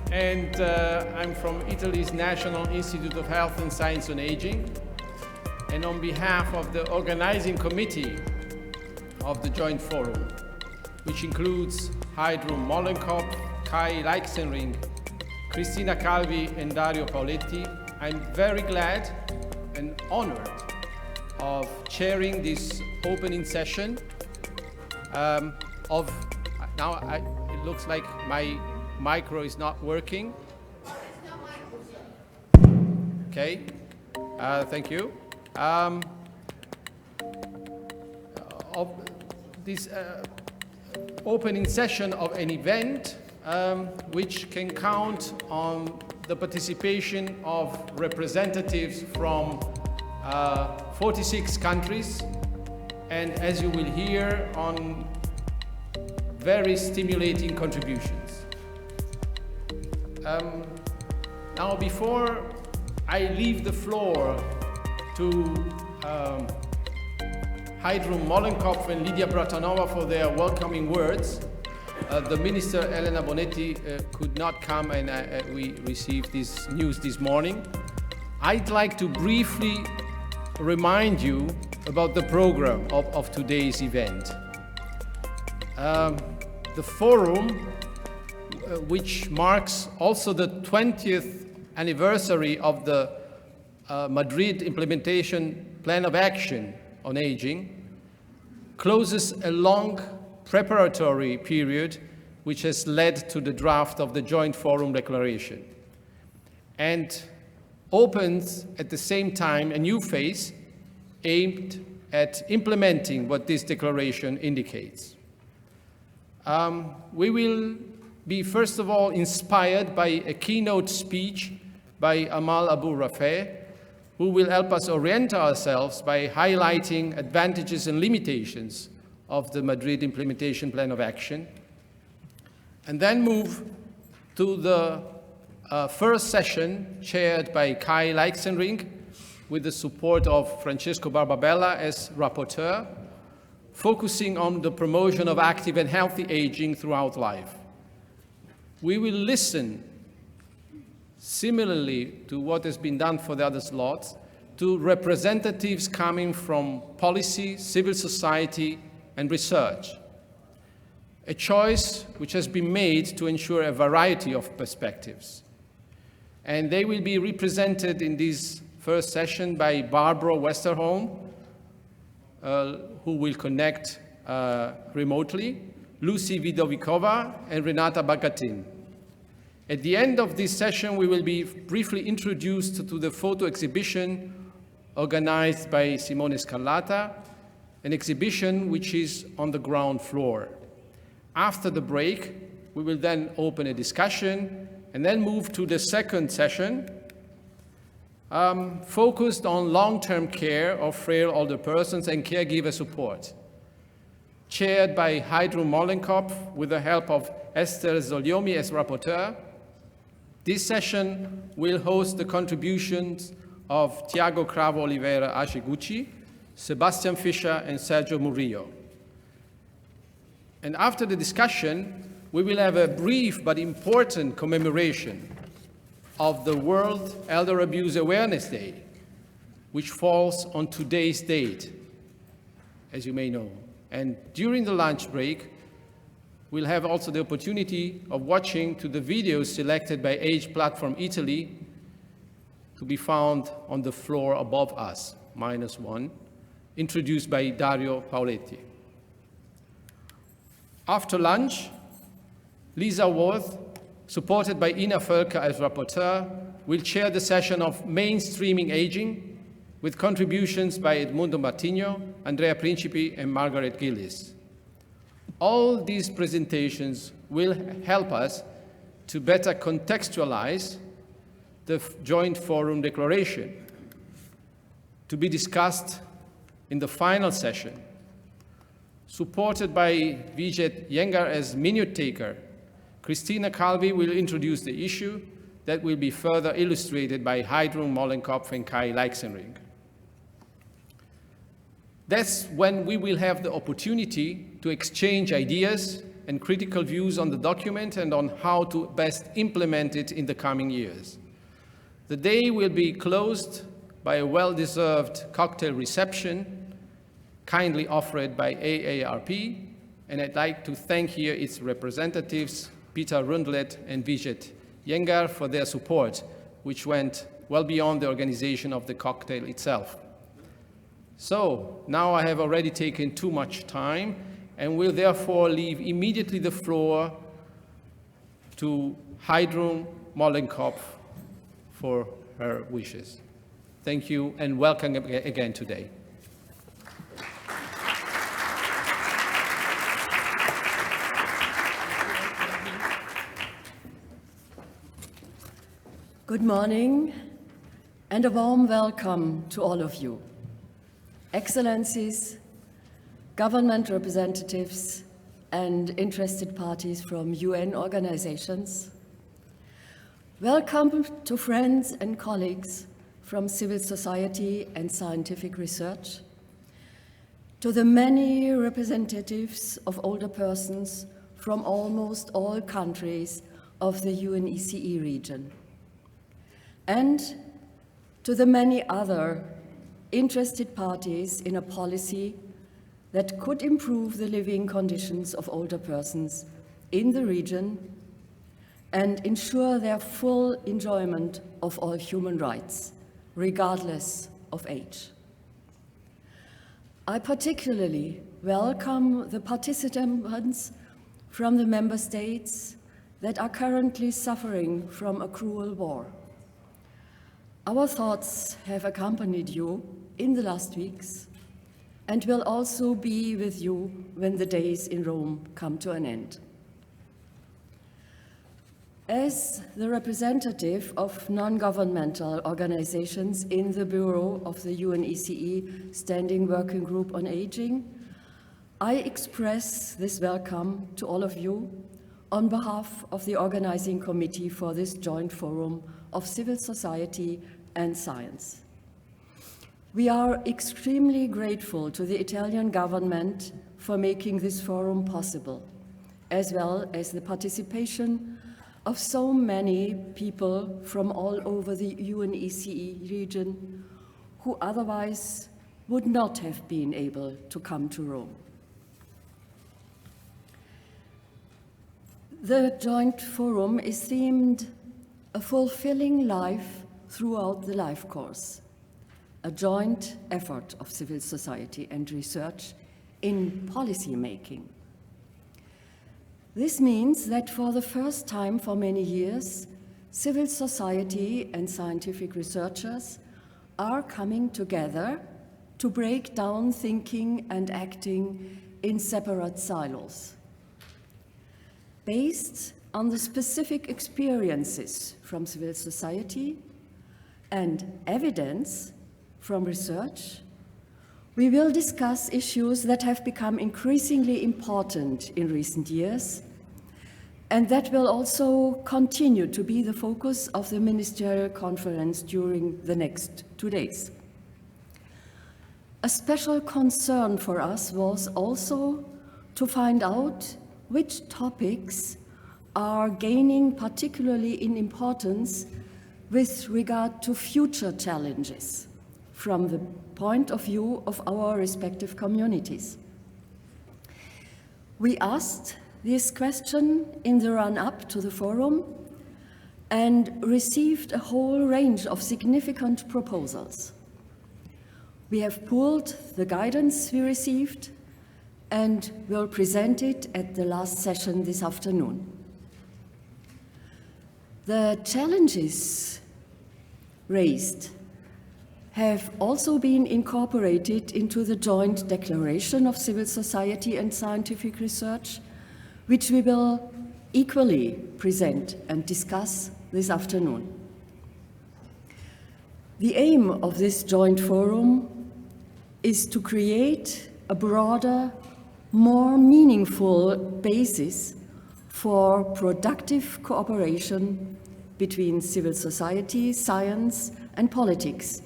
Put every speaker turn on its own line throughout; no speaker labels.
And I'm from Italy's National Institute of Health and Science on Aging. And on behalf of the organizing committee of the Joint Forum, which includes Heidrun Mollenkopf, Kai Leixenring, Cristina Calvi, and Dario Paoletti, I'm very glad and honored of chairing this opening session it looks like my micro is not working. Okay, thank you. Of this opening session of an event which can count on the participation of representatives from 46 countries, and as you will hear, on very stimulating contributions. Now, before I leave the floor to Heidrun Mollenkopf and Lidia Bratanova for their welcoming words, the Minister Elena Bonetti could not come, and we received this news this morning. I'd like to briefly remind you about the program of today's event. The forum, which marks also the 20th anniversary of the Madrid Implementation Plan of Action on Aging, closes a long preparatory period which has led to the draft of the Joint Forum Declaration, and opens at the same time a new phase aimed at implementing what this declaration indicates. We will be, first of all, inspired by a keynote speech by Amal Abu Rafeh, who will help us orient ourselves by highlighting advantages and limitations of the Madrid Implementation Plan of Action, and then move to the first session chaired by Kai Leixenring, with the support of Francesco Barbabella as rapporteur, focusing on the promotion of active and healthy aging throughout life. We will listen, similarly to what has been done for the other slots, to representatives coming from policy, civil society, and research. A choice which has been made to ensure a variety of perspectives. And they will be represented in this first session by Barbara Westerholm, who will connect remotely, Lucy Vidovikova, and Renata Bagatin. At the end of this session, we will be briefly introduced to the photo exhibition organized by Simone Scarlata, an exhibition which is on the ground floor. After the break, we will then open a discussion and then move to the second session, focused on long-term care of frail older persons and caregiver support, chaired by Heidrun Mollenkopf with the help of Esther Zoliomi as rapporteur. This session will host the contributions of Tiago Cravo Oliveira Ashiguchi, Sebastian Fischer, and Sergio Murillo. And after the discussion, we will have a brief but important commemoration of the World Elder Abuse Awareness Day, which falls on today's date, as you may know. And during the lunch break, we'll have also the opportunity of watching to the videos selected by Age Platform Italy, to be found on the floor above us, -1, introduced by Dario Paoletti. After lunch, Lisa Worth, supported by Ina Völker as rapporteur, will chair the session of Mainstreaming Aging, with contributions by Edmundo Martino, Andrea Principi, and Margaret Gillis. All these presentations will help us to better contextualize the Joint Forum Declaration, to be discussed in the final session. Supported by Vijay Yengar as minute taker, Christina Calvi will introduce the issue that will be further illustrated by Heidrun Mollenkopf and Kai Leixenring. That's when we will have the opportunity to exchange ideas and critical views on the document and on how to best implement it in the coming years. The day will be closed by a well-deserved cocktail reception, kindly offered by AARP, and I'd like to thank here its representatives, Peter Rundlet and Vijay Yengar, for their support, which went well beyond the organization of the cocktail itself. So now I have already taken too much time and will therefore leave immediately the floor to Heidrun Mollenkopf for her wishes. Thank you and welcome again today.
Good morning and a warm welcome to all of you. Excellencies, government representatives, and interested parties from UN organizations. Welcome to friends and colleagues from civil society and scientific research, to the many representatives of older persons from almost all countries of the UNECE region, and to the many other interested parties in a policy that could improve the living conditions of older persons in the region and ensure their full enjoyment of all human rights, regardless of age. I particularly welcome the participants from the member states that are currently suffering from a cruel war. Our thoughts have accompanied you in the last weeks and will also be with you when the days in Rome come to an end. As the representative of non-governmental organizations in the Bureau of the UNECE Standing Working Group on Aging, I express this welcome to all of you on behalf of the organizing committee for this joint forum of civil society and science. We are extremely grateful to the Italian government for making this forum possible, as well as the participation of so many people from all over the UNECE region who otherwise would not have been able to come to Rome. The joint forum is themed "A Fulfilling Life Throughout the Life Course," a joint effort of civil society and research in policy making. This means that for the first time for many years, civil society and scientific researchers are coming together to break down thinking and acting in separate silos. Based on the specific experiences from civil society and evidence from research, we will discuss issues that have become increasingly important in recent years and that will also continue to be the focus of the ministerial conference during the next 2 days. A special concern for us was also to find out which topics are gaining particularly in importance with regard to future challenges from the point of view of our respective communities. We asked this question in the run-up to the forum and received a whole range of significant proposals. We have pooled the guidance we received and will present it at the last session this afternoon. The challenges raised have also been incorporated into the joint declaration of civil society and scientific research, which we will equally present and discuss this afternoon. The aim of this joint forum is to create a broader, more meaningful basis for productive cooperation between civil society, science, and politics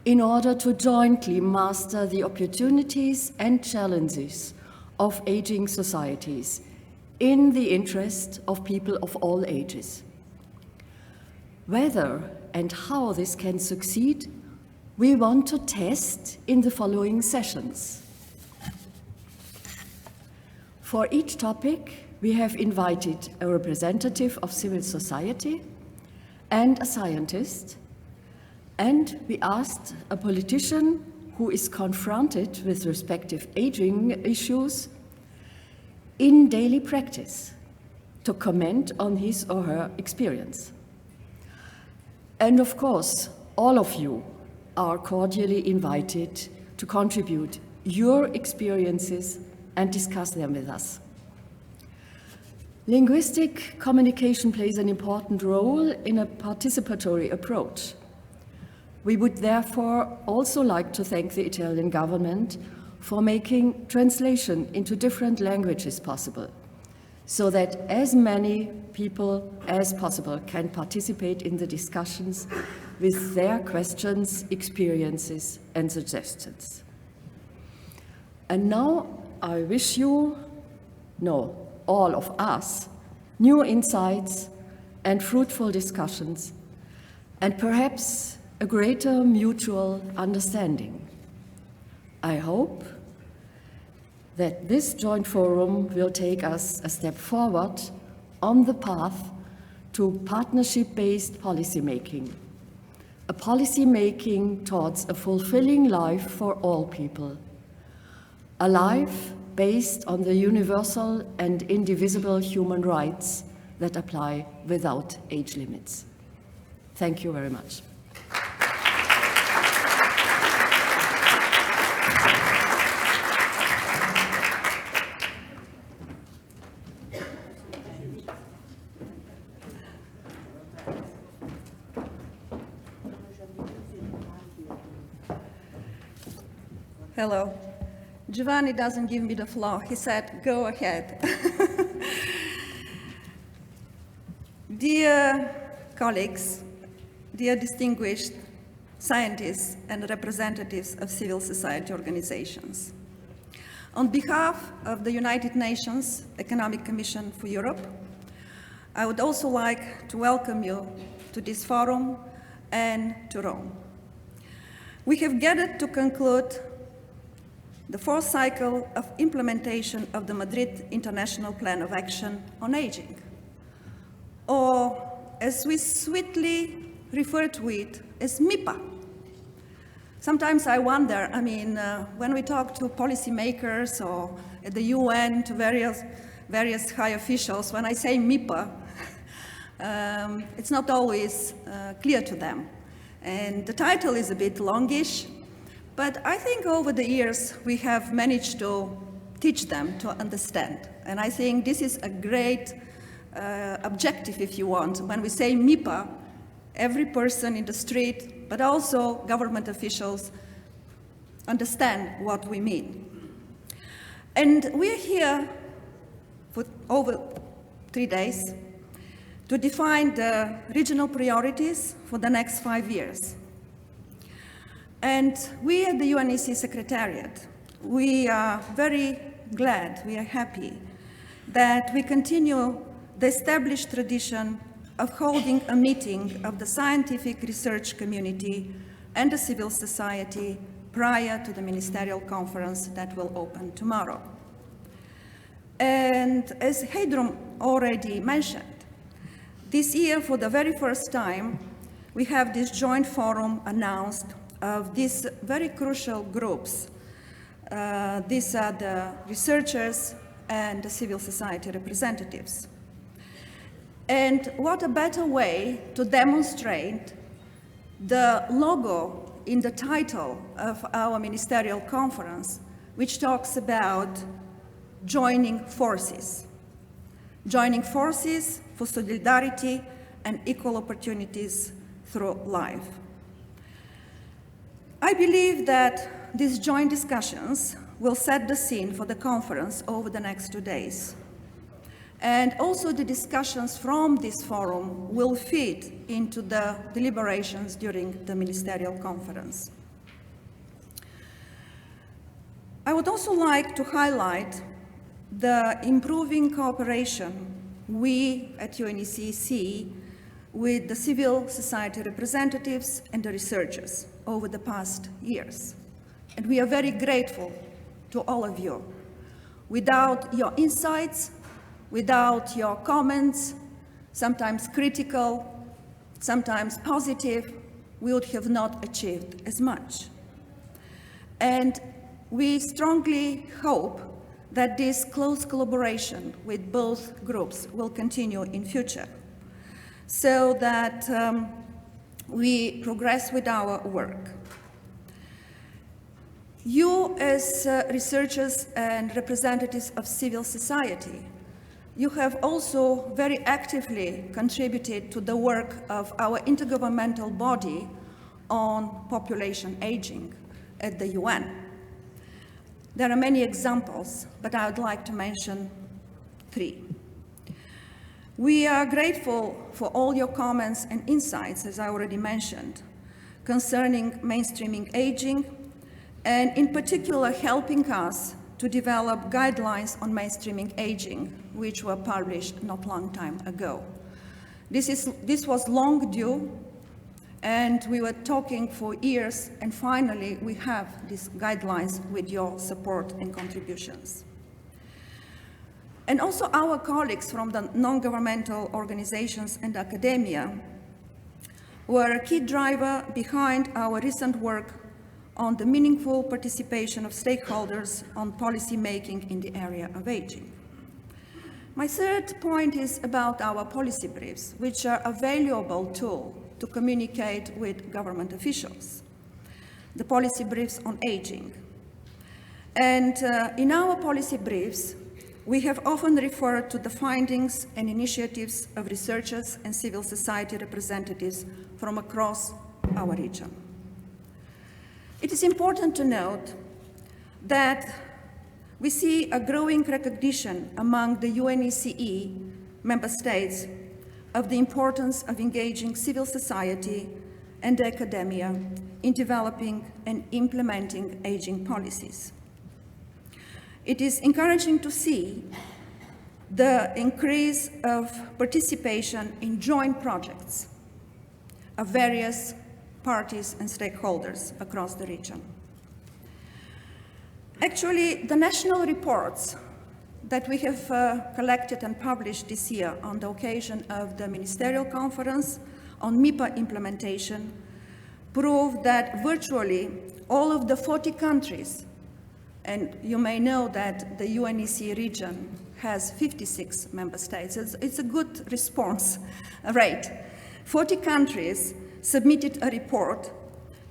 in order to jointly master the opportunities and challenges of aging societies in the interest of people of all ages. Whether and how this can succeed, we want to test in the following sessions. For each topic, we have invited a representative of civil society and a scientist, and we asked a politician who is confronted with respective aging issues in daily practice to comment on his or her experience. And of course, all of you are cordially invited to contribute your experiences and discuss them with us. Linguistic communication plays an important role in a participatory approach. We would therefore also like to thank the Italian government for making translation into different languages possible, so that as many people as possible can participate in the discussions with their questions, experiences, and suggestions. And now I wish you, all of us, new insights and fruitful discussions, and perhaps a greater mutual understanding. I hope that this joint forum will take us a step forward on the path to partnership-based policymaking, a policymaking towards a fulfilling life for all people, a life based on the universal and indivisible human rights that apply without age limits. Thank you very much.
Hello. Giovanni doesn't give me the floor. He said, go ahead. Dear colleagues, dear distinguished scientists, and representatives of civil society organizations. On behalf of the United Nations Economic Commission for Europe, I would also like to welcome you to this forum and to Rome. We have gathered to conclude the fourth cycle of implementation of the Madrid International Plan of Action on Aging, or as we sweetly refer to it as MIPAA. Sometimes I wonder, when we talk to policymakers or at the UN, to various high officials, when I say MIPAA, it's not always clear to them. And the title is a bit longish, but I think over the years we have managed to teach them to understand. And I think this is a great objective, if you want. When we say MIPAA, every person in the street, but also government officials, understand what we mean. And we're here for over 3 days to define the regional priorities for the next 5 years. And we at the UNEC Secretariat, we are very glad, we are happy that we continue the established tradition of holding a meeting of the scientific research community and the civil society prior to the ministerial conference that will open tomorrow. And as Heidrun already mentioned, this year, for the very first time, we have this joint forum announced of these very crucial groups. These are the researchers and the civil society representatives. And what a better way to demonstrate the logo in the title of our ministerial conference, which talks about joining forces for solidarity and equal opportunities through life. I believe that these joint discussions will set the scene for the conference over the next 2 days. And also the discussions from this forum will feed into the deliberations during the ministerial conference. I would also like to highlight the improving cooperation we at UNEC see with the civil society representatives and the researchers over the past years. And we are very grateful to all of you. Without your insights, without your comments, sometimes critical, sometimes positive, we would have not achieved as much. And we strongly hope that this close collaboration with both groups will continue in future, so that we progress with our work. You, as researchers and representatives of civil society, you have also very actively contributed to the work of our intergovernmental body on population aging at the UN. There are many examples, but I would like to mention 3. We are grateful for all your comments and insights, as I already mentioned, concerning mainstreaming aging, and in particular helping us to develop guidelines on mainstreaming aging, which were published not long time ago. This was long due, and we were talking for years, and finally we have these guidelines with your support and contributions. And also our colleagues from the non-governmental organizations and academia were a key driver behind our recent work on the meaningful participation of stakeholders on policy making in the area of aging. My third point is about our policy briefs, which are a valuable tool to communicate with government officials. The policy briefs on aging. And in our policy briefs, we have often referred to the findings and initiatives of researchers and civil society representatives from across our region. It is important to note that we see a growing recognition among the UNECE member states of the importance of engaging civil society and academia in developing and implementing aging policies. It is encouraging to see the increase of participation in joint projects of various parties and stakeholders across the region. Actually, the national reports that we have collected and published this year on the occasion of the Ministerial Conference on MIPAA implementation prove that virtually all of the 40 countries, and you may know that the UNEC region has 56 member states. It's a good response rate. 40 countries submitted a report,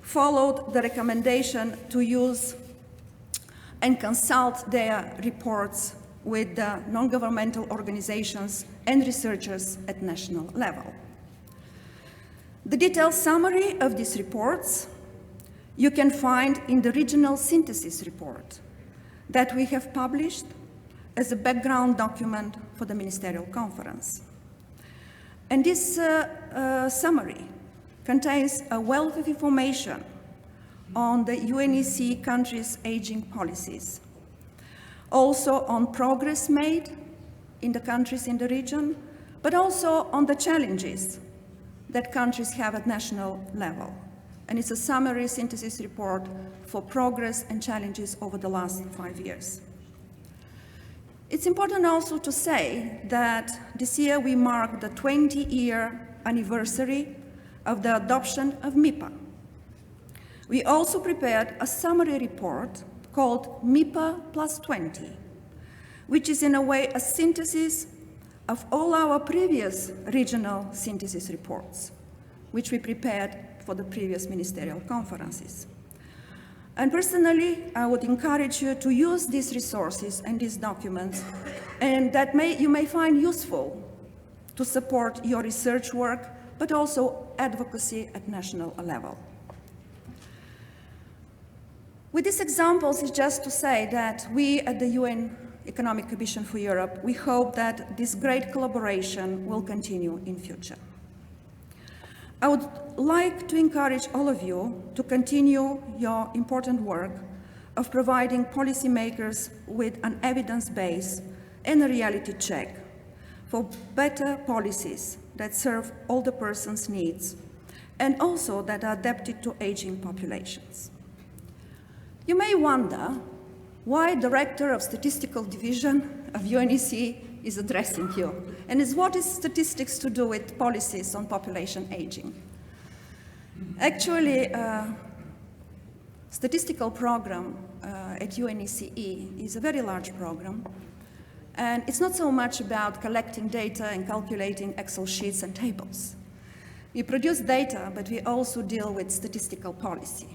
followed the recommendation to use and consult their reports with the non-governmental organizations and researchers at national level. The detailed summary of these reports you can find in the regional synthesis report that we have published as a background document for the Ministerial Conference. And this summary contains a wealth of information on the UNEC countries' aging policies, also on progress made in the countries in the region, but also on the challenges that countries have at national level. And it's a summary synthesis report for progress and challenges over the last 5 years. It's important also to say that this year we mark the 20-year anniversary of the adoption of MIPAA. We also prepared a summary report called MIPAA plus 20, which is in a way a synthesis of all our previous regional synthesis reports, which we prepared for the previous ministerial conferences. And personally, I would encourage you to use these resources and these documents, and that you may find useful to support your research work, but also advocacy at national level. With these examples, it's just to say that we at the UN Economic Commission for Europe, we hope that this great collaboration will continue in future. I would like to encourage all of you to continue your important work of providing policymakers with an evidence base and a reality check for better policies that serve all the person's needs and also that are adapted to aging populations. You may wonder why Director of Statistical Division of UNEC is addressing you, and what is statistics to do with policies on population aging? Actually, statistical program at UNECE is a very large program, and it's not so much about collecting data and calculating Excel sheets and tables. We produce data, but we also deal with statistical policy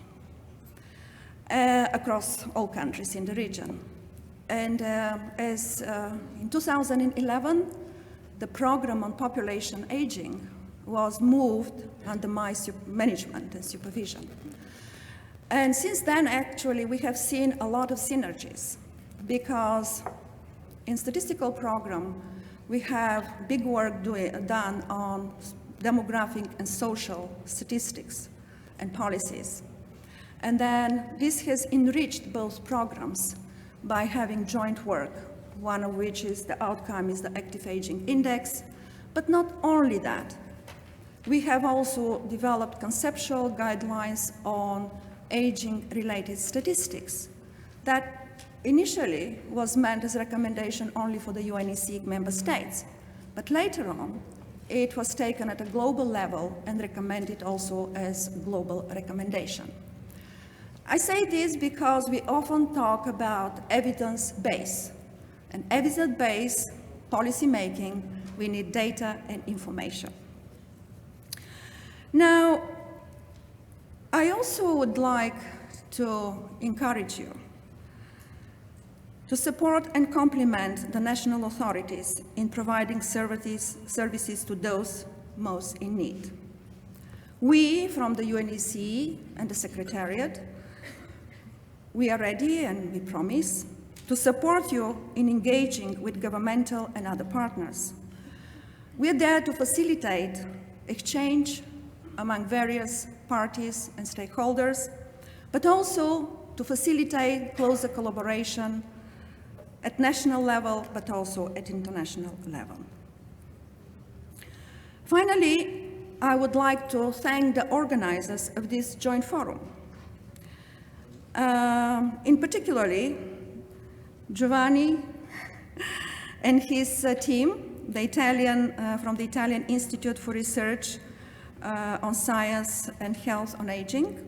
across all countries in the region. And in 2011, the program on population aging was moved under my management and supervision. And since then, actually, we have seen a lot of synergies, because in statistical program, we have big work done on demographic and social statistics and policies. And then this has enriched both programs by having joint work, one of which is the outcome is the Active Aging Index. But not only that, we have also developed conceptual guidelines on aging-related statistics that initially was meant as a recommendation only for the UNEC member states. But later on, it was taken at a global level and recommended also as global recommendation. I say this because we often talk about evidence-based. And evidence-based policy making, we need data and information. Now, I also would like to encourage you to support and complement the national authorities in providing services to those most in need. We, from the UNEC and the Secretariat, we are ready and we promise to support you in engaging with governmental and other partners. We are there to facilitate exchange among various parties and stakeholders, but also to facilitate closer collaboration at national level, but also at international level. Finally, I would like to thank the organizers of this joint forum. In particularly, Giovanni and his team, from the Italian Institute for Research on Science and Health on Aging,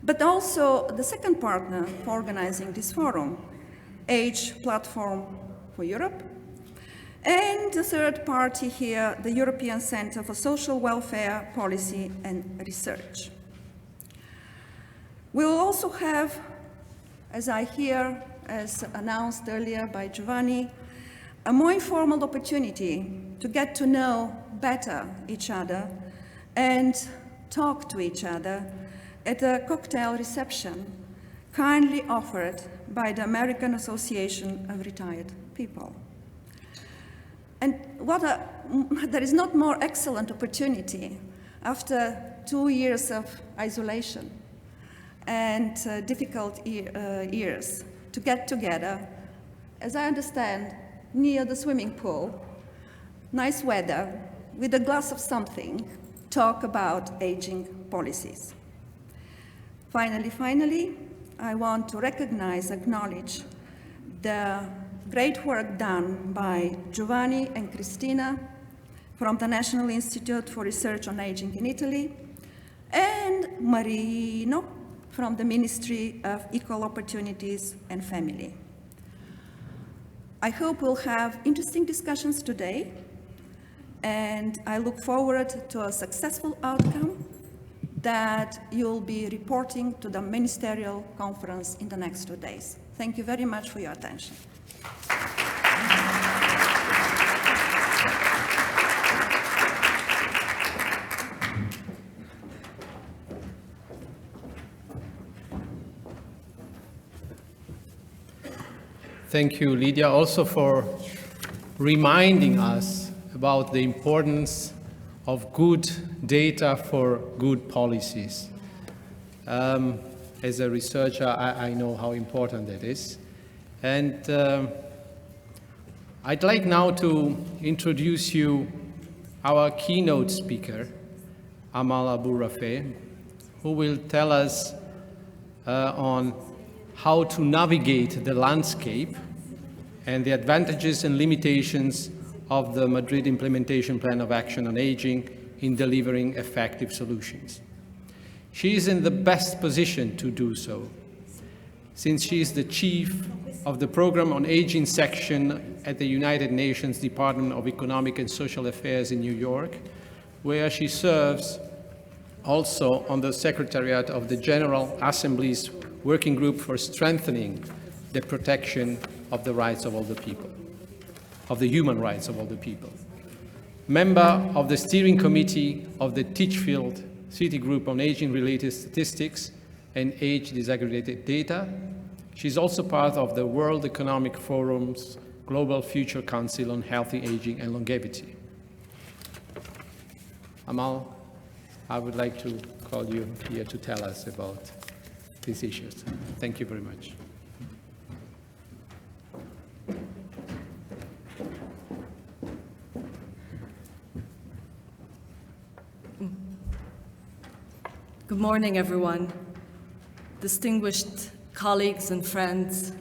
but also the second partner for organizing this forum, Age Platform for Europe, and the third party here, the European Center for Social Welfare Policy and Research. We will also have, as announced earlier by Giovanni, a more informal opportunity to get to know better each other and talk to each other at a cocktail reception kindly offered by the American Association of Retired People. And there is not more excellent opportunity after 2 years of isolation and difficult years to get together, as I understand, near the swimming pool, nice weather, with a glass of something, talk about aging policies. Finally, I want to acknowledge the great work done by Giovanni and Cristina from the National Institute for Research on Aging in Italy, and Marino from the Ministry of Equal Opportunities and Family. I hope we'll have interesting discussions today, and I look forward to a successful outcome that you'll be reporting to the ministerial conference in the next 2 days. Thank you very much for your attention.
Thank you, Lydia, also for reminding us about the importance of good data for good policies. As a researcher, I know how important that is. And I'd like now to introduce you our keynote speaker, Amal Abu-Rafeh, who will tell us on how to navigate the landscape and the advantages and limitations of the Madrid Implementation Plan of Action on Aging in delivering effective solutions. She is in the best position to do so, since she is the chief of the Program on Aging section at the United Nations Department of Economic and Social Affairs in New York, where she serves also on the Secretariat of the General Assembly's Working Group for Strengthening the Protection of the Rights of Older People, of the human rights of older people. Member of the Steering Committee of the Titchfield City Group on Aging-Related Statistics and Age Disaggregated Data. She's also part of the World Economic Forum's Global Future Council on Healthy Aging and Longevity. Amal, I would like to call you here to tell us about these issues. Thank you very much.
Good morning, everyone. Distinguished colleagues and friends,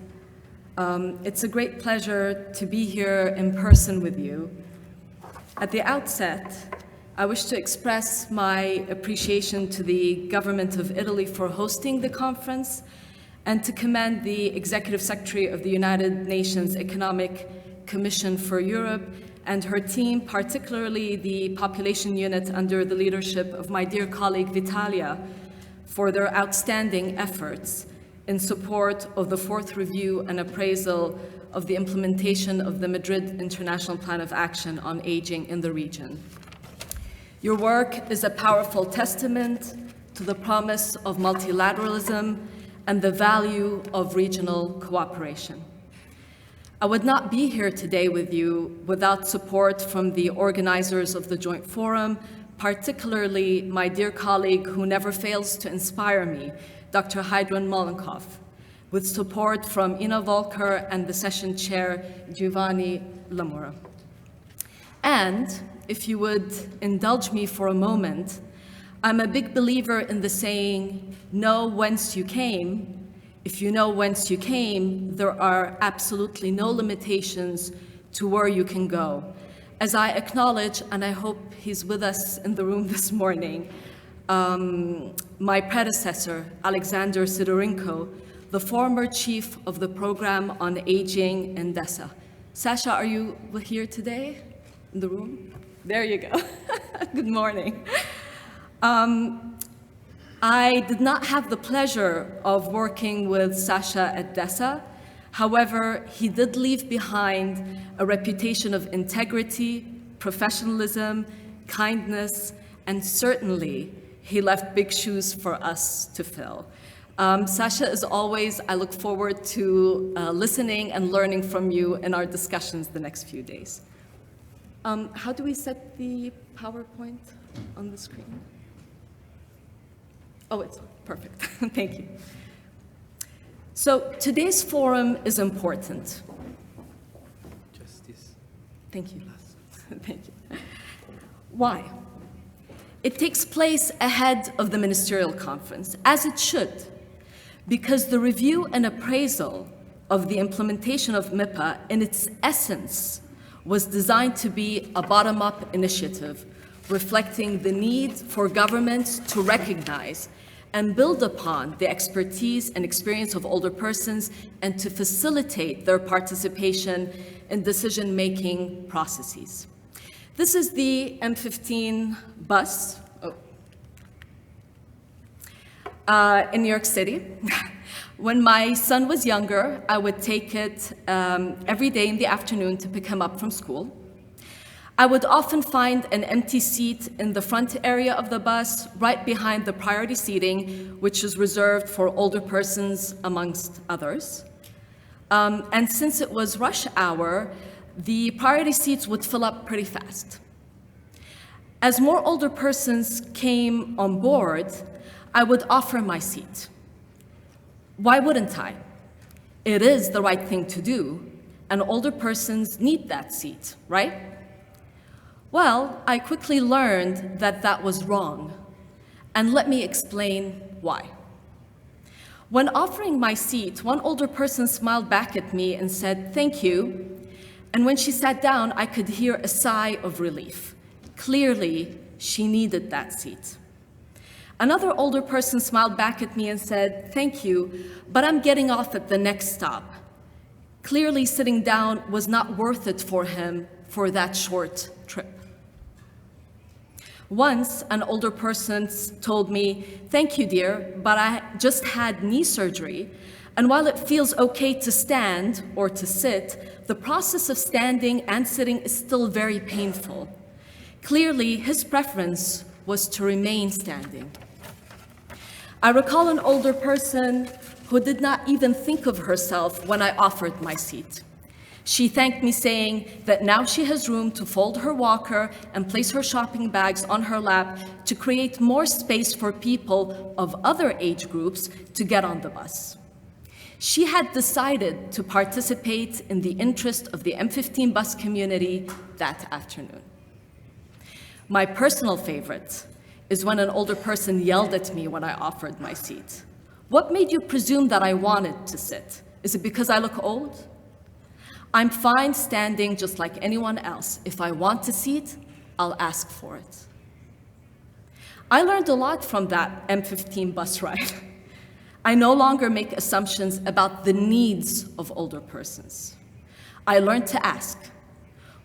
it's a great pleasure to be here in person with you. At the outset, I wish to express my appreciation to the Government of Italy for hosting the conference and to commend the Executive Secretary of the United Nations Economic Commission for Europe and her team, particularly the population unit under the leadership of my dear colleague Vitalia, for their outstanding efforts in support of the fourth review and appraisal of the implementation of the Madrid International Plan of Action on Aging in the region. Your work is a powerful testament to the promise of multilateralism and the value of regional cooperation. I would not be here today with you without support from the organizers of the Joint Forum, particularly my dear colleague who never fails to inspire me, Dr. Heidrun Mollenkopf, with support from Ina Volker and the session chair, Giovanni Lamora. And if you would indulge me for a moment, I'm a big believer in the saying, know whence you came. If you know whence you came, there are absolutely no limitations to where you can go. As I acknowledge, and I hope he's with us in the room this morning, my predecessor, Alexander Sidorenko, the former chief of the program on aging in DESA. Sasha, are you here today in the room? There you go. Good morning. I did not have the pleasure of working with Sasha at DESA. However, he did leave behind a reputation of integrity, professionalism, kindness, and certainly he left big shoes for us to fill. Sasha, as always, I look forward to listening and learning from you in our discussions the next few days. How do we set the PowerPoint on the screen? Oh, it's on. Perfect. Thank you. So today's forum is important.
Justice.
Thank you. Thank you. Why? It takes place ahead of the ministerial conference, as it should, because the review and appraisal of the implementation of MIPAA in its essence was designed to be a bottom-up initiative, reflecting the need for governments to recognize and build upon the expertise and experience of older persons and to facilitate their participation in decision-making processes. This is the M15 bus in New York City. When my son was younger, I would take it every day in the afternoon to pick him up from school. I would often find an empty seat in the front area of the bus, right behind the priority seating, which is reserved for older persons, amongst others. And since it was rush hour, the priority seats would fill up pretty fast. As more older persons came on board, I would offer my seat. Why wouldn't I? It is the right thing to do, and older persons need that seat, right? Well, I quickly learned that that was wrong, and let me explain why. When offering my seat, one older person smiled back at me and said, "Thank you," and when she sat down, I could hear a sigh of relief. Clearly, she needed that seat. Another older person smiled back at me and said, "Thank you, but I'm getting off at the next stop." Clearly, sitting down was not worth it for him for that short trip. Once, an older person told me, "Thank you, dear, but I just had knee surgery, and while it feels okay to stand or to sit, the process of standing and sitting is still very painful." Clearly, his preference was to remain standing. I recall an older person who did not even think of herself when I offered my seat. She thanked me, saying that now she has room to fold her walker and place her shopping bags on her lap to create more space for people of other age groups to get on the bus. She had decided to participate in the interest of the M15 bus community that afternoon. My personal favorite is when an older person yelled at me when I offered my seat. "What made you presume that I wanted to sit? Is it because I look old? I'm fine standing just like anyone else. If I want a seat, I'll ask for it." I learned a lot from that M15 bus ride. I no longer make assumptions about the needs of older persons. I learned to ask,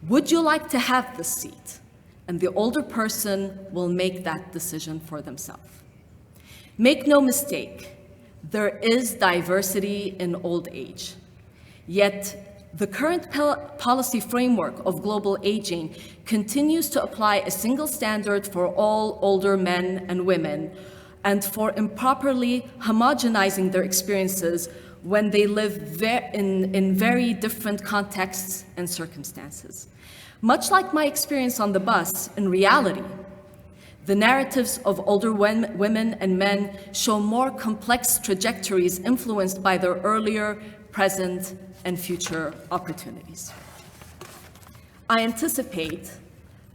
"Would you like to have this seat?" And the older person will make that decision for themselves. Make no mistake, there is diversity in old age. Yet, the current policy framework of global aging continues to apply a single standard for all older men and women, and for improperly homogenizing their experiences when they live in very different contexts and circumstances. Much like my experience on the bus, in reality, The narratives of older women and men show more complex trajectories influenced by their earlier, present, and future opportunities. I anticipate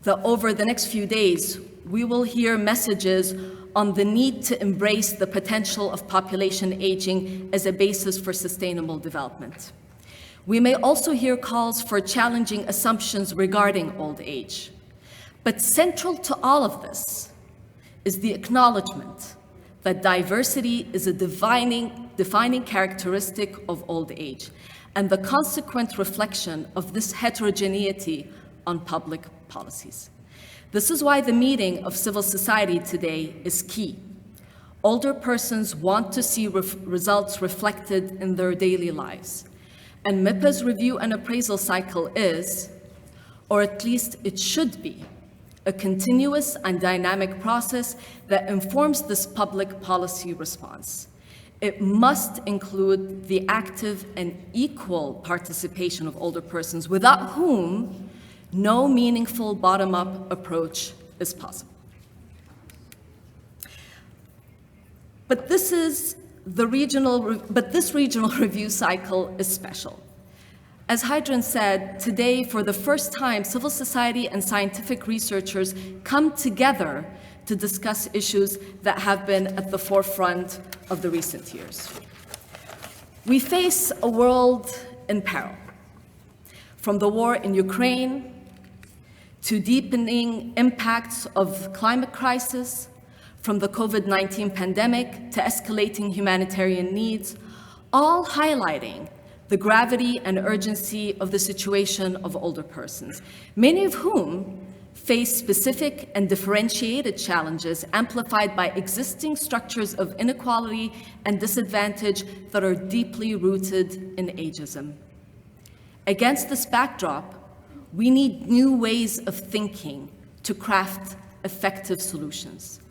that over the next few days, we will hear messages on the need to embrace the potential of population aging as a basis for sustainable development. We may also hear calls for challenging assumptions regarding old age. But central to all of this is the acknowledgement that diversity is a defining characteristic of old age, and the consequent reflection of this heterogeneity on public policies. This is why the meeting of civil society today is key. Older persons want to see results reflected in their daily lives. And MIPAA's review and appraisal cycle is, or at least it should be, a continuous and dynamic process that informs this public policy response. It must include the active and equal participation of older persons, without whom no meaningful bottom-up approach is possible. But this regional review cycle is special. As Hydran said, today, for the first time, civil society and scientific researchers come together to discuss issues that have been at the forefront of the recent years. We face a world in peril, from the war in Ukraine to deepening impacts of climate crisis, from the COVID-19 pandemic to escalating humanitarian needs, all highlighting the gravity and urgency of the situation of older persons, many of whom face specific and differentiated challenges amplified by existing structures of inequality and disadvantage that are deeply rooted in ageism. Against this backdrop, we need new ways of thinking to craft effective solutions.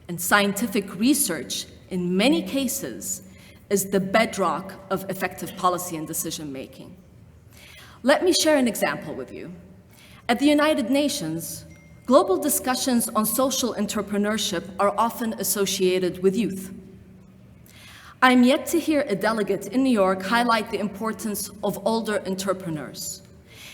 And scientific research, in many cases, is the bedrock of effective policy and decision-making. Let me share an example with you. At the United Nations, global discussions on social entrepreneurship are often associated with youth. I'm yet to hear a delegate in New York highlight the importance of older entrepreneurs.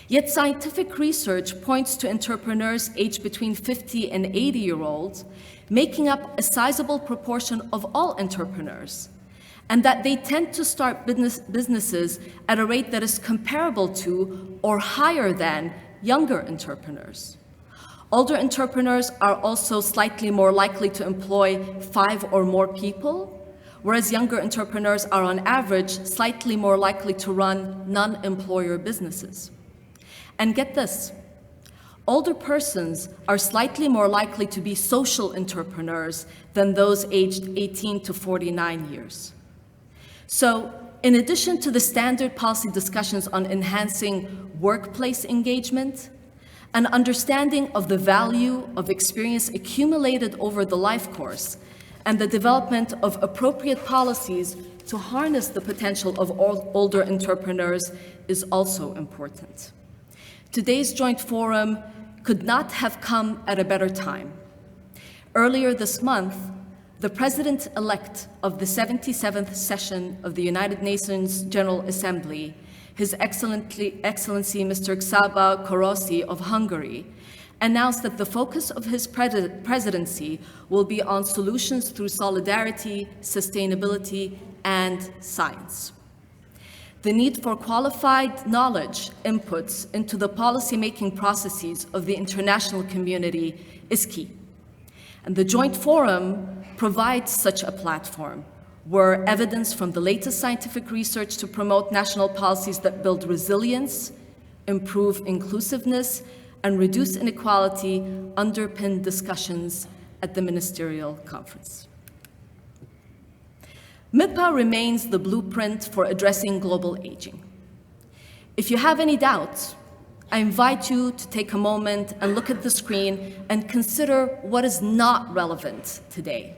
Yet scientific research points to entrepreneurs aged between 50 and 80-year-olds making up a sizable proportion of all entrepreneurs, and that they tend to start businesses at a rate that is comparable to or higher than younger entrepreneurs. Older entrepreneurs are also slightly more likely to employ 5 or more people, whereas younger entrepreneurs are on average slightly more likely to run non-employer businesses. And get this, older persons are slightly more likely to be social entrepreneurs than those aged 18 to 49 years. So, in addition to the standard policy discussions on enhancing workplace engagement, an understanding of the value of experience accumulated over the life course, and the development of appropriate policies to harness the potential of older entrepreneurs is also important. Today's joint forum could not have come at a better time. Earlier this month, the President-elect of the 77th session of the United Nations General Assembly, His Excellency Mr. Csaba Kőrösi of Hungary, announced that the focus of his presidency will be on solutions through solidarity, sustainability, and science. The need for qualified knowledge inputs into the policy-making processes of the international community is key. And the Joint Forum provides such a platform where evidence from the latest scientific research to promote national policies that build resilience, improve inclusiveness, and reduce inequality underpin discussions at the ministerial conference. MIPAA remains the blueprint for addressing global aging. If you have any doubts, I invite you to take a moment and look at the screen and consider what is not relevant today.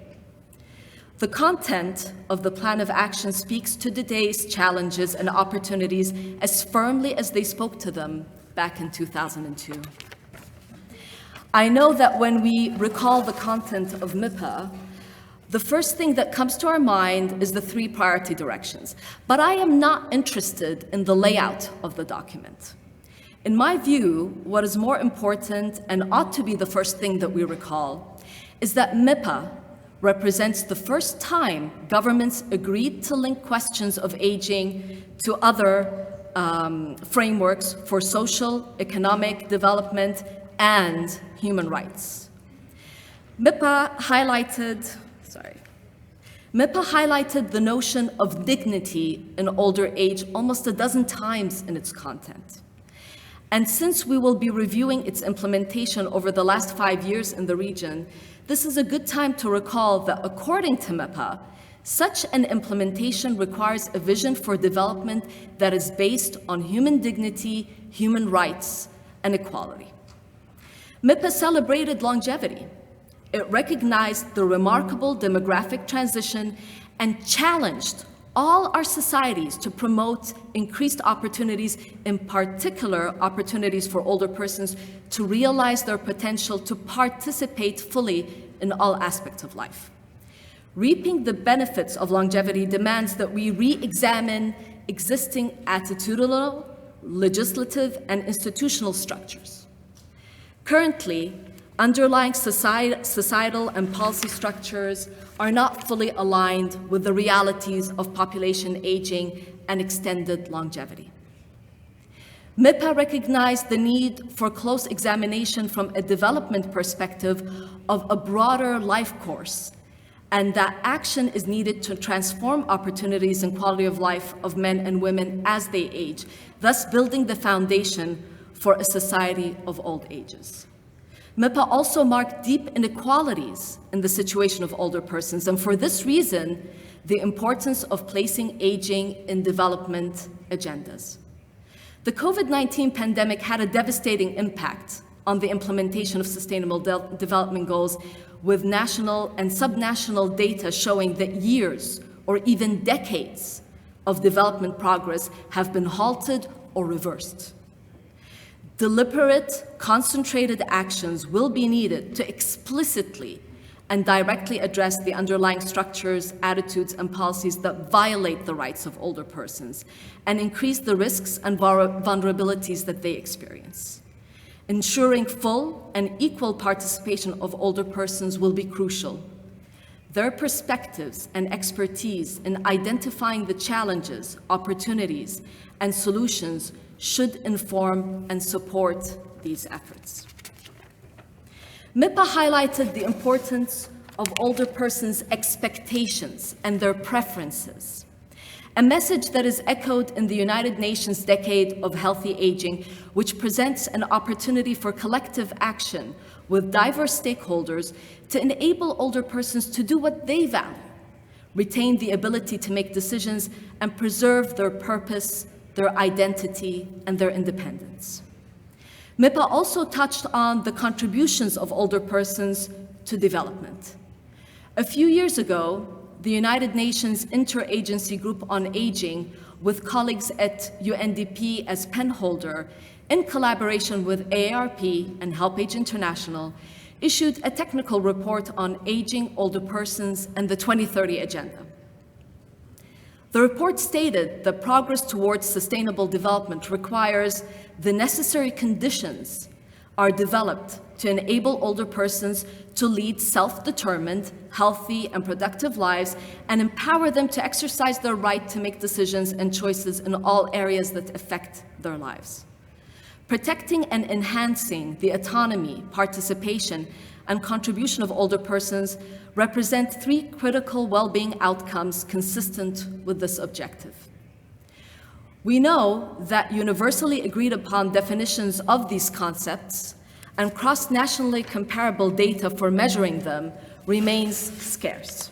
The content of the plan of action speaks to today's challenges and opportunities as firmly as they spoke to them back in 2002. I know that when we recall the content of MIPAA, the first thing that comes to our mind is the 3 priority directions, but I am not interested in the layout of the document. In my view, what is more important and ought to be the first thing that we recall is that MIPAA represents the first time governments agreed to link questions of aging to other frameworks for social, economic development, and human rights. MIPAA highlighted the notion of dignity in older age almost a dozen times in its content. And since we will be reviewing its implementation over the last 5 years in the region, this is a good time to recall that according to MIPAA, such an implementation requires a vision for development that is based on human dignity, human rights, and equality. MIPAA celebrated longevity. It recognized the remarkable demographic transition and challenged all our societies to promote increased opportunities, in particular opportunities for older persons to realize their potential to participate fully in all aspects of life. Reaping the benefits of longevity demands that we re-examine existing attitudinal, legislative, and institutional structures. Currently, underlying societal and policy structures are not fully aligned with the realities of population aging and extended longevity. MIPAA recognized the need for close examination from a development perspective of a broader life course, and that action is needed to transform opportunities and quality of life of men and women as they age, thus building the foundation for a society of old ages. MIPAA also marked deep inequalities in the situation of older persons, and for this reason, the importance of placing aging in development agendas. The COVID-19 pandemic had a devastating impact on the implementation of Sustainable Development Goals, with national and subnational data showing that years or even decades of development progress have been halted or reversed. Deliberate, concentrated actions will be needed to explicitly and directly address the underlying structures, attitudes, and policies that violate the rights of older persons and increase the risks and vulnerabilities that they experience. Ensuring full and equal participation of older persons will be crucial. Their perspectives and expertise in identifying the challenges, opportunities, and solutions should inform and support these efforts. MIPAA highlighted the importance of older persons' expectations and their preferences, a message that is echoed in the United Nations Decade of Healthy Aging, which presents an opportunity for collective action with diverse stakeholders to enable older persons to do what they value, retain the ability to make decisions, and preserve their purpose, their identity, and their independence. MIPAA also touched on the contributions of older persons to development. A few years ago, the United Nations Interagency Group on Aging, with colleagues at UNDP as penholder, in collaboration with AARP and HelpAge International, issued a technical report on aging older persons and the 2030 Agenda. The report stated that progress towards sustainable development requires the necessary conditions are developed to enable older persons to lead self-determined, healthy, and productive lives and empower them to exercise their right to make decisions and choices in all areas that affect their lives. Protecting and enhancing the autonomy, participation, and contribution of older persons represent 3 critical well-being outcomes consistent with this objective. We know that universally agreed upon definitions of these concepts and cross-nationally comparable data for measuring them remains scarce.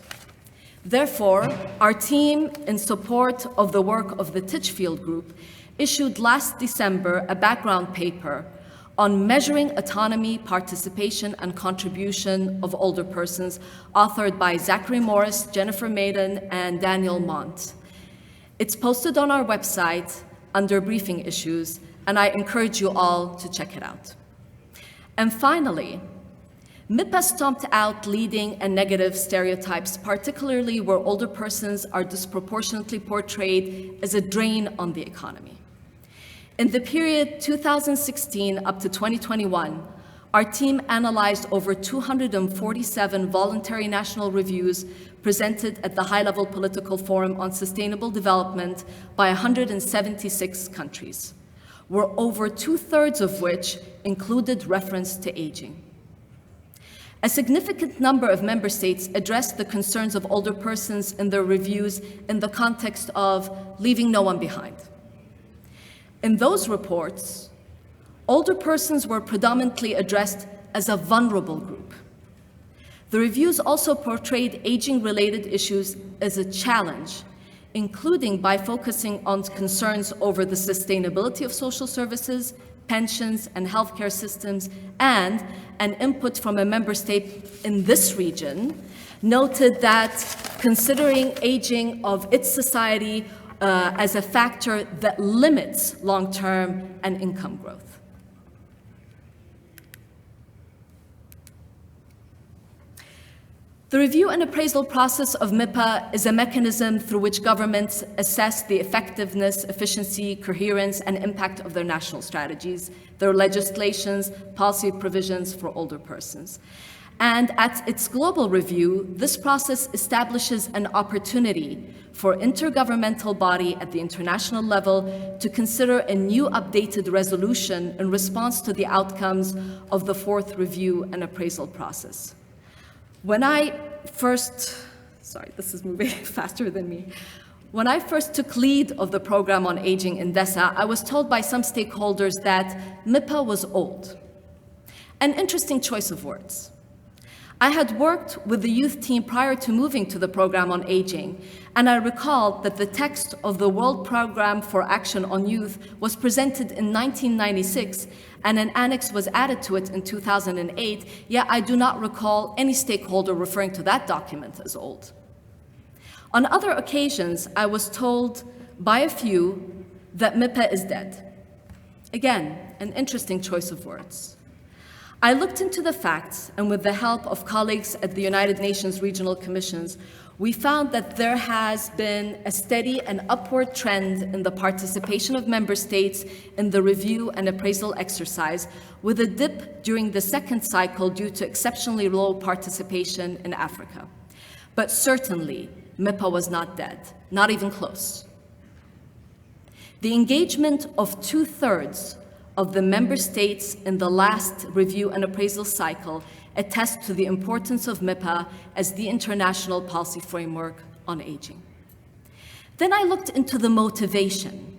Therefore, our team, in support of the work of the Titchfield Group, issued last December a background paper on measuring autonomy, participation, and contribution of older persons, authored by Zachary Morris, Jennifer Maiden, and Daniel Mont. It's posted on our website under briefing issues, and I encourage you all to check it out. And finally, MIPAA stomped out leading and negative stereotypes, particularly where older persons are disproportionately portrayed as a drain on the economy. In the period 2016 up to 2021, our team analyzed over 247 voluntary national reviews presented at the High-Level Political Forum on Sustainable Development by 176 countries, where over 2/3 of which included reference to aging. A significant number of member states addressed the concerns of older persons in their reviews in the context of leaving no one behind. In those reports, older persons were predominantly addressed as a vulnerable group. The reviews also portrayed aging-related issues as a challenge, including by focusing on concerns over the sustainability of social services, pensions, and healthcare systems, and an input from a member state in this region noted that considering aging of its society as a factor that limits long-term and income growth. The review and appraisal process of MIPAA is a mechanism through which governments assess the effectiveness, efficiency, coherence, and impact of their national strategies, their legislations, policy provisions for older persons. And at its global review, this process establishes an opportunity for intergovernmental body at the international level to consider a new updated resolution in response to the outcomes of the fourth review and appraisal process. When I first, sorry, this is moving faster than me. When I first took lead of the program on aging in DESA, I was told by some stakeholders that MIPAA was old. An interesting choice of words. I had worked with the youth team prior to moving to the program on aging, and I recalled that the text of the World Program for Action on Youth was presented in 1996, and an annex was added to it in 2008, yet I do not recall any stakeholder referring to that document as old. On other occasions, I was told by a few that MIPAA is dead. Again, an interesting choice of words. I looked into the facts, and with the help of colleagues at the United Nations Regional Commissions, we found that there has been a steady and upward trend in the participation of member states in the review and appraisal exercise, with a dip during the second cycle due to exceptionally low participation in Africa. But certainly, MIPAA was not dead, not even close. The engagement of 2/3 of the member states in the last review and appraisal cycle attest to the importance of MIPAA as the international policy framework on aging. Then I looked into the motivation.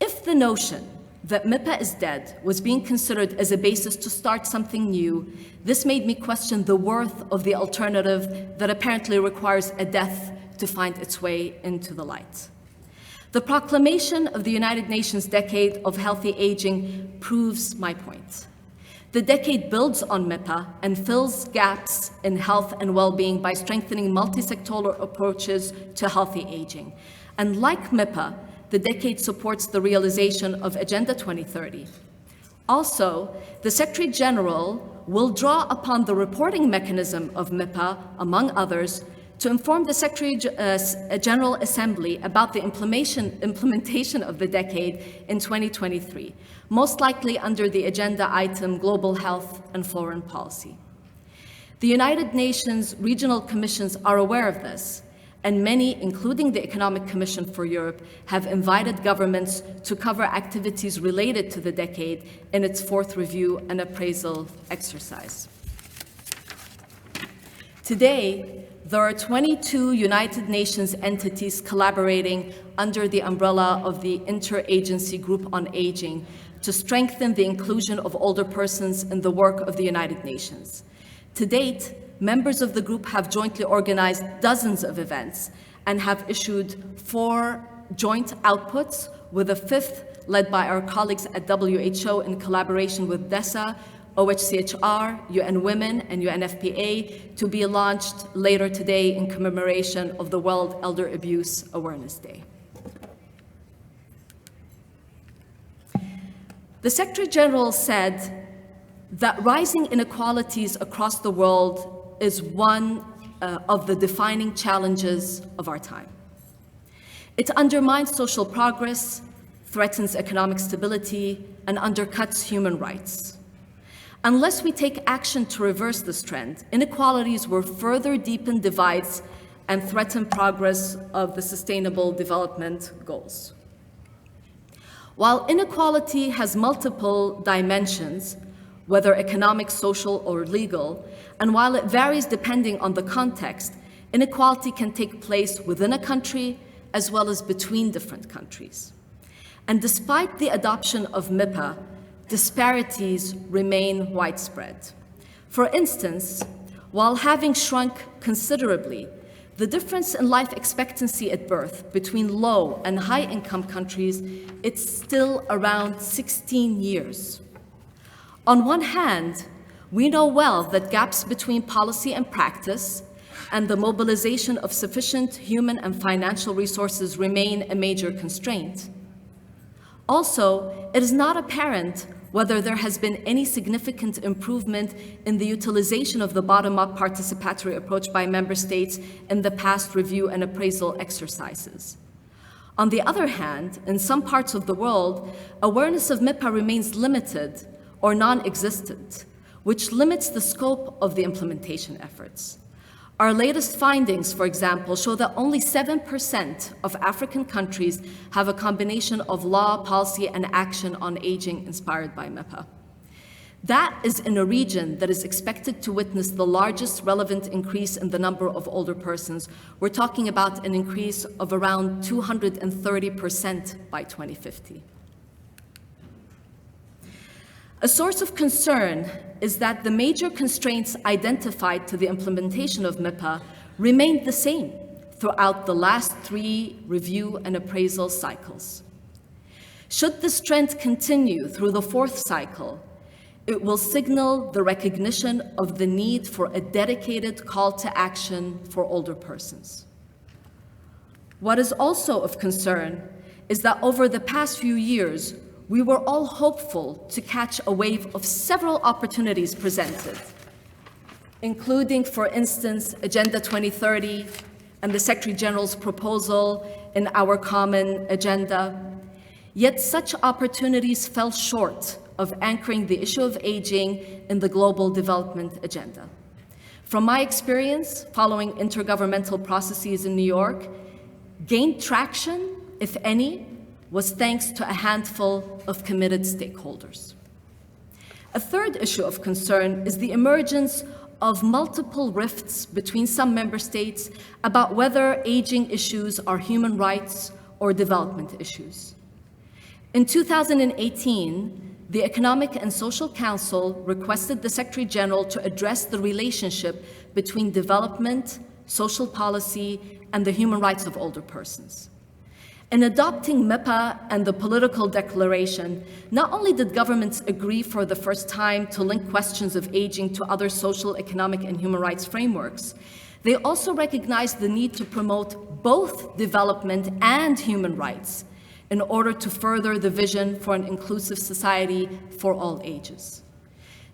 If the notion that MIPAA is dead was being considered as a basis to start something new, this made me question the worth of the alternative that apparently requires a death to find its way into the light. The proclamation of the United Nations Decade of Healthy Aging proves my point. The decade builds on MIPAA and fills gaps in health and well-being by strengthening multi-sectoral approaches to healthy aging. And like MIPAA, the decade supports the realization of Agenda 2030. Also, the Secretary General will draw upon the reporting mechanism of MIPAA, among others, to inform the Secretary General Assembly about the implementation of the decade in 2023, most likely under the agenda item Global Health and Foreign Policy. The United Nations regional commissions are aware of this, and many, including the Economic Commission for Europe, have invited governments to cover activities related to the decade in its fourth review and appraisal exercise. Today, there are 22 United Nations entities collaborating under the umbrella of the Interagency Group on Aging to strengthen the inclusion of older persons in the work of the United Nations. To date, members of the group have jointly organized dozens of events and have issued 4 joint outputs, with a 5th led by our colleagues at WHO in collaboration with DESA, OHCHR, UN Women, and UNFPA, to be launched later today in commemoration of the World Elder Abuse Awareness Day. The Secretary General said that rising inequalities across the world is one of the defining challenges of our time. It undermines social progress, threatens economic stability, and undercuts human rights. Unless we take action to reverse this trend, inequalities will further deepen divides and threaten progress of the Sustainable Development Goals. While inequality has multiple dimensions, whether economic, social, or legal, and while it varies depending on the context, inequality can take place within a country as well as between different countries. And despite the adoption of MIPAA, disparities remain widespread. For instance, while having shrunk considerably, the difference in life expectancy at birth between low and high-income countries, it's still around 16 years. On one hand, we know well that gaps between policy and practice and the mobilization of sufficient human and financial resources remain a major constraint. Also, it is not apparent whether there has been any significant improvement in the utilization of the bottom-up participatory approach by member states in the past review and appraisal exercises. On the other hand, in some parts of the world, awareness of MIPAA remains limited or non-existent, which limits the scope of the implementation efforts. Our latest findings, for example, show that only 7% of African countries have a combination of law, policy, and action on aging inspired by MIPAA. That is in a region that is expected to witness the largest relevant increase in the number of older persons. We're talking about an increase of around 230% by 2050. A source of concern is that the major constraints identified to the implementation of MIPAA remained the same throughout the last 3 review and appraisal cycles. Should this trend continue through the 4th cycle, it will signal the recognition of the need for a dedicated call to action for older persons. What is also of concern is that over the past few years, we were all hopeful to catch a wave of several opportunities presented, including, for instance, Agenda 2030 and the Secretary General's proposal in our common agenda. Yet such opportunities fell short of anchoring the issue of aging in the global development agenda. From my experience following intergovernmental processes in New York, gained traction, if any, was thanks to a handful of committed stakeholders. A third issue of concern is the emergence of multiple rifts between some member states about whether aging issues are human rights or development issues. In 2018, the Economic and Social Council requested the Secretary General to address the relationship between development, social policy, and the human rights of older persons. In adopting MIPAA and the political declaration, not only did governments agree for the first time to link questions of aging to other social, economic, and human rights frameworks, they also recognized the need to promote both development and human rights in order to further the vision for an inclusive society for all ages.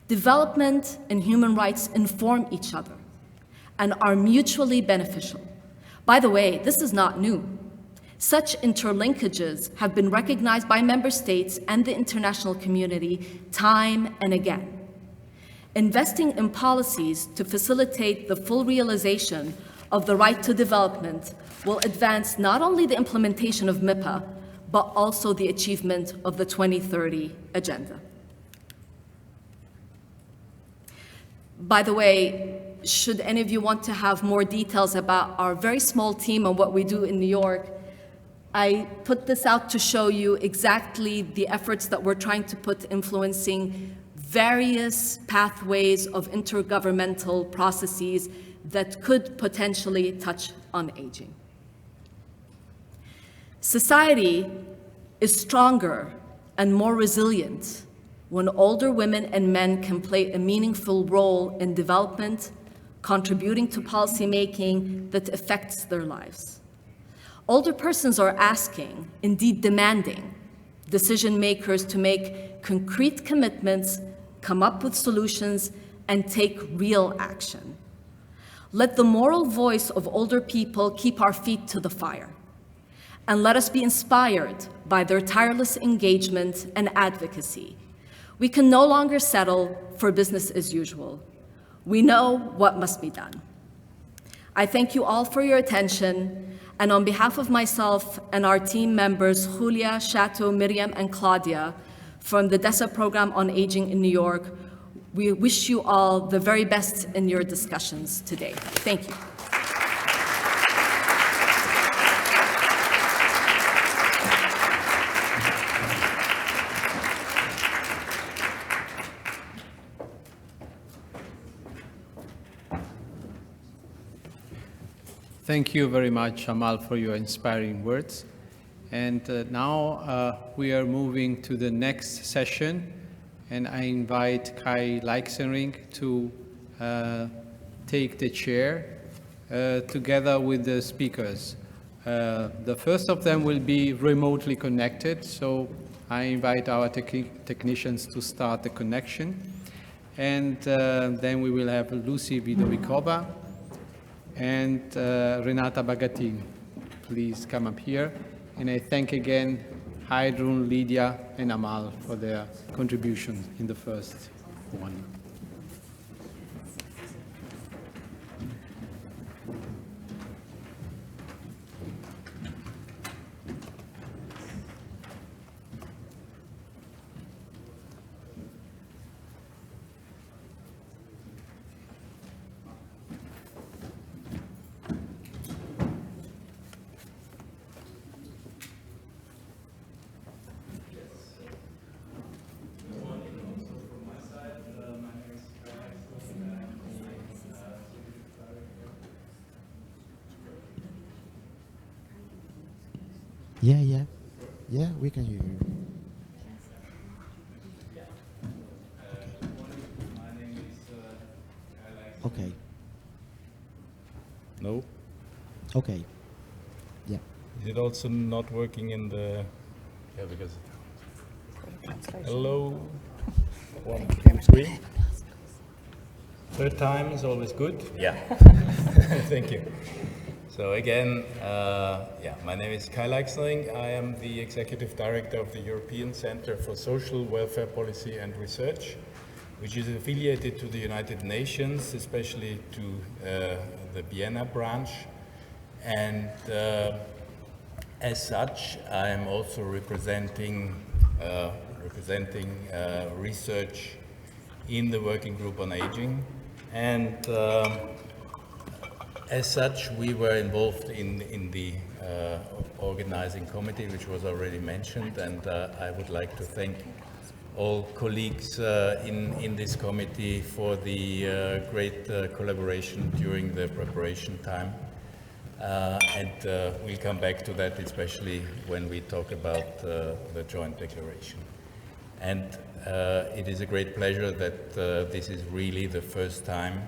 Development and human rights inform each other and are mutually beneficial. By the way, this is not new. Such interlinkages have been recognized by member states and the international community time and again. Investing in policies to facilitate the full realization of the right to development will advance not only the implementation of MIPAA, but also the achievement of the 2030 Agenda. By the way, should any of you want to have more details about our very small team and what we do in New York, I put this out to show you exactly the efforts that we're trying to put influencing various pathways of intergovernmental processes that could potentially touch on aging. Society is stronger and more resilient when older women and men can play a meaningful role in development, contributing to policymaking that affects their lives. Older persons are asking, indeed demanding, decision makers to make concrete commitments come up with solutions, and take real action. Let the moral voice of older people keep our feet to the fire. And let us be inspired by their tireless engagement and advocacy. We can no longer settle for business as usual. We know what must be done. I thank you all for your attention, and on behalf of myself and our team members, Julia, Chateau, Miriam, and Claudia, from the DESA Program on Aging in New York, we wish you all the very best in your discussions today. Thank you.
Thank you very much, Amal, for your inspiring words. And now we are moving to the next session, and I invite Kai Leixenring to take the chair together with the speakers. The first of them will be remotely connected, so I invite our technicians to start the connection. And then we will have Lucy Vidovikova and Renata Bagatin. Please come up here. And I thank again Heidrun, Lydia, and Amal for their contribution in the first one.
Yeah, we can hear you. Okay.
No?
Okay. Yeah.
Is it also not working in the... Yeah, because... Hello? 1, 2, 3. Third time is always good. Yeah. Thank you. So again, my name is Kai Leixenring. I am the Executive Director of the European Center for Social Welfare Policy and Research, which is affiliated to the United Nations, especially to the Vienna branch. And as such, I am also representing research in the Working Group on Aging. And as such, we were involved in the organizing committee, which was already mentioned, and I would like to thank all colleagues in this committee for the great collaboration during the preparation time. And we'll come back to that, especially when we talk about the joint declaration. And it is a great pleasure that this is really the first time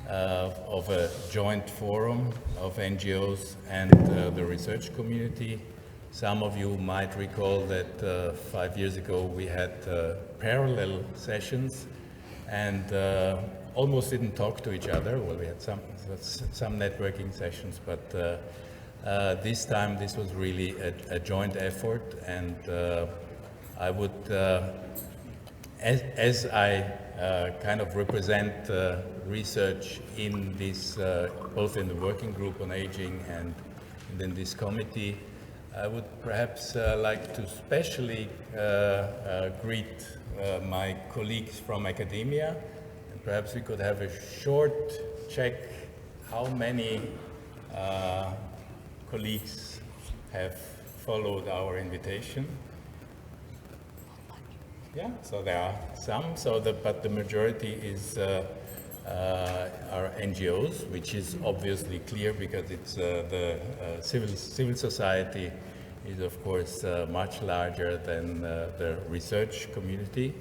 of a joint forum of NGOs and the research community. Some of you might recall that 5 years ago we had parallel sessions and almost didn't talk to each other. Well, we had some networking sessions, but this time this was really a joint effort, and I would, as I kind of represent research in this, both in the working group on aging and in this committee, I would perhaps like to especially greet my colleagues from academia, and perhaps we could have a short check how many colleagues have followed our invitation. Yeah, so there are some, but the majority is are NGOs, which is obviously clear because it's the civil society is of course much larger than the research community.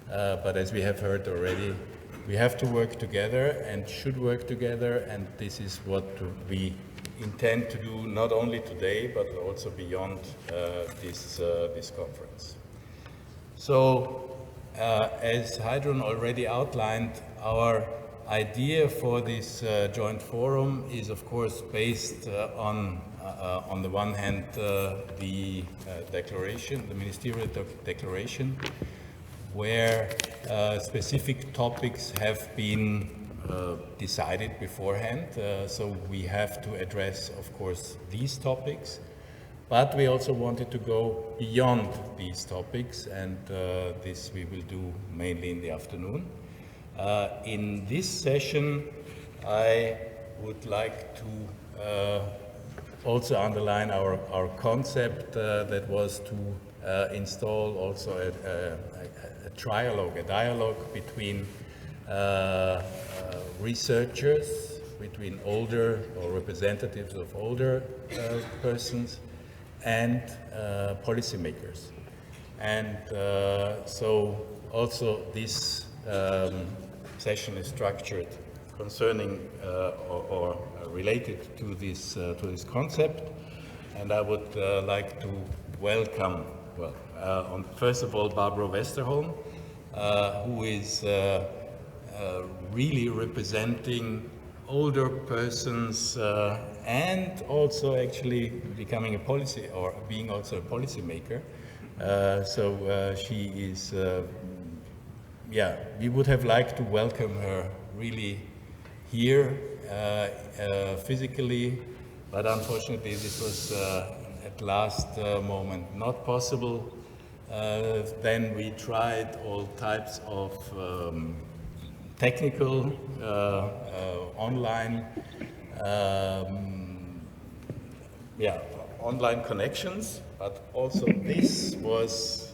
But as we have heard already, we have to work together and should work together, and this is what we intend to do not only today but also beyond this conference. So as Heidrun already outlined, our idea for this joint forum is, of course, based on the one hand, the declaration, the ministerial declaration, where specific topics have been decided beforehand. So we have to address, of course, these topics. But we also wanted to go beyond these topics, and this we will do mainly in the afternoon. In this session, I would like to also underline our concept that was to install also a dialogue between researchers, between older or representatives of older persons, and policymakers. And so also this session is structured concerning or related to this concept. And I would like to welcome, first of all, Barbara Westerholm, who is really representing older persons and also actually becoming a policy or being also a policymaker. So she is, we would have liked to welcome her really here physically, but unfortunately this was at last moment not possible. Then we tried all types of technical, online, online connections, but also this was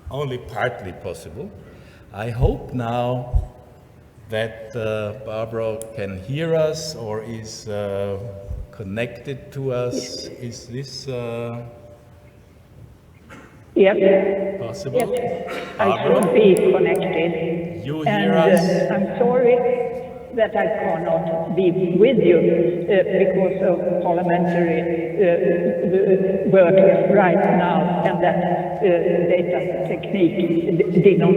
only partly possible. I hope now that Barbara can hear us or is connected to us. Is this possible?
Yes,
Barbara?
I should be connected.
You hear us?
I'm sorry that I cannot be with you because of parliamentary work right now, and that data technique did not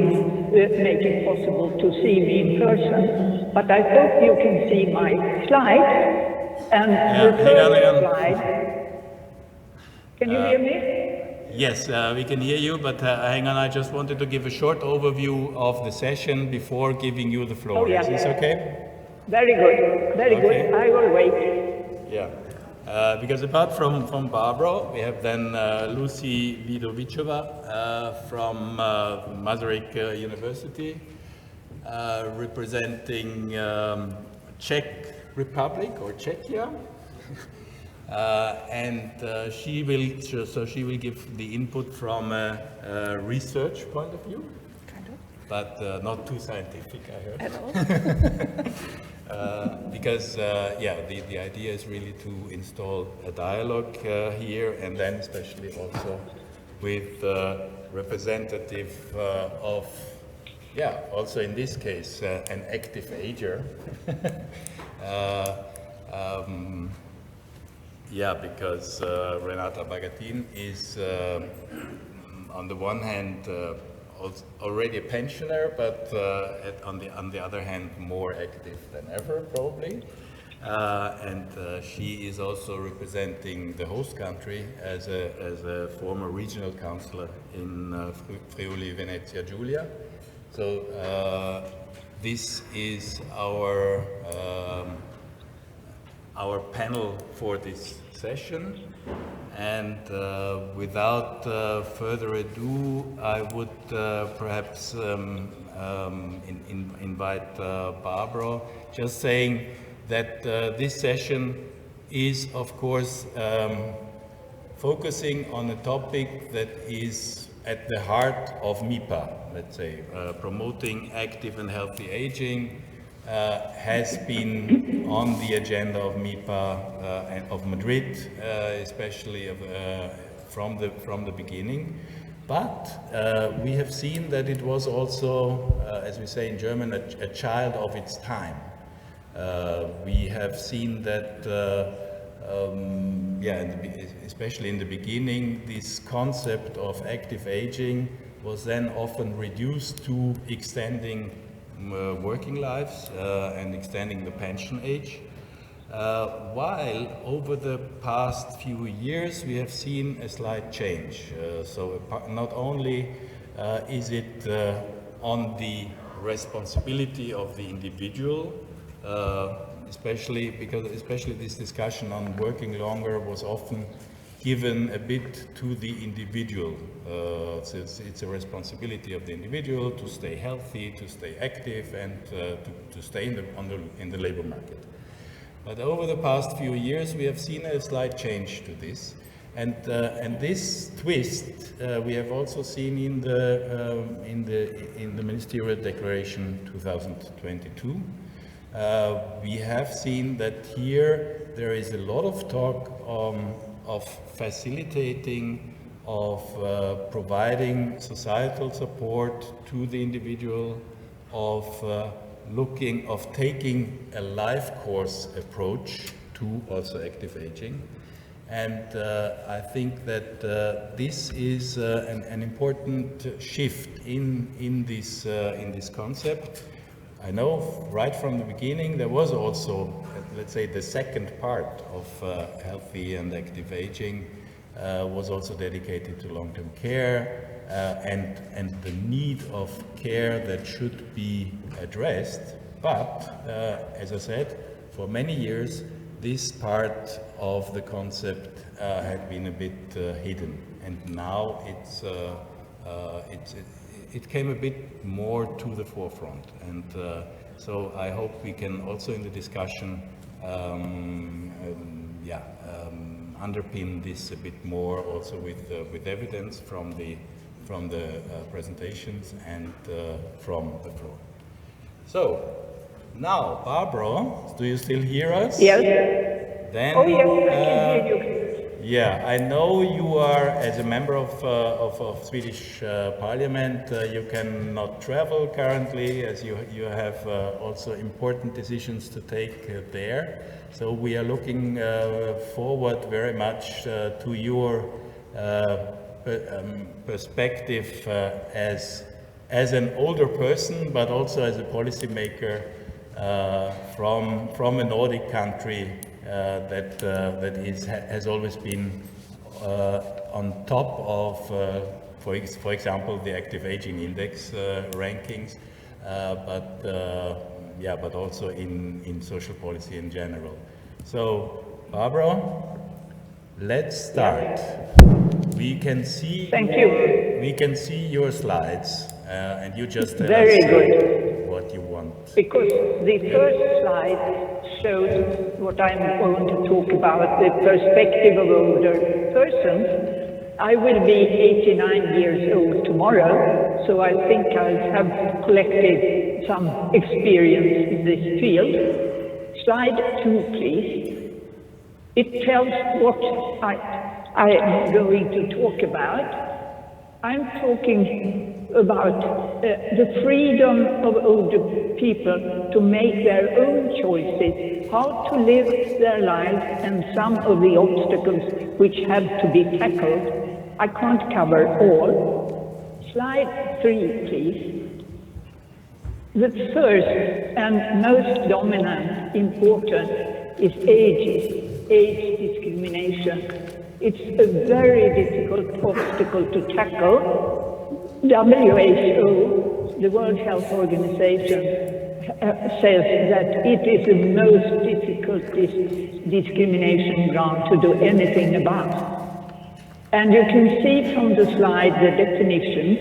make it possible to see me in person. But I hope you can see my slide. And the first slide. Can you hear me?
Yes, we can hear you, but hang on, I just wanted to give a short overview of the session before giving you the floor.
Oh, yeah.
Is this okay?
Very good, very good. I will wait.
Yeah, because apart from Barbara, we have then Lucy Vidovichova from Masaryk University, representing Czech Republic or Czechia. And she will give the input from a research point of view, but not too scientific, I heard. At all. Because the idea is really to install a dialogue here, and then especially also with representative of, also in this case, an active ager. Because Renata Bagatin is, on the one hand, already a pensioner, but on the other hand, more active than ever, probably. And she is also representing the host country as a former regional councillor in Friuli, Venezia Giulia. So this is our panel for this session, and without further ado, I would perhaps invite Barbara, just saying that this session is, of course, focusing on a topic that is at the heart of MIPAA, let's say, promoting active and healthy aging, has been on the agenda of MIPAA and of Madrid, especially from the beginning. But we have seen that it was also, as we say in German, a child of its time. We have seen that, especially in the beginning, this concept of active aging was then often reduced to extending working lives and extending the pension age. While over the past few years we have seen a slight change. So not only is it on the responsibility of the individual, especially this discussion on working longer was often given a bit to the individual. So it's a responsibility of the individual to stay healthy, to stay active, and to stay in the labor market. But over the past few years, we have seen a slight change to this, and this twist we have also seen in the Ministerial Declaration 2022. We have seen that here there is a lot of talk of facilitating, of providing societal support to the individual, of taking a life course approach to also active aging. And I think that this is an important shift in this concept. I know right from the beginning there was also, let's say, the second part of healthy and active aging was also dedicated to long-term care and the need of care that should be addressed. But as I said, for many years this part of the concept had been a bit hidden, and now it came a bit more to the forefront. And so I hope we can also in the discussion underpin this a bit more also with evidence from the presentations and from the floor. So now, Barbara, do you still hear us?
Yes.
Then,
Oh, yes, I can hear you.
yeah, I know you are, as a member of Swedish Parliament, you cannot travel currently, as you have also important decisions to take there. So we are looking forward very much to your perspective as an older person, but also as a policymaker from a Nordic country that has always been on top of, for example, the active aging index rankings, but also in social policy in general. So, Barbara, let's start. We can see.
Thank you.
We can see your slides, and you just tell
Very
us
good.
what you want.
Because the first slide shows what I'm going to talk about, the perspective of older persons. I will be 89 years old tomorrow, so I think I have collected some experience in this field. Slide 2, please. It tells what I am going to talk about. I'm talking about the freedom of older people to make their own choices, how to live their lives, and some of the obstacles which have to be tackled. I can't cover all. Slide 3, please. The first and most dominant important is age discrimination. It's a very difficult obstacle to tackle. WHO, the World Health Organization, says that it is the most difficult discrimination ground to do anything about. And you can see from the slide the definition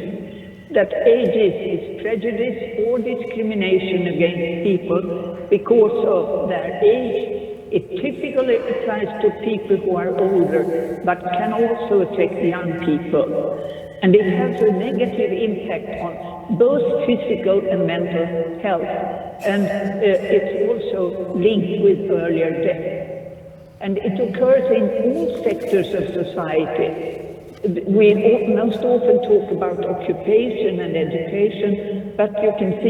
that ageism is prejudice or discrimination against people because of their age. It typically applies to people who are older, but can also affect young people. And it has a negative impact on both physical and mental health. And it's also linked with earlier death. And it occurs in all sectors of society. We most often talk about occupation and education, but you can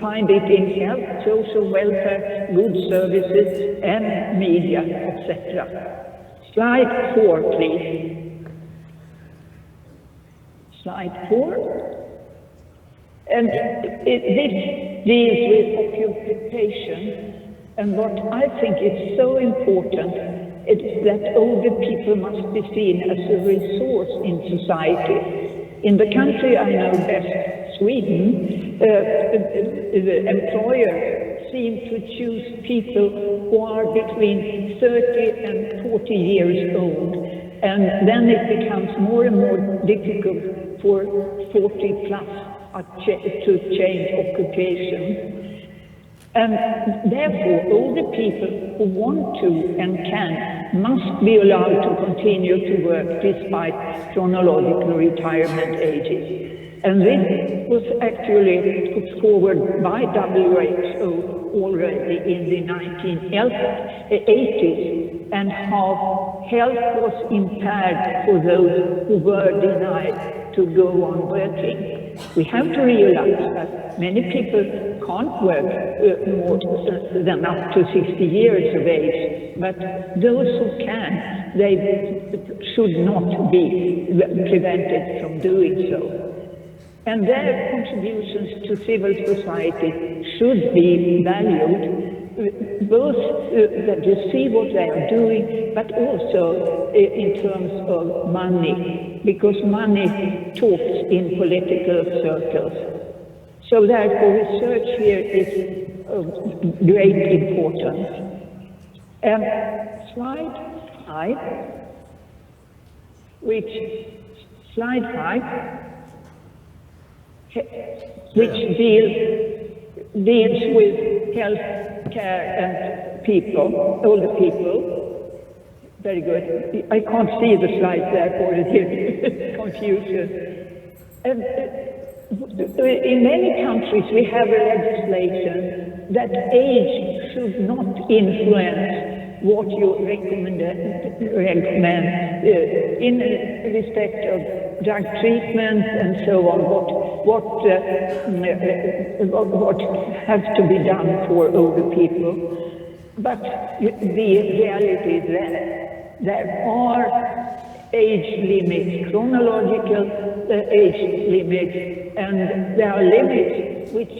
find it in health, social welfare, good services, and media, etc. Slide 4, please. slide 4. And this deals with occupation, and what I think is so important is that older people must be seen as a resource in society. In the country I know best, Sweden, the employer seem to choose people who are between 30 and 40 years old, and then it becomes more and more difficult for 40 plus to change occupation. And therefore, older people who want to and can must be allowed to continue to work despite chronological retirement ages. And this was actually put forward by WHO already in the 1980s, and how health was impaired for those who were denied to go on working. We have to realize that many people can't work more than up to 60 years of age, but those who can, they should not be prevented from doing so. And their contributions to civil society should be valued, both that you see what they are doing, but also in terms of money, because money talks in political circles. So therefore, research here is of great importance. Slide 5, slide 5, which deals with health care and people, older people. Very good. I can't see the slide there for the confusion. And in many countries we have a legislation that age should not influence what you recommend in respect of drug treatment and so on, what has to be done for older people. But the reality is that there are age limits, chronological age limits, and there are limits which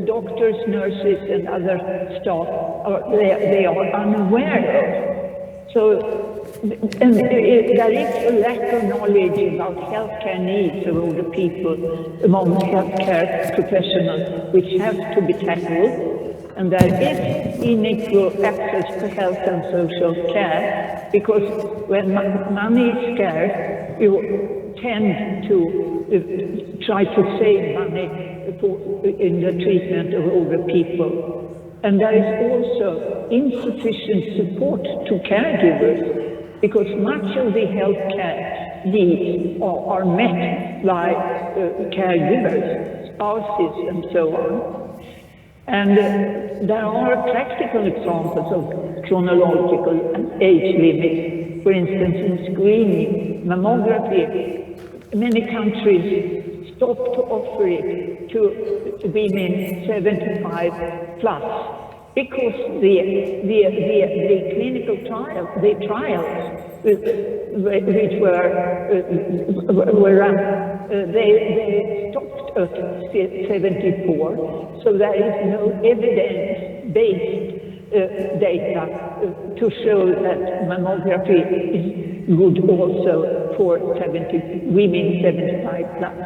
doctors, nurses, and other staff they are unaware of. So, and there is a lack of knowledge about healthcare needs of older people among healthcare professionals, which have to be tackled. And there is unequal access to health and social care, because when money is scarce, you tend to try to save money in the treatment of older people. And there is also insufficient support to caregivers, because much of the healthcare needs are met by caregivers, spouses, and so on. And there are practical examples of chronological and age limits. For instance, in screening, mammography, many countries stopped to offer it to women 75 plus, because the clinical trials which were run, they stopped at 74, so there is no evidence-based data to show that mammography is good also for women 75 plus.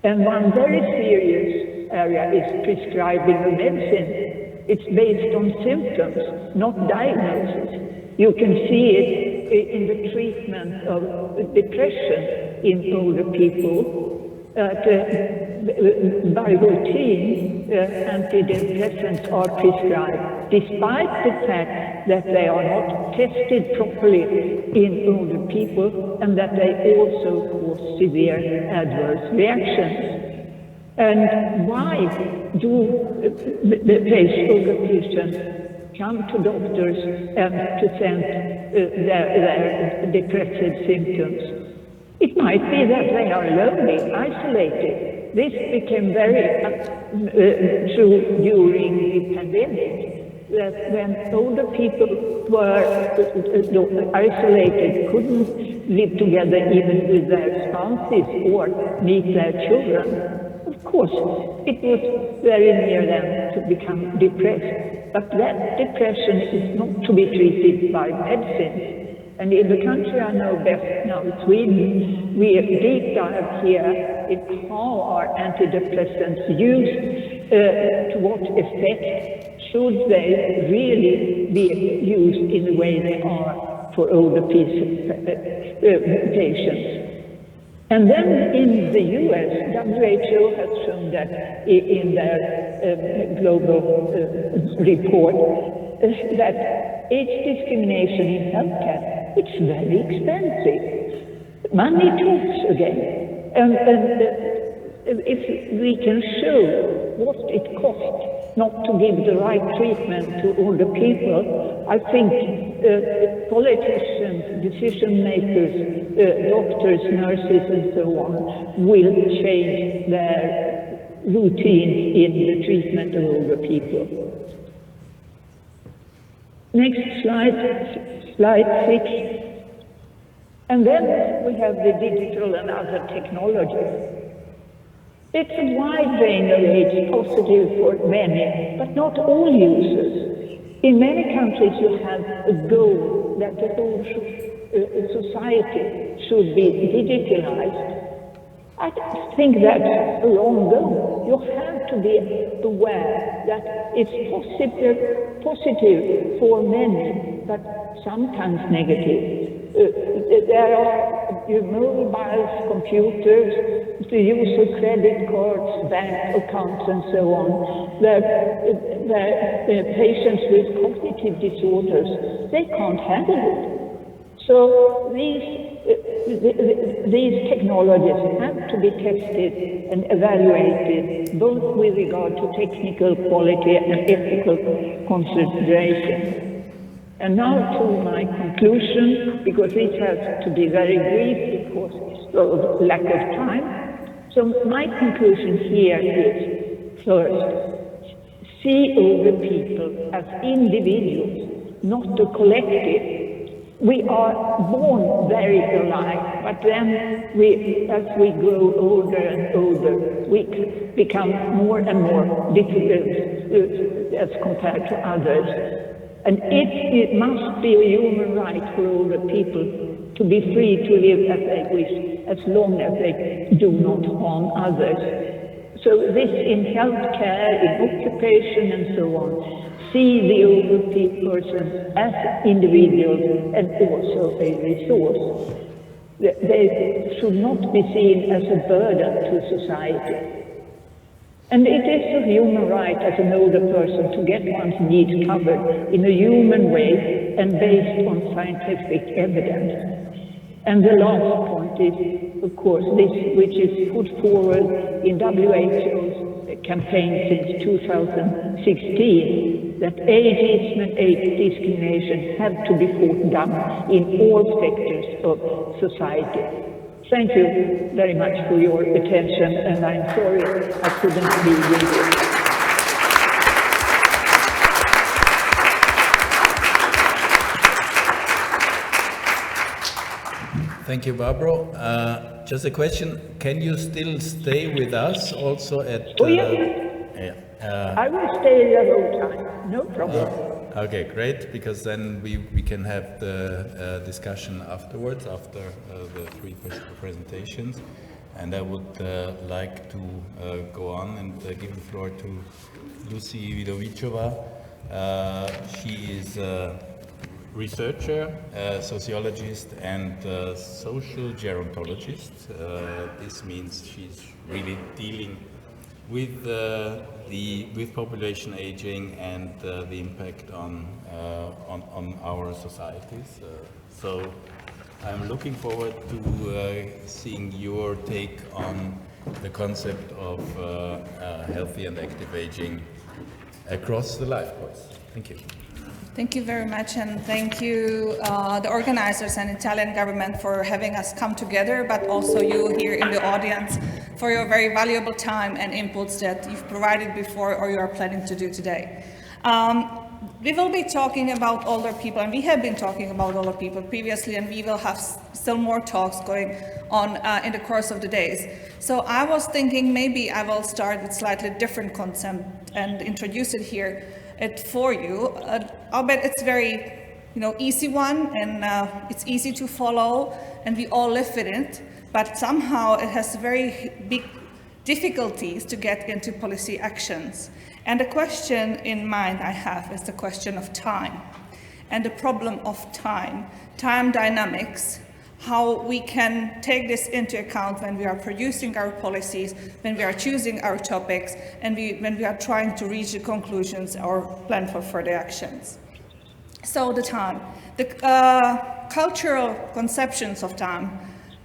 And one very serious area is prescribing of medicine. It's based on symptoms, not diagnosis. You can see it in the treatment of depression in older people. By routine, antidepressants are prescribed, despite the fact that they are not tested properly in older people, and that they also cause severe adverse reactions. And why do the older patients come to doctors and present their depressive symptoms? It might be that they are lonely, isolated. This became very true during the pandemic. that when older people were isolated, couldn't live together even with their spouses or meet their children, of course, it was very near them to become depressed. But that depression is not to be treated by medicine. And in the country I know best now, Sweden, we have deep dive here in how are antidepressants used, to what effect should they really be used in the way they are for older patients. And then in the US, WHO has shown that in their global report that age discrimination in healthcare, it's very expensive. Money talks again. And if we can show what it costs not to give the right treatment to older people, I think politicians, decision makers, doctors, nurses and so on will change their routine in the treatment of older people. Next slide, slide 6. And then we have the digital and other technologies. It's a wide range of age, positive for many, but not all users. In many countries you have a goal that the whole society should be digitalized. I think that's a long goal. You have to be aware that it's positive for many, but sometimes negative. There are mobiles, computers, the use of credit cards, bank accounts and so on. The patients with cognitive disorders, they can't handle it. So these technologies have to be tested and evaluated, both with regard to technical quality and ethical consideration. And now to my conclusion, because this has to be very brief because of lack of time. So my conclusion here is, first, see older people as individuals, not a collective. We are born very alike, but then as we grow older and older, we become more and more difficult as compared to others. And it must be a human right for older people to be free to live as they wish, as long as they do not harm others. So this in healthcare, in occupation and so on. See the older person as individuals and also a resource. They should not be seen as a burden to society. And it is a human right as an older person to get one's needs covered in a human way and based on scientific evidence. And the last point is, of course, this which is put forward in WHO's campaign since 2016, that ageism and age discrimination have to be fought down in all sectors of society. Thank you very much for your attention, and I'm sorry I couldn't be with you.
Thank you, Barbara. Just a question, can you still stay with us also at...
Oh, yeah. I will stay the whole time, no problem.
Okay, great, because then we can have the discussion afterwards, after the three presentations. And I would like to go on and give the floor to Lucy Vidovichova. She is a researcher, sociologist, and social gerontologist. This means she's really dealing with population aging and the impact on our societies. So I'm looking forward to seeing your take on the concept of healthy and active aging across the life course. Thank you.
Thank you very much, and thank you, the organizers and Italian government for having us come together, but also you here in the audience for your very valuable time and inputs that you've provided before or you are planning to do today. We will be talking about older people, and we have been talking about older people previously, and we will have still more talks going on in the course of the days. So I was thinking maybe I will start with slightly different concept and introduce it here for you. I'll bet it's very easy one, and it's easy to follow, and we all live with it, but somehow it has very big difficulties to get into policy actions. And the question in mind I have is the question of time, and the problem of time dynamics, how we can take this into account when we are producing our policies, when we are choosing our topics, and when we are trying to reach the conclusions or plan for further actions. So the time. The cultural conceptions of time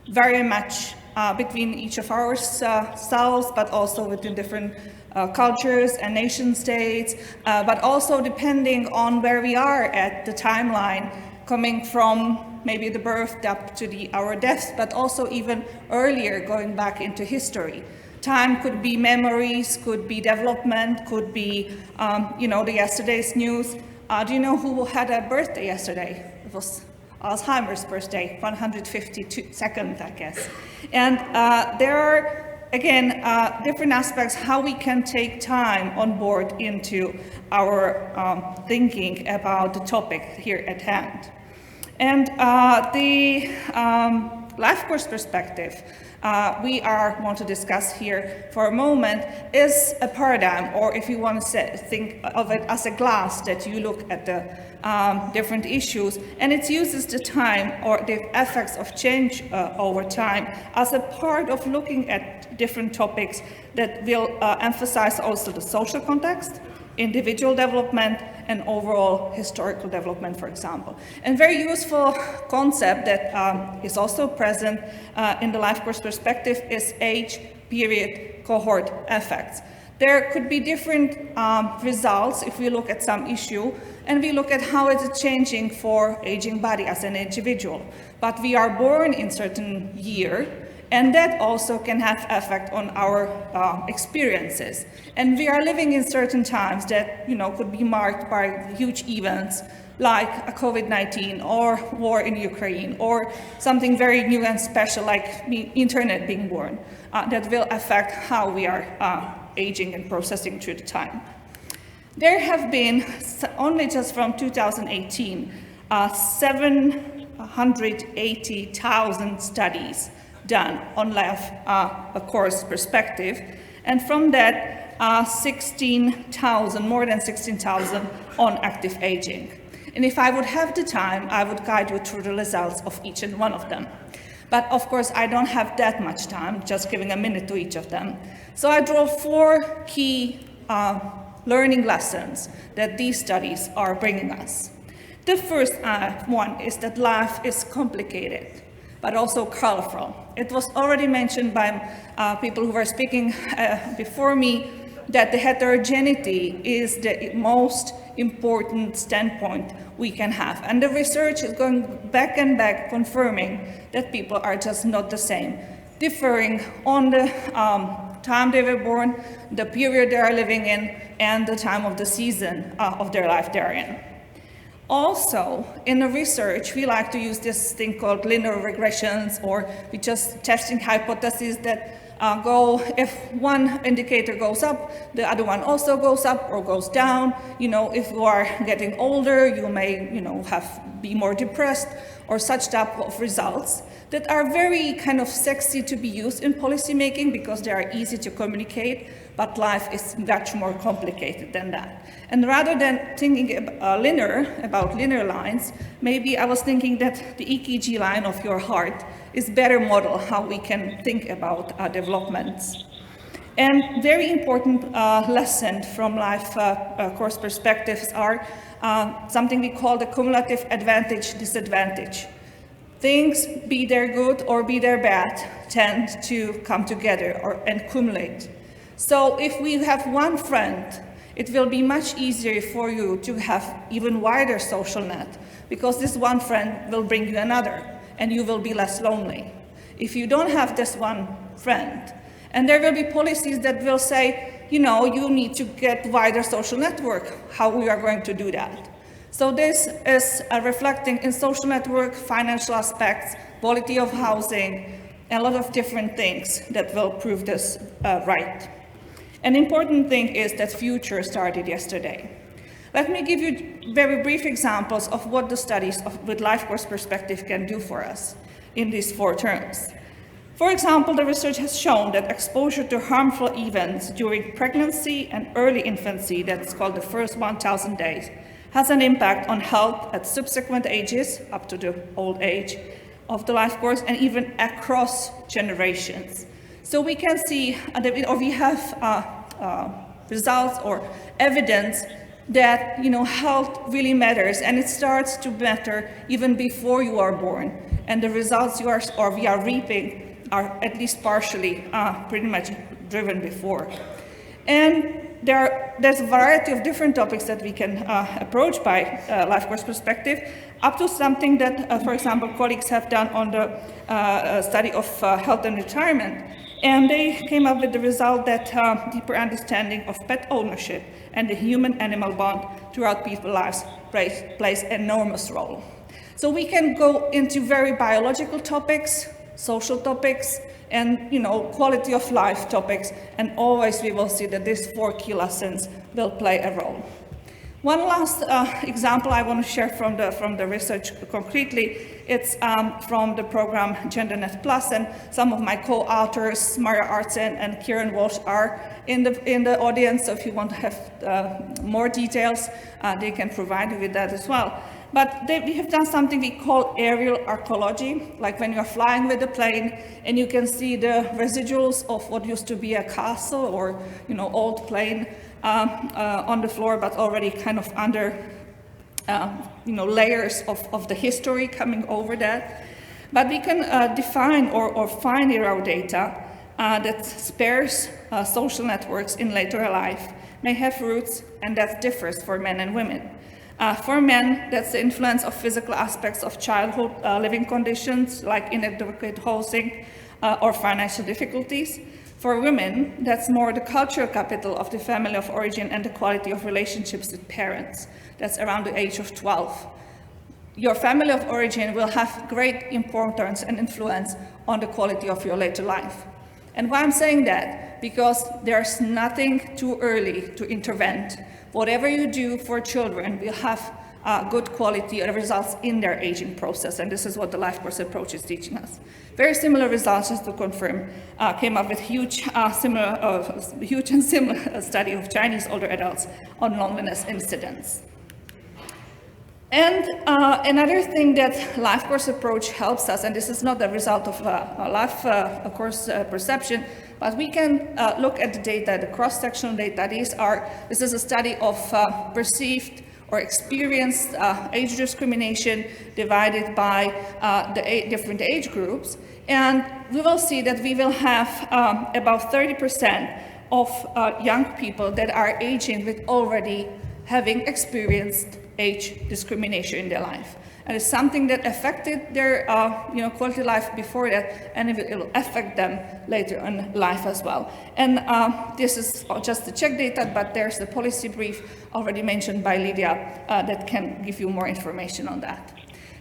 vary much between each of ourselves, but also within different cultures and nation states, but also depending on where we are at the timeline, coming from maybe the birth up to our deaths, but also even earlier, going back into history. Time could be memories, could be development, could be, the yesterday's news. Do you know who had a birthday yesterday? It was Alzheimer's birthday, 152nd, I guess. And there are, again, different aspects how we can take time on board into our thinking about the topic here at hand. And the life course perspective we want to discuss here for a moment is a paradigm, or if you want to think of it as a glass that you look at the different issues, and it uses the time or the effects of change over time as a part of looking at different topics that will emphasize also the social context, individual development, and overall historical development, for example. And very useful concept that is also present in the life course perspective is age, period, cohort effects. There could be different results if we look at some issue and we look at how it is changing for aging body as an individual. But we are born in certain year, and that also can have effect on our experiences. And we are living in certain times that could be marked by huge events like a COVID-19 or war in Ukraine, or something very new and special like the internet being born that will affect how we are aging and processing through the time. There have been, only just from 2018, 780,000 studies done on life course perspective, and from that 16,000, more than 16,000 on active aging. And if I would have the time, I would guide you through the results of each and one of them. But of course, I don't have that much time, just giving a minute to each of them. So I draw 4 key learning lessons that these studies are bringing us. The first one is that life is complicated, but also colorful. It was already mentioned by people who were speaking before me that the heterogeneity is the most important standpoint we can have. And the research is going back and back confirming that people are just not the same, differing on the time they were born, the period they are living in, and the time of the season of their life they're in. Also, in the research, we like to use this thing called linear regressions, or we just testing hypotheses that go, if one indicator goes up, the other one also goes up or goes down. If you are getting older, you may, be more depressed, or such type of results that are very kind of sexy to be used in policymaking because they are easy to communicate, but life is much more complicated than that. And rather than thinking about linear lines, maybe I was thinking that the EKG line of your heart is better model how we can think about developments. And very important lesson from life course perspectives are something we call the cumulative advantage-disadvantage. Things, be they good or be they bad, tend to come together and accumulate. So if we have one friend, it will be much easier for you to have even wider social net, because this one friend will bring you another, and you will be less lonely. If you don't have this one friend, and there will be policies that will say, you know, you need to get wider social network, how we are going to do that. So this is reflecting in social network, financial aspects, quality of housing, and a lot of different things that will prove this right. An important thing is that future started yesterday. Let me give you very brief examples of what the studies with life course perspective can do for us in these 4 terms. For example, the research has shown that exposure to harmful events during pregnancy and early infancy, that's called the first 1,000 days, has an impact on health at subsequent ages, up to the old age of the life course, and even across generations. So we can see, or we have results or evidence that, you know, health really matters, and it starts to matter even before you are born. And the results we are reaping are at least partially pretty much driven before. And there's a variety of different topics that we can approach by life course perspective, up to something that, for example, colleagues have done on the study of health and retirement. And they came up with the result that deeper understanding of pet ownership and the human-animal bond throughout people's lives plays an enormous role. So we can go into very biological topics, social topics, and, you know, quality of life topics, and always we will see that these 4 key lessons will play a role. One last example I want to share from the research concretely. It's from the program GenderNet Plus, and some of my co-authors, Mara Artsen and Kieran Walsh, are in the audience. So if you want to have more details, they can provide you with that as well. But we have done something we call aerial archaeology, like when you're flying with a plane and you can see the residuals of what used to be a castle or, you know, old plane on the floor, but already kind of under, you know, layers of the history coming over that. But we can define or find in our data that sparse social networks in later life may have roots, and that differs for men and women. For men, that's the influence of physical aspects of childhood living conditions, like inadequate housing or financial difficulties. For women, that's more the cultural capital of the family of origin and the quality of relationships with parents. That's around the age of 12. Your family of origin will have great importance and influence on the quality of your later life. And why I'm saying that? Because there's nothing too early to intervene. Whatever you do for children will have good quality results in their aging process, and this is what the life course approach is teaching us. Very similar results, just to confirm, came up with huge and similar study of Chinese older adults on loneliness incidents. And another thing that life course approach helps us, and this is not the result of life course perception, but we can look at the data, the cross-sectional data. This is a study of perceived or experienced age discrimination divided by the different age groups. And we will see that we will have about 30% of young people that are aging with already having experienced age discrimination in their life. And it's something that affected their quality of life before that, and it will affect them later in life as well. And this is just the Czech data, but there's the policy brief already mentioned by Lydia that can give you more information on that.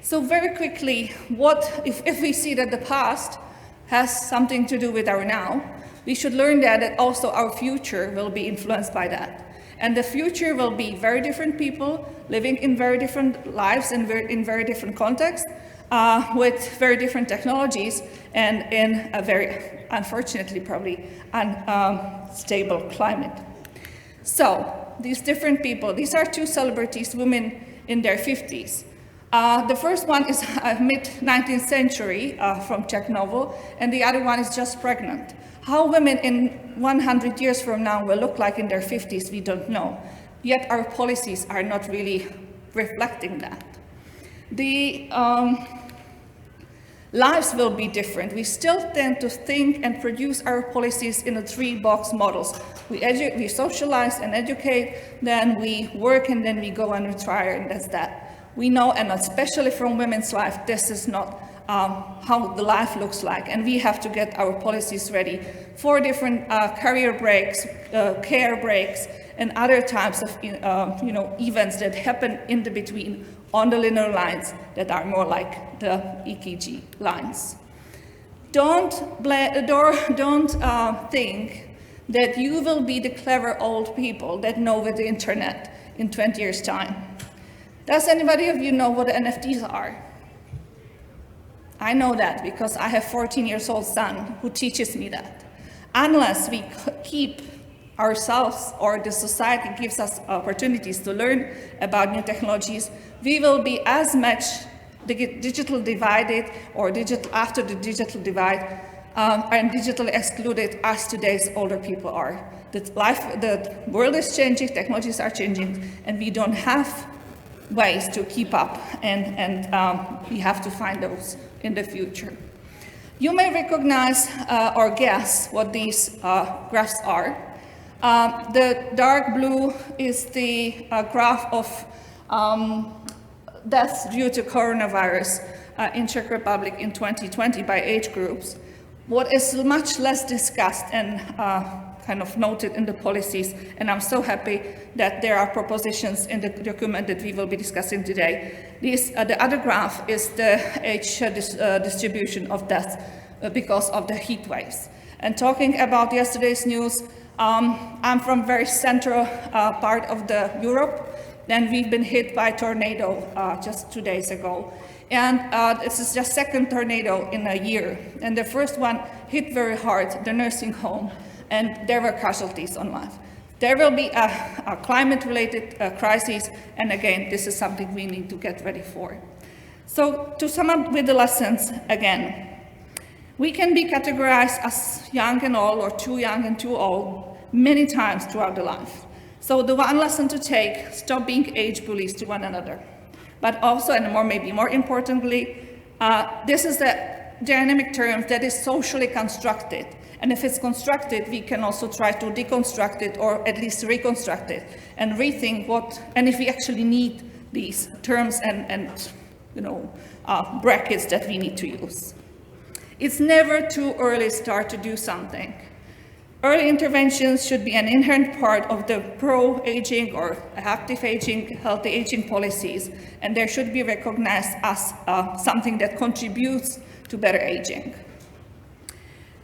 So very quickly, what if we see that the past has something to do with our now, we should learn that also our future will be influenced by that. And the future will be very different people living in very different lives and in very different contexts with very different technologies and in a very, unfortunately, probably unstable climate. So these different people, these are 2 celebrities, women in their 50s. The first one is mid-19th century from Czech novel, and the other one is just pregnant. How women in 100 years from now will look like in their 50s, we don't know. Yet our policies are not really reflecting that. The lives will be different. We still tend to think and produce our policies in a 3-box models. We socialize and educate, then we work, and then we go and retire, and that's that. We know, and especially from women's life, this is not how the life looks like, and we have to get our policies ready for different career breaks, care breaks, and other types of events that happen in the between on the linear lines that are more like the EKG lines. Don't think that you will be the clever old people that know with the internet in 20 years' time. Does anybody of you know what NFTs are? I know that because I have a 14-year-old son who teaches me that. Unless we keep ourselves or the society gives us opportunities to learn about new technologies, we will be as much digital divided or after the digital divide and digitally excluded as today's older people are. The world is changing, technologies are changing, and we don't have ways to keep up, and we have to find those in the future. You may recognize or guess what these graphs are. The dark blue is the graph of deaths due to coronavirus in Czech Republic in 2020 by age groups. What is much less discussed and kind of noted in the policies, and I'm so happy that there are propositions in the document that we will be discussing today. The other graph is the age distribution of deaths because of the heat waves. And talking about yesterday's news, I'm from very central part of Europe, and we've been hit by a tornado just 2 days ago. And this is just second tornado in a year. And the first one hit very hard, the nursing home, and there were casualties on life. There will be a climate-related crisis, and again, this is something we need to get ready for. So to sum up with the lessons again, we can be categorized as young and old or too young and too old many times throughout the life. So the one lesson to take, stop being age bullies to one another. But also, and maybe more importantly, this is the dynamic term that is socially constructed. And if it's constructed, we can also try to deconstruct it or at least reconstruct it and rethink and if we actually need these terms and brackets that we need to use. It's never too early to start to do something. Early interventions should be an inherent part of the pro-aging or active aging, healthy aging policies, and they should be recognized as something that contributes to better aging.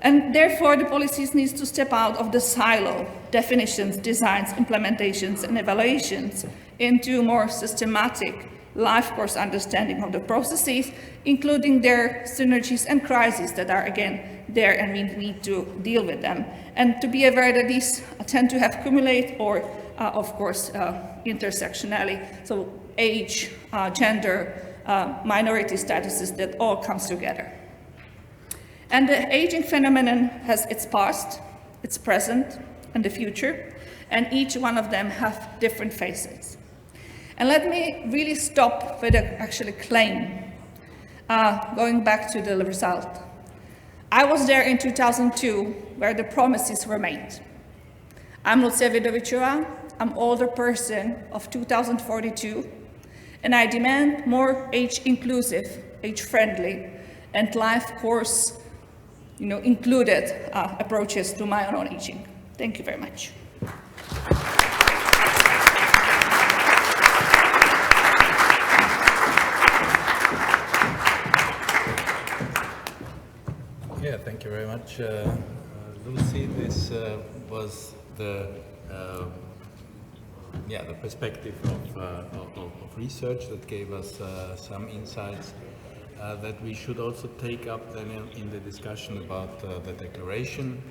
And therefore, the policies need to step out of the silo definitions, designs, implementations, and evaluations into more systematic life course understanding of the processes, including their synergies and crises that are, again, there, and we need to deal with them. And to be aware that these tend to have cumulate or, of course, intersectionality, so age, gender, minority statuses, that all comes together. And the aging phenomenon has its past, its present, and the future, and each one of them have different faces. And let me really stop with an actual claim, going back to the result. I was there in 2002, where the promises were made. I'm Lucia Vidovičová, I'm an older person of 2042, and I demand more age-inclusive, age-friendly, and life course included approaches to my own aging. Thank you very much.
Yeah, thank you very much, Lucy. This was the perspective of research that gave us some insights that we should also take up then in the discussion about the declaration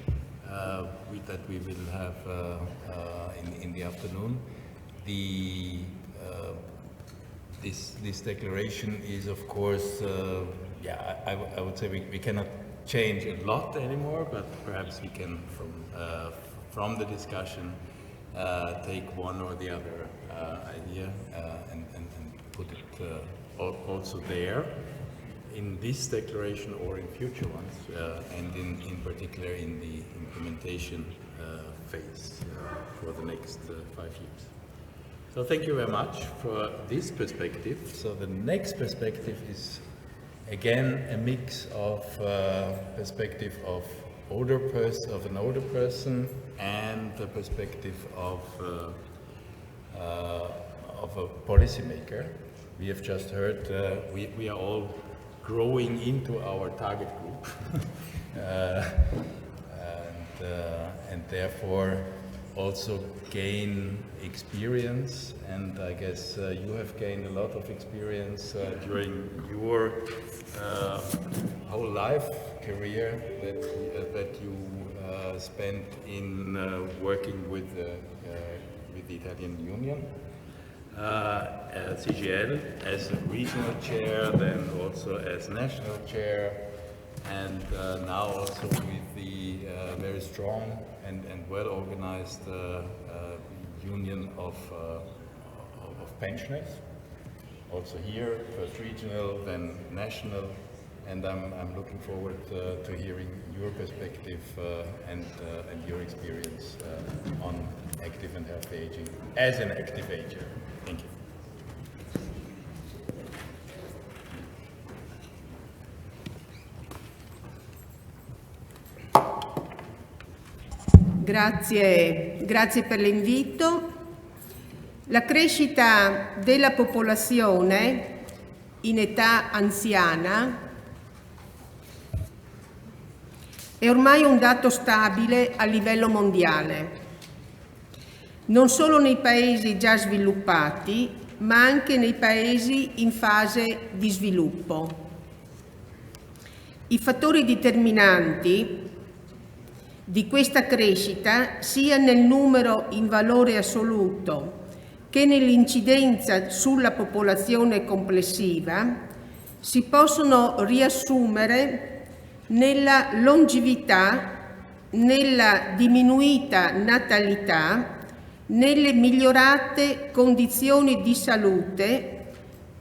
that we will have in the afternoon. This declaration is, of course, I would say we cannot change a lot anymore, but perhaps we can, from the discussion, take one or the other idea and put it also there in this declaration or in future ones, and in particular in the implementation phase for the next 5 years. So thank you very much for this perspective. So the next perspective is again, a mix of perspective of an older person and the perspective of a policymaker. We have just heard we are all growing into our target group and therefore also gain experience, and I guess you have gained a lot of experience during your whole life career that you spent in working with the Italian Union. CGL as a regional chair, then also as national chair, and now also with the very strong and well-organized union of pensioners. Also here, first regional, then national, and I'm looking forward to hearing your perspective and your experience on active and healthy aging as an active ager. Thank you.
Grazie per l'invito. La crescita della popolazione in età anziana è ormai un dato stabile a livello mondiale, non solo nei paesi già sviluppati, ma anche nei paesi in fase di sviluppo. I fattori determinanti di questa crescita, sia nel numero in valore assoluto che nell'incidenza sulla popolazione complessiva, si possono riassumere nella longevità, nella diminuita natalità, nelle migliorate condizioni di salute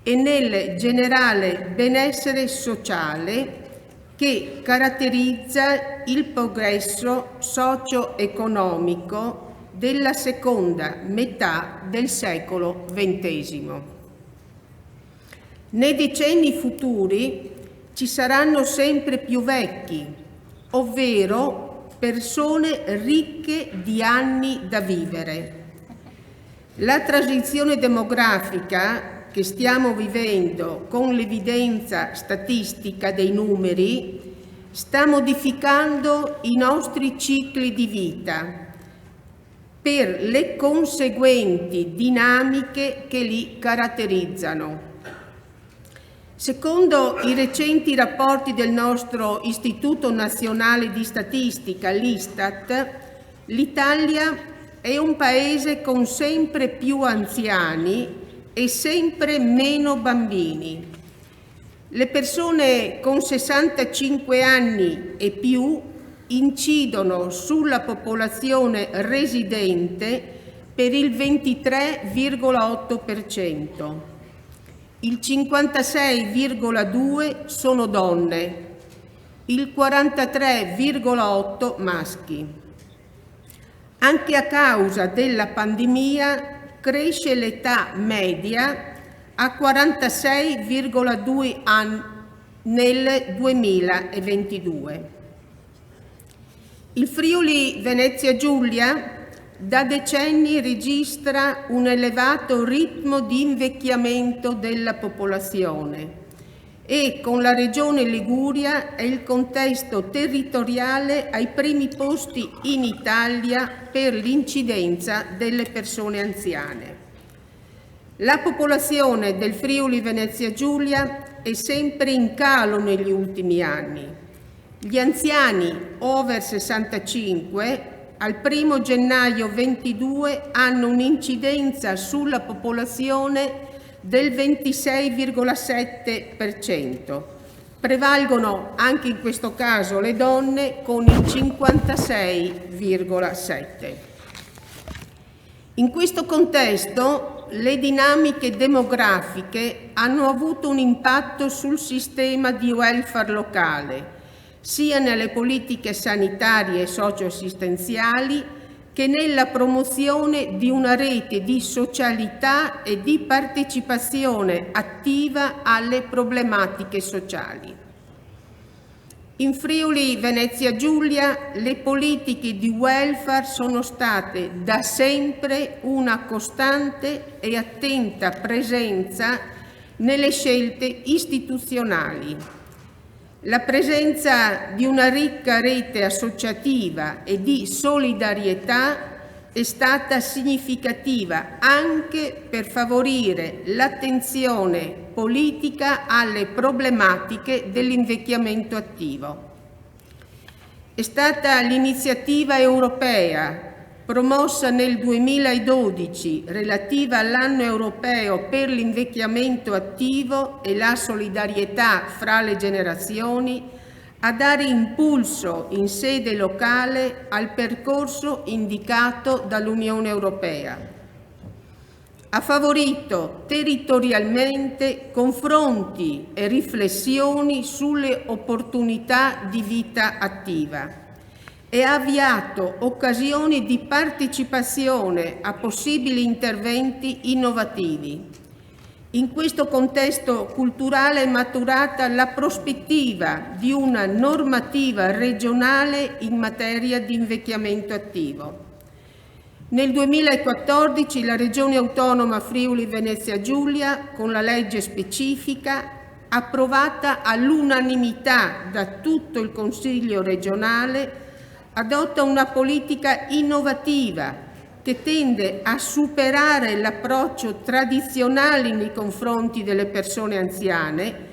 e nel generale benessere sociale che caratterizza il progresso socio-economico della seconda metà del secolo XX. Nei decenni futuri ci saranno sempre più vecchi, ovvero persone ricche di anni da vivere. La transizione demografica che stiamo vivendo con l'evidenza statistica dei numeri sta modificando i nostri cicli di vita per le conseguenti dinamiche che li caratterizzano. Secondo i recenti rapporti del nostro Istituto Nazionale di Statistica, l'Istat, l'Italia è un paese con sempre più anziani e sempre meno bambini. Le persone con 65 anni e più incidono sulla popolazione residente per il 23,8%. Il 56,2% sono donne, il 43,8% maschi. Anche a causa della pandemia cresce l'età media a 46,2 anni nel 2022. Il Friuli Venezia Giulia da decenni registra un elevato ritmo di invecchiamento della popolazione e con la regione Liguria è il contesto territoriale ai primi posti in Italia per l'incidenza delle persone anziane. La popolazione del Friuli Venezia Giulia è sempre in calo negli ultimi anni. Gli anziani over 65 al 1 gennaio 22 hanno un'incidenza sulla popolazione del 26,7%. Prevalgono anche in questo caso le donne con il 56,7%. In questo contesto le dinamiche demografiche hanno avuto un impatto sul sistema di welfare locale, sia nelle politiche sanitarie e socioassistenziali che nella promozione di una rete di socialità e di partecipazione attiva alle problematiche sociali. In Friuli Venezia Giulia le politiche di welfare sono state da sempre una costante e attenta presenza nelle scelte istituzionali. La presenza di una ricca rete associativa e di solidarietà è stata significativa anche per favorire l'attenzione politica alle problematiche dell'invecchiamento attivo. È stata l'iniziativa europea promossa nel 2012 relativa all'anno europeo per l'invecchiamento attivo e la solidarietà fra le generazioni a dare impulso in sede locale al percorso indicato dall'Unione Europea. Ha favorito territorialmente confronti e riflessioni sulle opportunità di vita attiva e ha avviato occasioni di partecipazione a possibili interventi innovativi. In questo contesto culturale è maturata la prospettiva di una normativa regionale in materia di invecchiamento attivo. Nel 2014 la Regione Autonoma Friuli Venezia Giulia, con la legge specifica, approvata all'unanimità da tutto il Consiglio regionale, adotta una politica innovativa che tende a superare l'approccio tradizionale nei confronti delle persone anziane,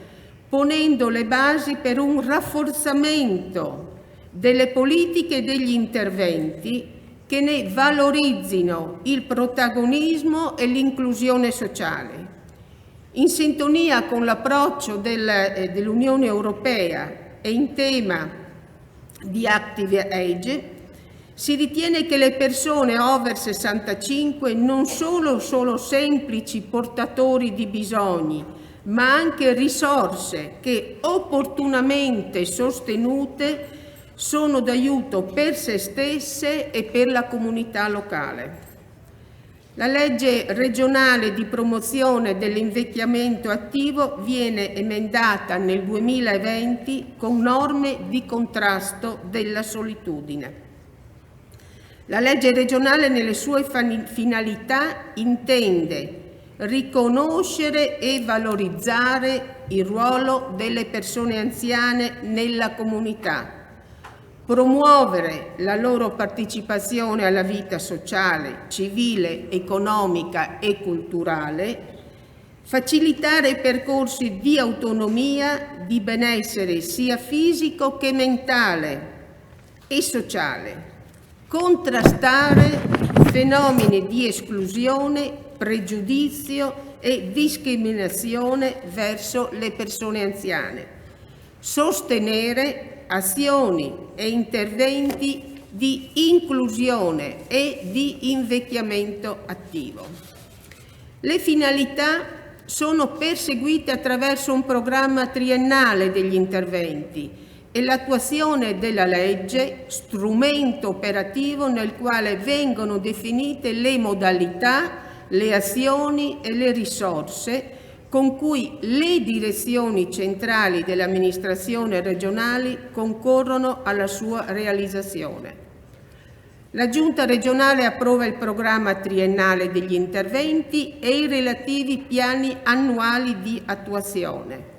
ponendo le basi per un rafforzamento delle politiche e degli interventi che ne valorizzino il protagonismo e l'inclusione sociale. In sintonia con l'approccio dell'Unione Europea e in tema di Active Age, si ritiene che le persone over 65 non sono solo semplici portatori di bisogni, ma anche risorse che, opportunamente sostenute, sono d'aiuto per se stesse e per la comunità locale. La legge regionale di promozione dell'invecchiamento attivo viene emendata nel 2020 con norme di contrasto della solitudine. La legge regionale nelle sue finalità intende riconoscere e valorizzare il ruolo delle persone anziane nella comunità, promuovere la loro partecipazione alla vita sociale, civile, economica e culturale, facilitare percorsi di autonomia, di benessere sia fisico che mentale e sociale, contrastare fenomeni di esclusione, pregiudizio e discriminazione verso le persone anziane, sostenere azioni e interventi di inclusione e di invecchiamento attivo. Le finalità sono perseguite attraverso un programma triennale degli interventi e l'attuazione della legge, strumento operativo nel quale vengono definite le modalità, le azioni e le risorse con cui le direzioni centrali delle amministrazioni regionali concorrono alla sua realizzazione. La Giunta regionale approva il programma triennale degli interventi e i relativi piani annuali di attuazione.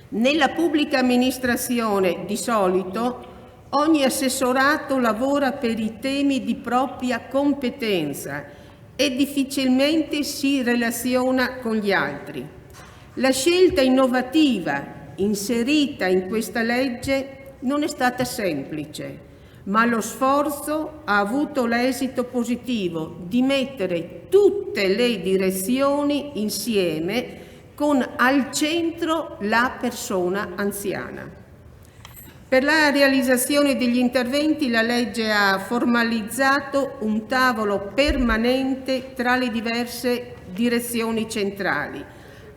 Nella pubblica amministrazione, di solito, ogni assessorato lavora per i temi di propria competenza e difficilmente si relaziona con gli altri. La scelta innovativa inserita in questa legge non è stata semplice, ma lo sforzo ha avuto l'esito positivo di mettere tutte le direzioni insieme con al centro la persona anziana. Per la realizzazione degli interventi la legge ha formalizzato un tavolo permanente tra le diverse direzioni centrali,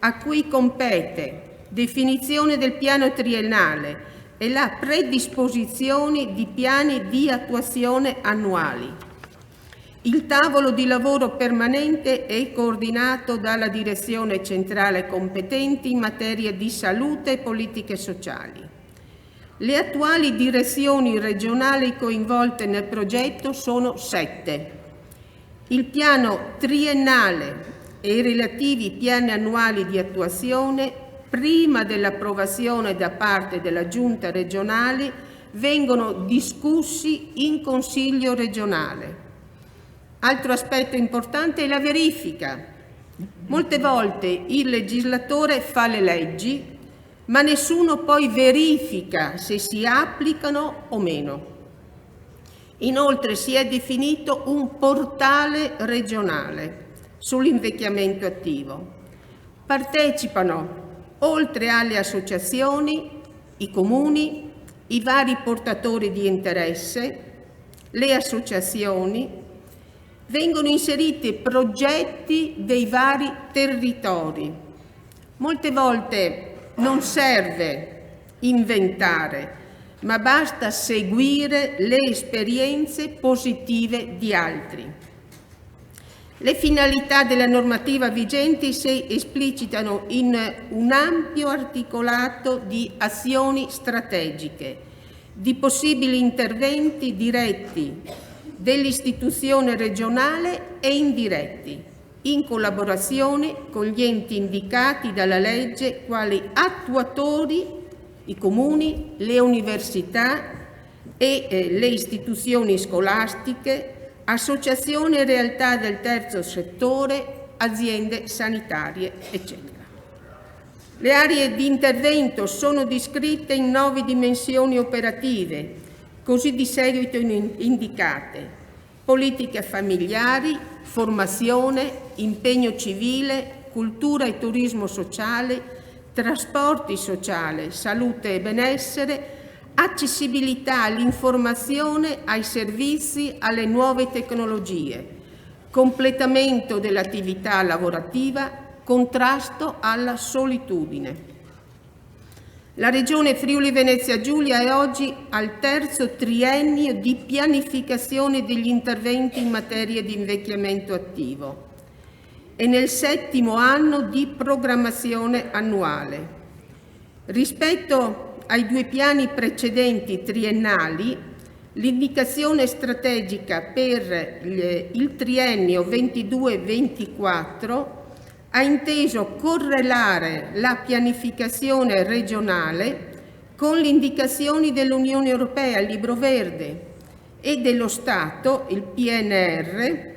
a cui compete definizione del piano triennale, e la predisposizione di piani di attuazione annuali. Il tavolo di lavoro permanente è coordinato dalla Direzione Centrale competente in materia di salute e politiche sociali. Le attuali direzioni regionali coinvolte nel progetto sono 7. Il piano triennale e i relativi piani annuali di attuazione, prima dell'approvazione da parte della Giunta regionale, vengono discussi in Consiglio regionale. Altro aspetto importante è la verifica. Molte volte il legislatore fa le leggi, ma nessuno poi verifica se si applicano o meno. Inoltre si è definito un portale regionale sull'invecchiamento attivo. Partecipano, oltre alle associazioni, i comuni, i vari portatori di interesse, le associazioni. Vengono inseriti progetti dei vari territori. Molte volte non serve inventare, ma basta seguire le esperienze positive di altri. Le finalità della normativa vigente si esplicitano in un ampio articolato di azioni strategiche, di possibili interventi diretti dell'istituzione regionale e indiretti, in collaborazione con gli enti indicati dalla legge quali attuatori, i comuni, le università e le istituzioni scolastiche, associazioni e realtà del terzo settore, aziende sanitarie, eccetera. Le aree di intervento sono descritte in 9 dimensioni operative, così di seguito indicate: politiche familiari, formazione, impegno civile, cultura e turismo sociale, trasporti sociali, salute e benessere, accessibilità all'informazione, ai servizi, alle nuove tecnologie, completamento dell'attività lavorativa, contrasto alla solitudine. La Regione Friuli Venezia Giulia è oggi al terzo triennio di pianificazione degli interventi in materia di invecchiamento attivo e nel 7° anno di programmazione annuale. Rispetto ai 2 piani precedenti triennali, l'indicazione strategica per il triennio 22-24 ha inteso correlare la pianificazione regionale con le indicazioni dell'Unione Europea, il Libro Verde, e dello Stato, il PNR,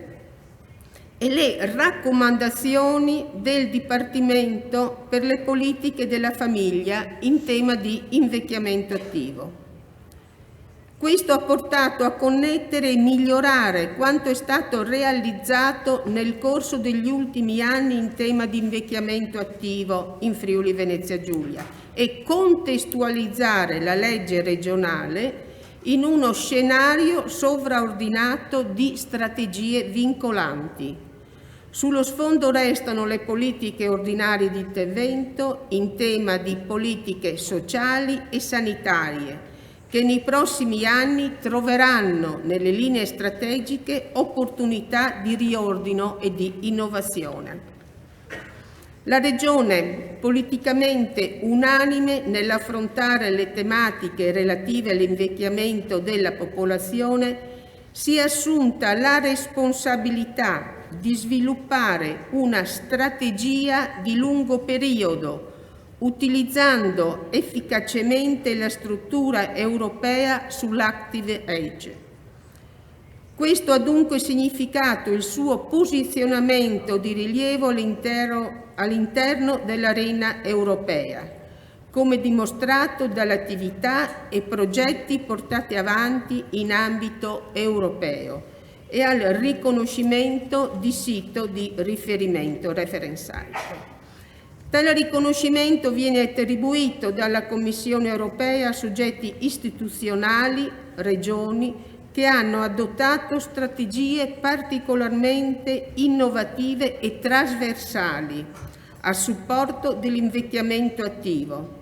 e le raccomandazioni del Dipartimento per le politiche della famiglia in tema di invecchiamento attivo. Questo ha portato a connettere e migliorare quanto è stato realizzato nel corso degli ultimi anni in tema di invecchiamento attivo in Friuli Venezia Giulia e contestualizzare la legge regionale in uno scenario sovraordinato di strategie vincolanti. Sullo sfondo restano le politiche ordinarie di intervento in tema di politiche sociali e sanitarie, che nei prossimi anni troveranno nelle linee strategiche opportunità di riordino e di innovazione. La Regione, politicamente unanime nell'affrontare le tematiche relative all'invecchiamento della popolazione, si è assunta la responsabilità di sviluppare una strategia di lungo periodo, utilizzando efficacemente la struttura europea sull'Active Age. Questo ha dunque significato il suo posizionamento di rilievo all'interno dell'arena europea, come dimostrato dalle attività e progetti portati avanti in ambito europeo e al riconoscimento di sito di riferimento, reference site. Tale riconoscimento viene attribuito dalla Commissione europea a soggetti istituzionali, regioni, che hanno adottato strategie particolarmente innovative e trasversali a supporto dell'invecchiamento attivo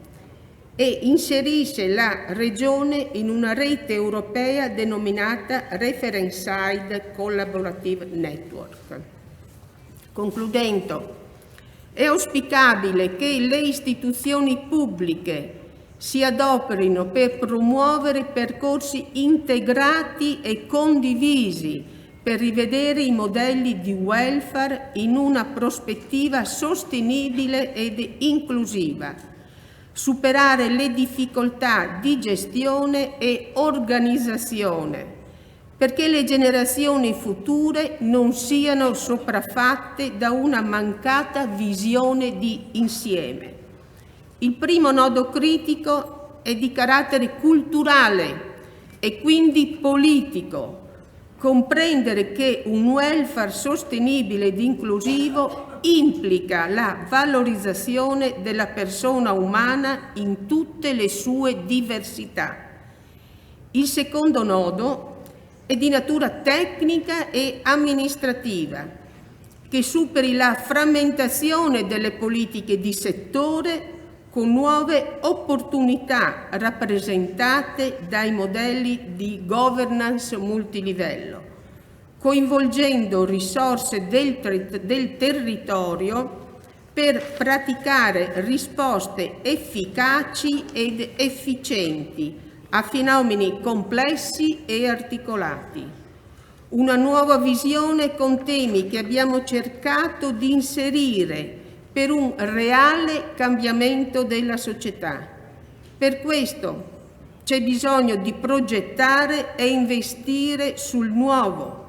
e inserisce la regione in una rete europea denominata Reference Site Collaborative Network. Concludendo, è auspicabile che le istituzioni pubbliche si adoperino per promuovere percorsi integrati e condivisi per rivedere i modelli di welfare in una prospettiva sostenibile ed inclusiva, superare le difficoltà di gestione e organizzazione, perché le generazioni future non siano sopraffatte da una mancata visione di insieme. Il primo nodo critico è di carattere culturale e quindi politico. Comprendere che un welfare sostenibile ed inclusivo implica la valorizzazione della persona umana in tutte le sue diversità. Il secondo nodo è di natura tecnica e amministrativa, che superi la frammentazione delle politiche di settore con nuove opportunità rappresentate dai modelli di governance multilivello, coinvolgendo risorse del territorio per praticare risposte efficaci ed efficienti a fenomeni complessi e articolati. Una nuova visione con temi che abbiamo cercato di inserire per un reale cambiamento della società. Per questo c'è bisogno di progettare e investire sul nuovo,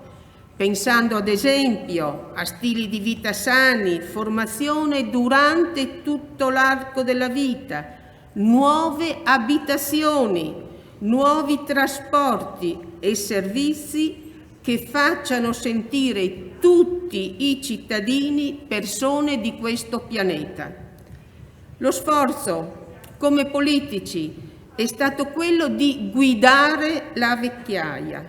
pensando ad esempio a stili di vita sani, formazione durante tutto l'arco della vita, nuove abitazioni, nuovi trasporti e servizi che facciano sentire tutti i cittadini persone di questo pianeta. Lo sforzo, come politici, è stato quello di guidare la vecchiaia.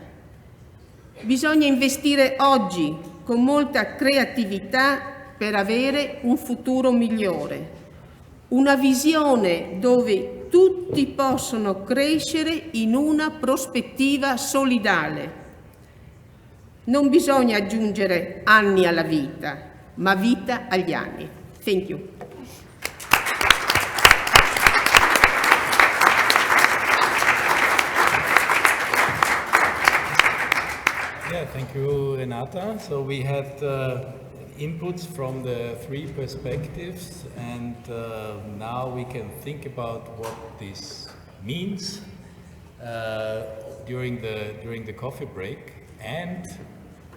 Bisogna investire oggi con molta creatività per avere un futuro migliore, una visione dove tutti possono crescere in una prospettiva solidale. Non bisogna aggiungere anni alla vita, ma vita agli anni. Thank you.
Yeah, thank you, Renata. So we had inputs from the three perspectives, and now we can think about what this means during the coffee break. And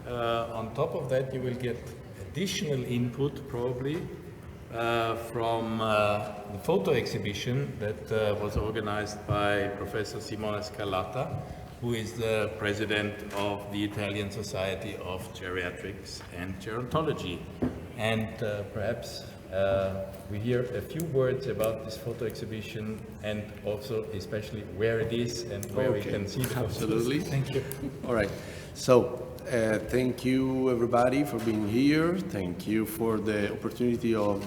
on top of that, you will get additional input probably from the photo exhibition that was organized by Professor Simone Scarlata, who is the president of the Italian Society of Geriatrics and Gerontology. And perhaps we hear a few words about this photo exhibition and also especially where it is and where we can see the photos.
Absolutely.
Thank you.
All right. So, thank you everybody for being here. Thank you for the opportunity of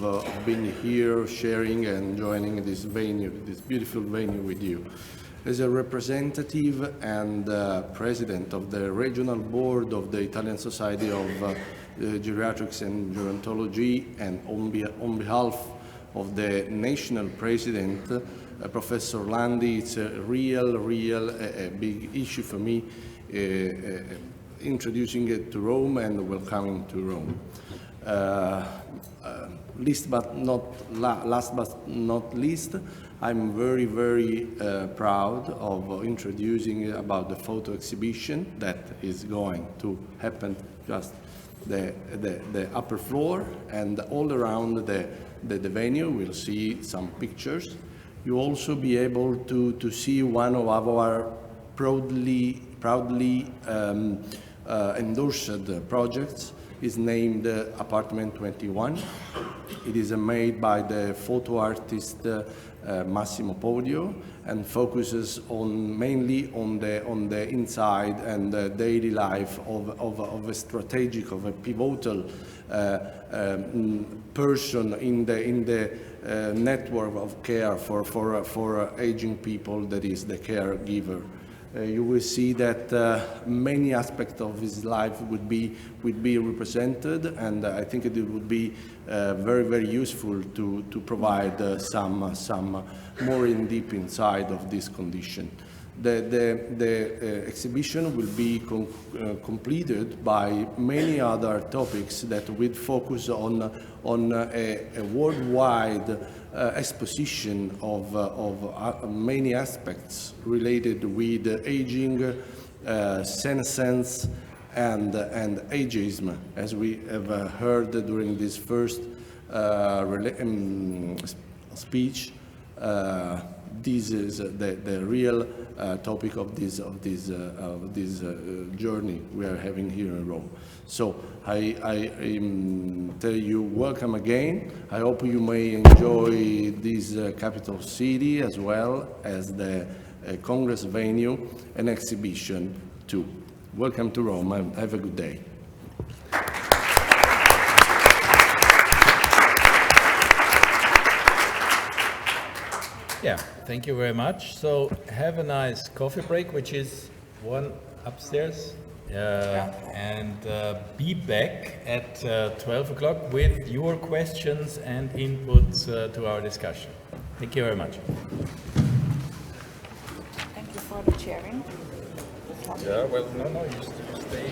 being here, sharing and joining this venue, this beautiful venue with you. As a representative and president of the regional board of the Italian Society of Geriatrics and Gerontology, and on behalf of the national president, Professor Landi, it's a real big issue for me introducing it to Rome and welcoming to Rome. Last but not least, I'm very proud of introducing about the photo exhibition that is going to happen just the upper floor, and all around the venue we'll see some pictures. You'll also be able to see one of our proudly endorsed projects. Is named Apartment 21. It is made by the photo artist Massimo Podio, and focuses mainly on the inside and the daily life of a strategic, of a pivotal person in the network of care for aging people, that is the caregiver. You will see that many aspects of his life would be represented, and I think it would be very useful to provide some more in deep inside of this condition. The exhibition will be completed by many other topics that will focus on a worldwide exposition of many aspects related with aging, senescence, and ageism, as we have heard during this first speech. This is the real topic of this journey we are having here in Rome. So I tell you welcome again. I hope you may enjoy this capital city as well as the Congress venue and exhibition too. Welcome to Rome and have a good day.
Yeah, thank you very much. So have a nice coffee break, which is one upstairs. And be back at 12 o'clock with your questions and inputs to our discussion. Thank you very much.
Thank you for the chairing.
Yeah, well, no, you stay.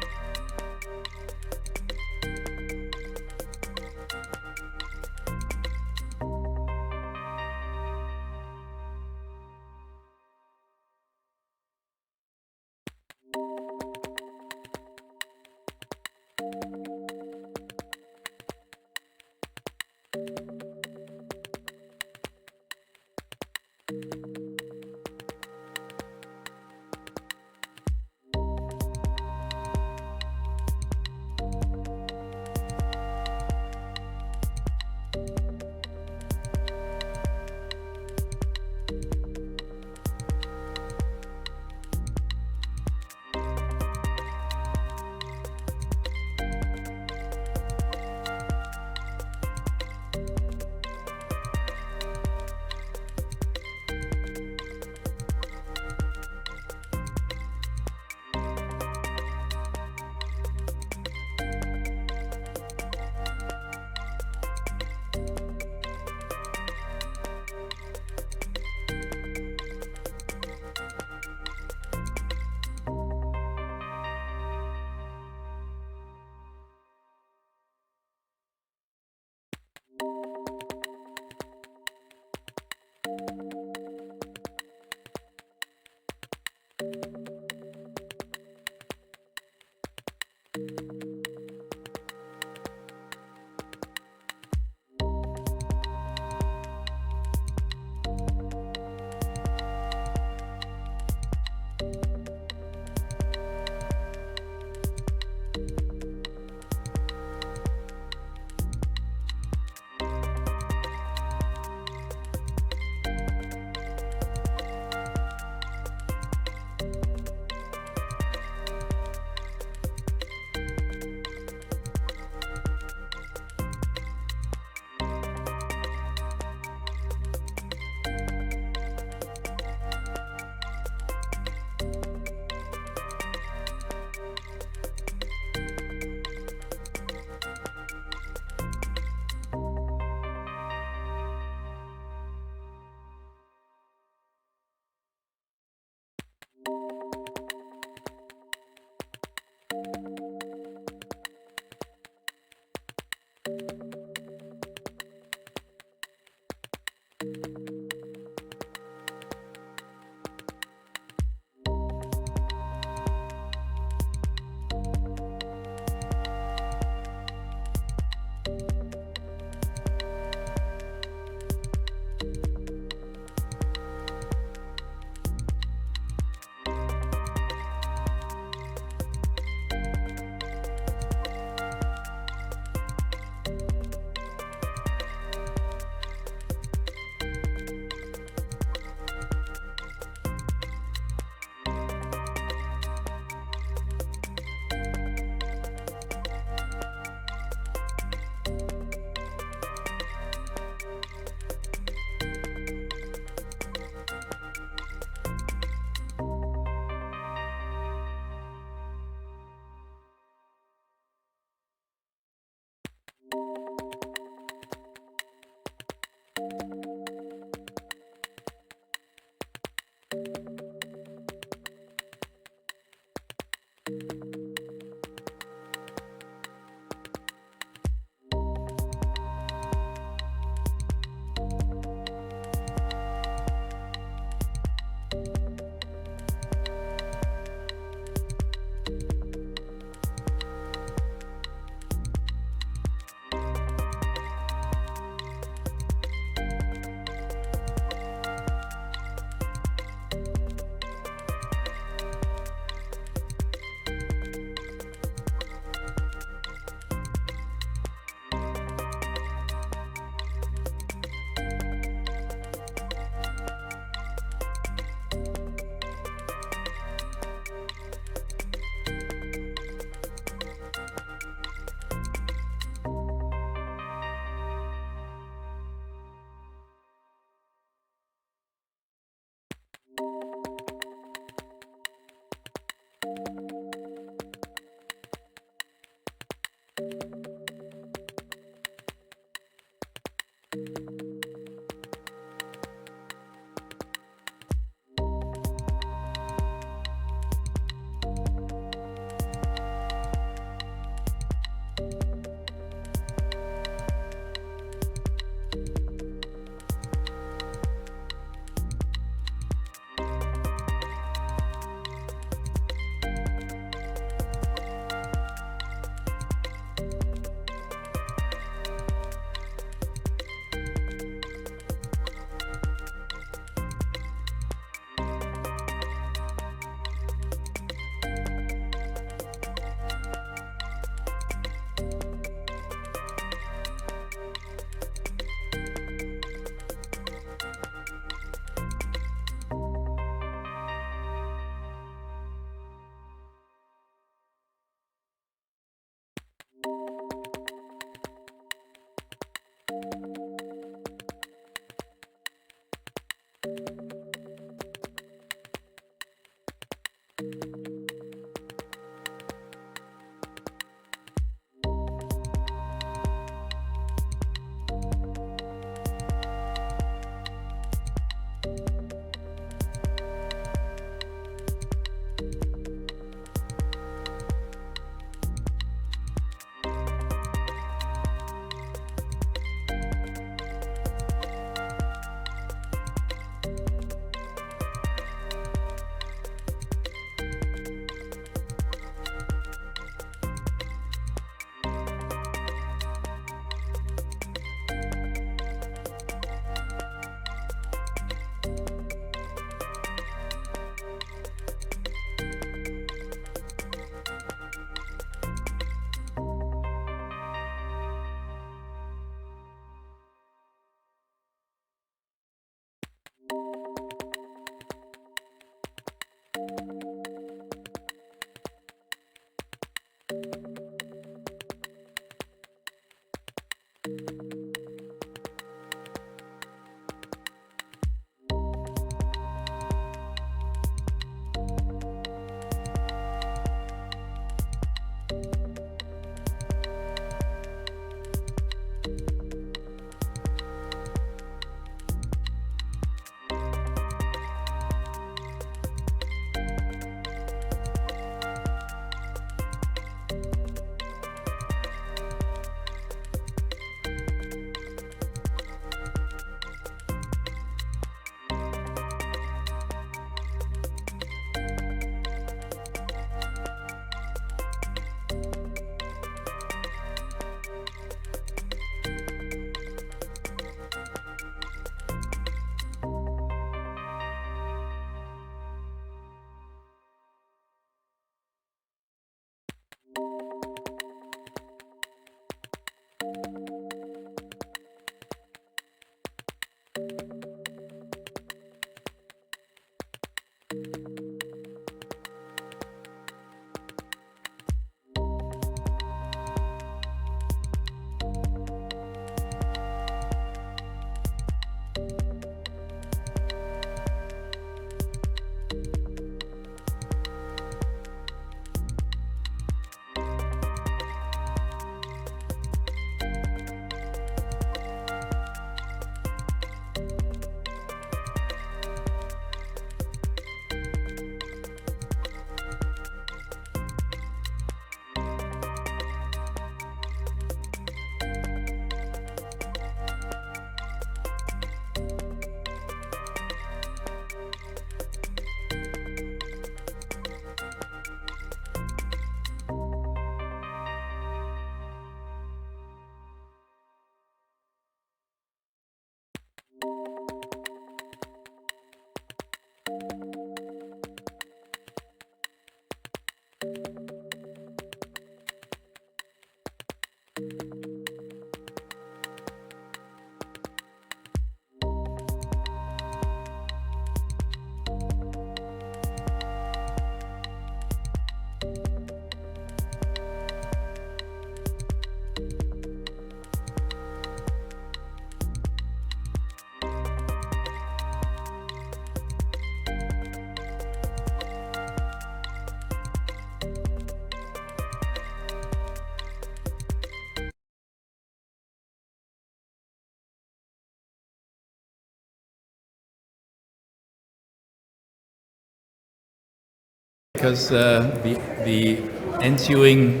Because the ensuing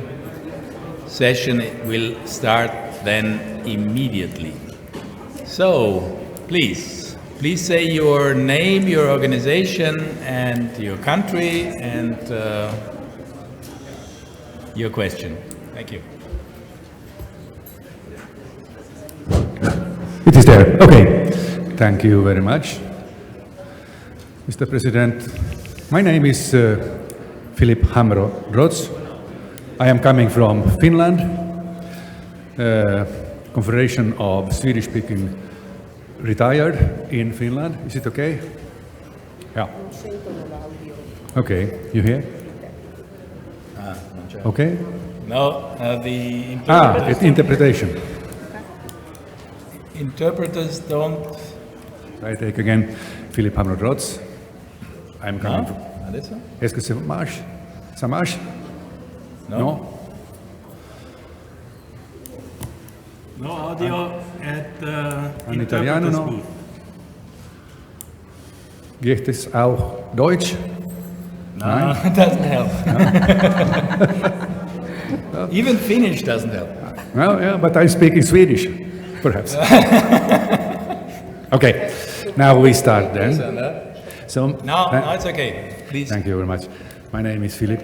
session will start then immediately. So, please say your name, your organization, and your country, and your question. Thank you.
It is there. Okay. Thank you very much, Mr. President. My name is Philip Hamro Rots. I am coming from Finland, Confederation of Swedish-speaking retired in Finland. Is it okay? Yeah. Okay. You hear? Okay.
No, the
interpretation.
Interpreters don't.
I take again Philip Hamro-Drotz. I'm coming from. Est-ce que ça marche? Ça marche? No?
No audio at
In Italiano
interpreter's
no?
booth.
Geht es auch Deutsch?
No, it doesn't help. Even Finnish doesn't help.
Well, yeah, but I'm speaking Swedish, perhaps. Okay, now we start then. So,
No, it's okay. Please.
Thank you very much. My name is Philip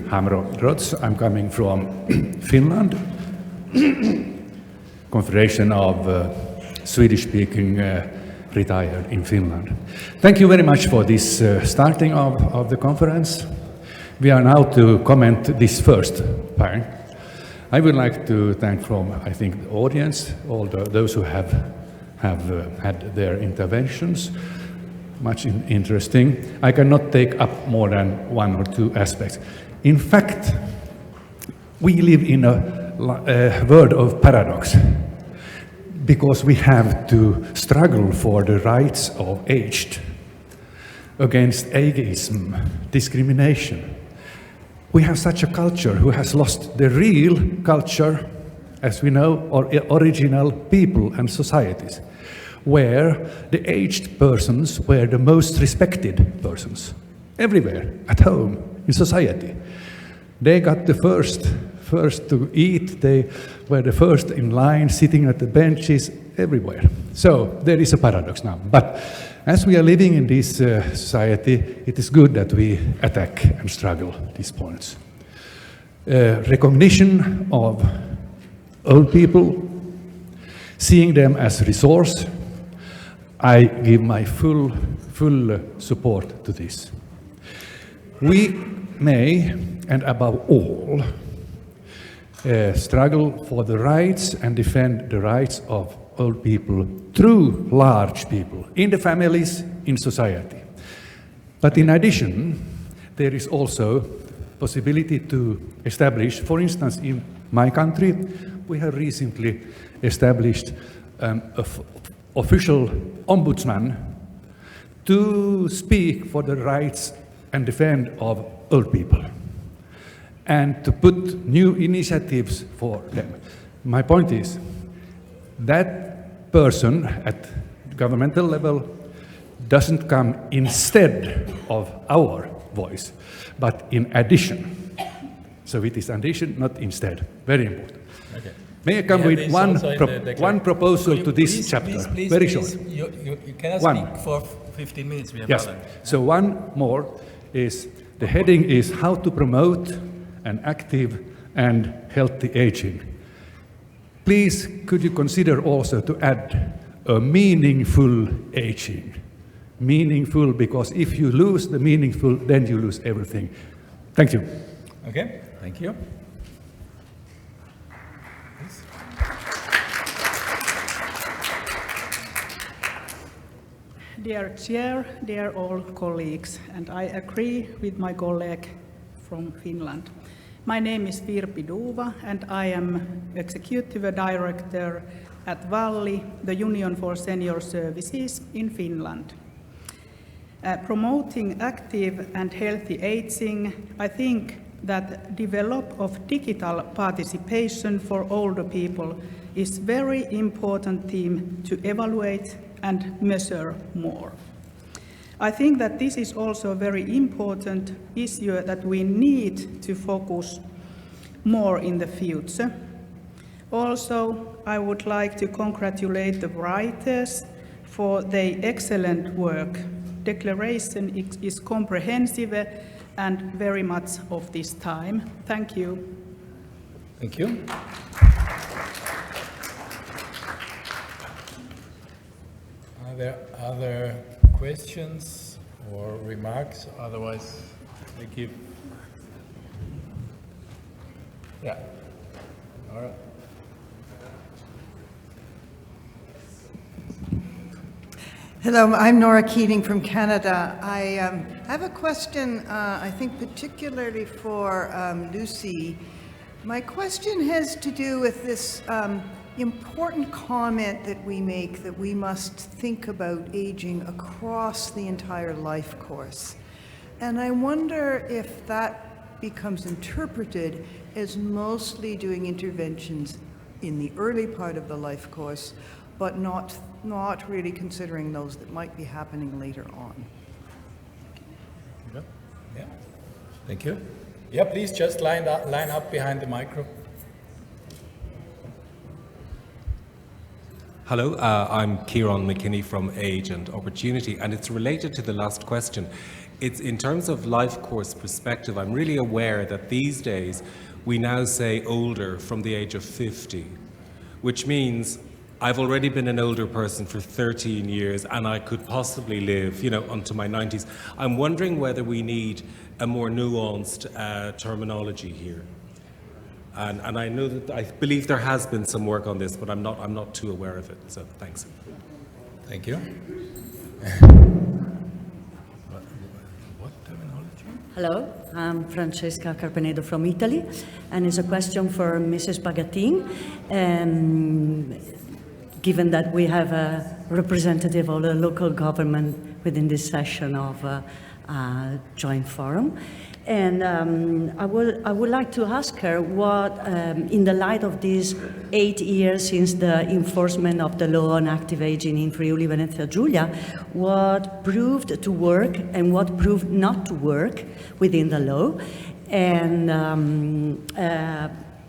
Hamro-Drotz. I'm coming from Finland, Confederation of Swedish-speaking retired in Finland. Thank you very much for this starting of the conference. We are now to comment this first part. I would like to thank from, I think, the audience, all those who have had their interventions. Much interesting. I cannot take up more than one or two aspects. In fact, we live in a world of paradox because we have to struggle for the rights of aged against ageism, discrimination. We have such a culture who has lost the real culture, as we know, or original people and societies, where the aged persons were the most respected persons, everywhere, at home, in society. They got the first to eat, they were the first in line, sitting at the benches, everywhere. So there is a paradox now. But as we are living in this society, it is good that we attack and struggle these points. Recognition of old people, seeing them as a resource, I give my full support to this. We may, and above all, struggle for the rights and defend the rights of old people through large people, in the families, in society. But in addition, there is also possibility to establish, for instance, in my country, we have recently established an official ombudsman to speak for the rights and defend of old people and to put new initiatives for them. My point is that person at governmental level doesn't come instead of our voice, but in addition. So it is addition, not instead. Very important. Okay. May I come with one proposal to this chapter?
Please,
very
please,
short.
You cannot speak for 15 minutes. We have
Yes. So one more is, the heading is how to promote an active and healthy aging. Please, could you consider also to add a meaningful aging? Meaningful, because if you lose the meaningful, then you lose everything. Thank you.
Okay, thank you.
Dear Chair, dear all colleagues, and I agree with my colleague from Finland. My name is Virpi Duva, and I am Executive Director at VALLI, the Union for Senior Services in Finland. Promoting active and healthy aging, I think that development of digital participation for older people is very important theme to evaluate and measure more. I think that this is also a very important issue that we need to focus more in the future. Also, I would like to congratulate the writers for their excellent work. Declaration is comprehensive and very much of this time. Thank you.
Thank you. Are there other questions or remarks? Otherwise, I give. Yeah. All right.
Hello, I'm Nora Keating from Canada. I have a question, I think particularly for Lucy. My question has to do with this important comment that we make that we must think about aging across the entire life course. And I wonder if that becomes interpreted as mostly doing interventions in the early part of the life course, but not really considering those that might be happening later on.
Yeah. Thank you. Yeah, please just line up behind the micro.
Hello, I'm Kieran McKinney from Age and Opportunity, and it's related to the last question. It's in terms of life course perspective, I'm really aware that these days we now say older from the age of 50, which means I've already been an older person for 13 years and I could possibly live, unto my 90s. I'm wondering whether we need a more nuanced terminology here. And I know that I believe there has been some work on this, but I'm not too aware of it. So thanks.
Thank you. What terminology?
Hello, I'm Francesca Carpenedo from Italy, and it's a question for Mrs. Bagatin. Given that we have a representative of the local government within this session of joint forum. And I would like to ask her what, in the light of these 8 years since the enforcement of the law on active aging in Friuli Venezia Giulia, what proved to work and what proved not to work within the law, and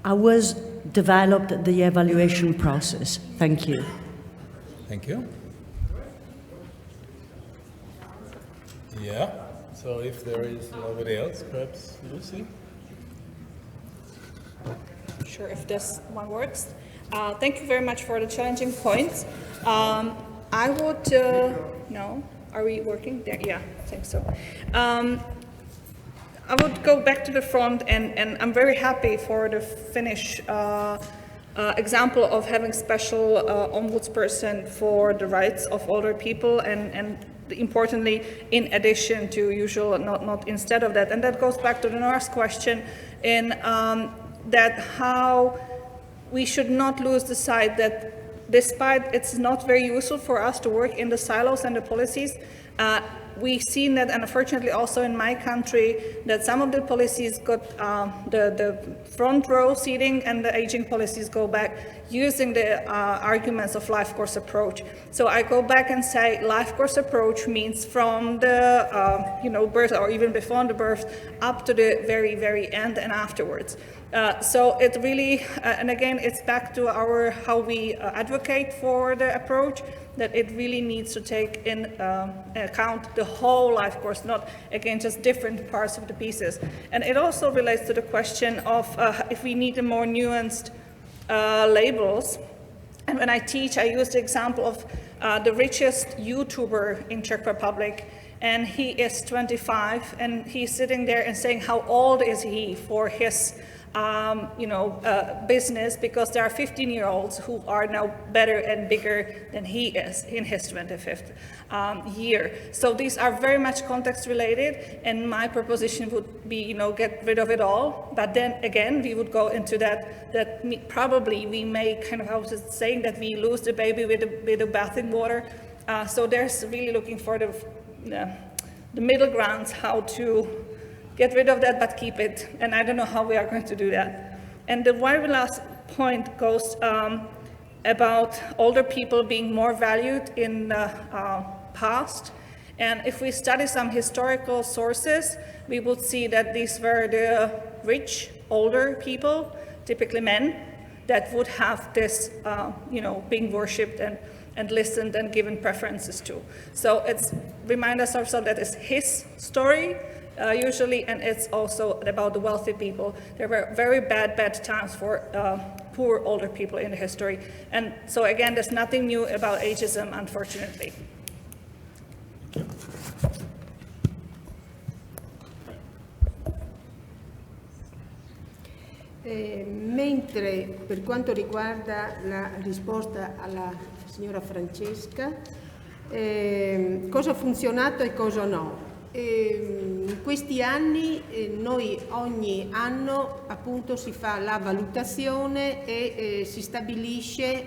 how was developed the evaluation process. Thank you.
Thank you. Yeah. So if there is nobody else, perhaps Lucy?
Sure, if this one works. Thank you very much for the challenging points. I would, no, are we working there? Yeah, I think so. I would go back to the front, and I'm very happy for the Finnish example of having special ombudsperson for the rights of older people, and importantly, in addition to usual, not instead of that. And that goes back to the Nora's question in that how we should not lose the sight that despite it's not very useful for us to work in the silos and the policies, we've seen that, and unfortunately also in my country, that some of the policies got the front row seating and the aging policies go back using the arguments of life course approach. So I go back and say life course approach means from the birth or even before the birth up to the very, very end and afterwards. So it really, and again, it's back to how we advocate for the approach, that it really needs to take in account the whole life course, not, again, just different parts of the pieces. And it also relates to the question of if we need a more nuanced labels. And when I teach, I use the example of the richest YouTuber in Czech Republic, and he is 25, and he's sitting there and saying how old is he for his business, because there are 15-year-olds who are now better and bigger than he is in his 25th year. So these are very much context related, and my proposition would be, get rid of it all. But then again, we would go into that probably we may kind of, I was saying that we lose the baby with the bathing water. So there's really looking for the middle grounds, how to get rid of that, but keep it. And I don't know how we are going to do that. And the very last point goes about older people being more valued in the past. And if we study some historical sources, we would see that these were the rich, older people, typically men, that would have this, being worshipped and listened and given preferences to. So it's remind us also that it's his story, usually, and it's also about the wealthy people. There were very bad times for poor older people in history. And so again, there's nothing new about ageism, unfortunately.
Mentre per quanto riguarda la risposta alla signora Francesca, cosa ha funzionato e cosa no? In questi anni noi ogni anno appunto si fa la valutazione e si stabilisce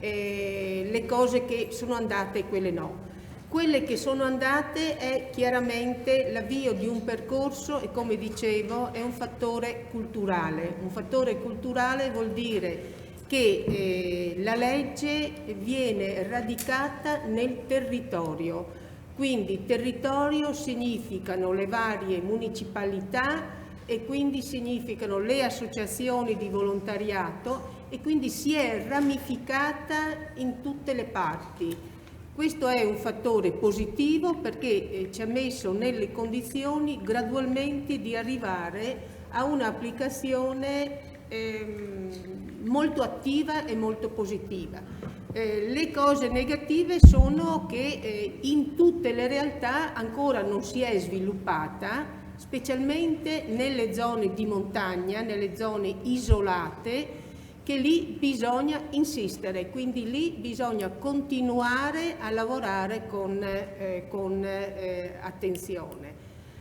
le cose che sono andate e quelle no. Quelle che sono andate è chiaramente l'avvio di un percorso e, come dicevo, è un fattore culturale. Un fattore culturale vuol dire che la legge viene radicata nel territorio. Quindi territorio significano le varie municipalità e quindi significano le associazioni di volontariato e quindi si è ramificata in tutte le parti. Questo è un fattore positivo perché ci ha messo nelle condizioni gradualmente di arrivare a un'applicazione molto attiva e molto positiva. Le cose negative sono che in tutte le realtà ancora non si è sviluppata, specialmente nelle zone di montagna, nelle zone isolate, che lì bisogna insistere, quindi lì bisogna continuare a lavorare con attenzione.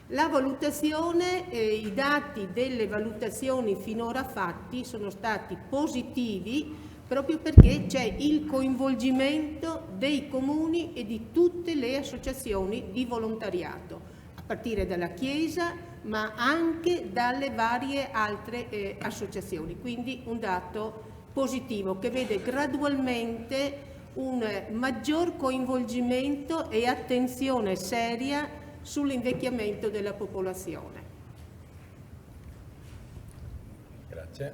La valutazione, i dati delle valutazioni finora fatti sono stati positivi proprio perché c'è il coinvolgimento dei comuni e di tutte le associazioni di volontariato, a partire dalla Chiesa, ma anche dalle varie altre associazioni. Quindi un dato positivo che vede gradualmente un maggior coinvolgimento e attenzione seria sull'invecchiamento della popolazione.
Grazie.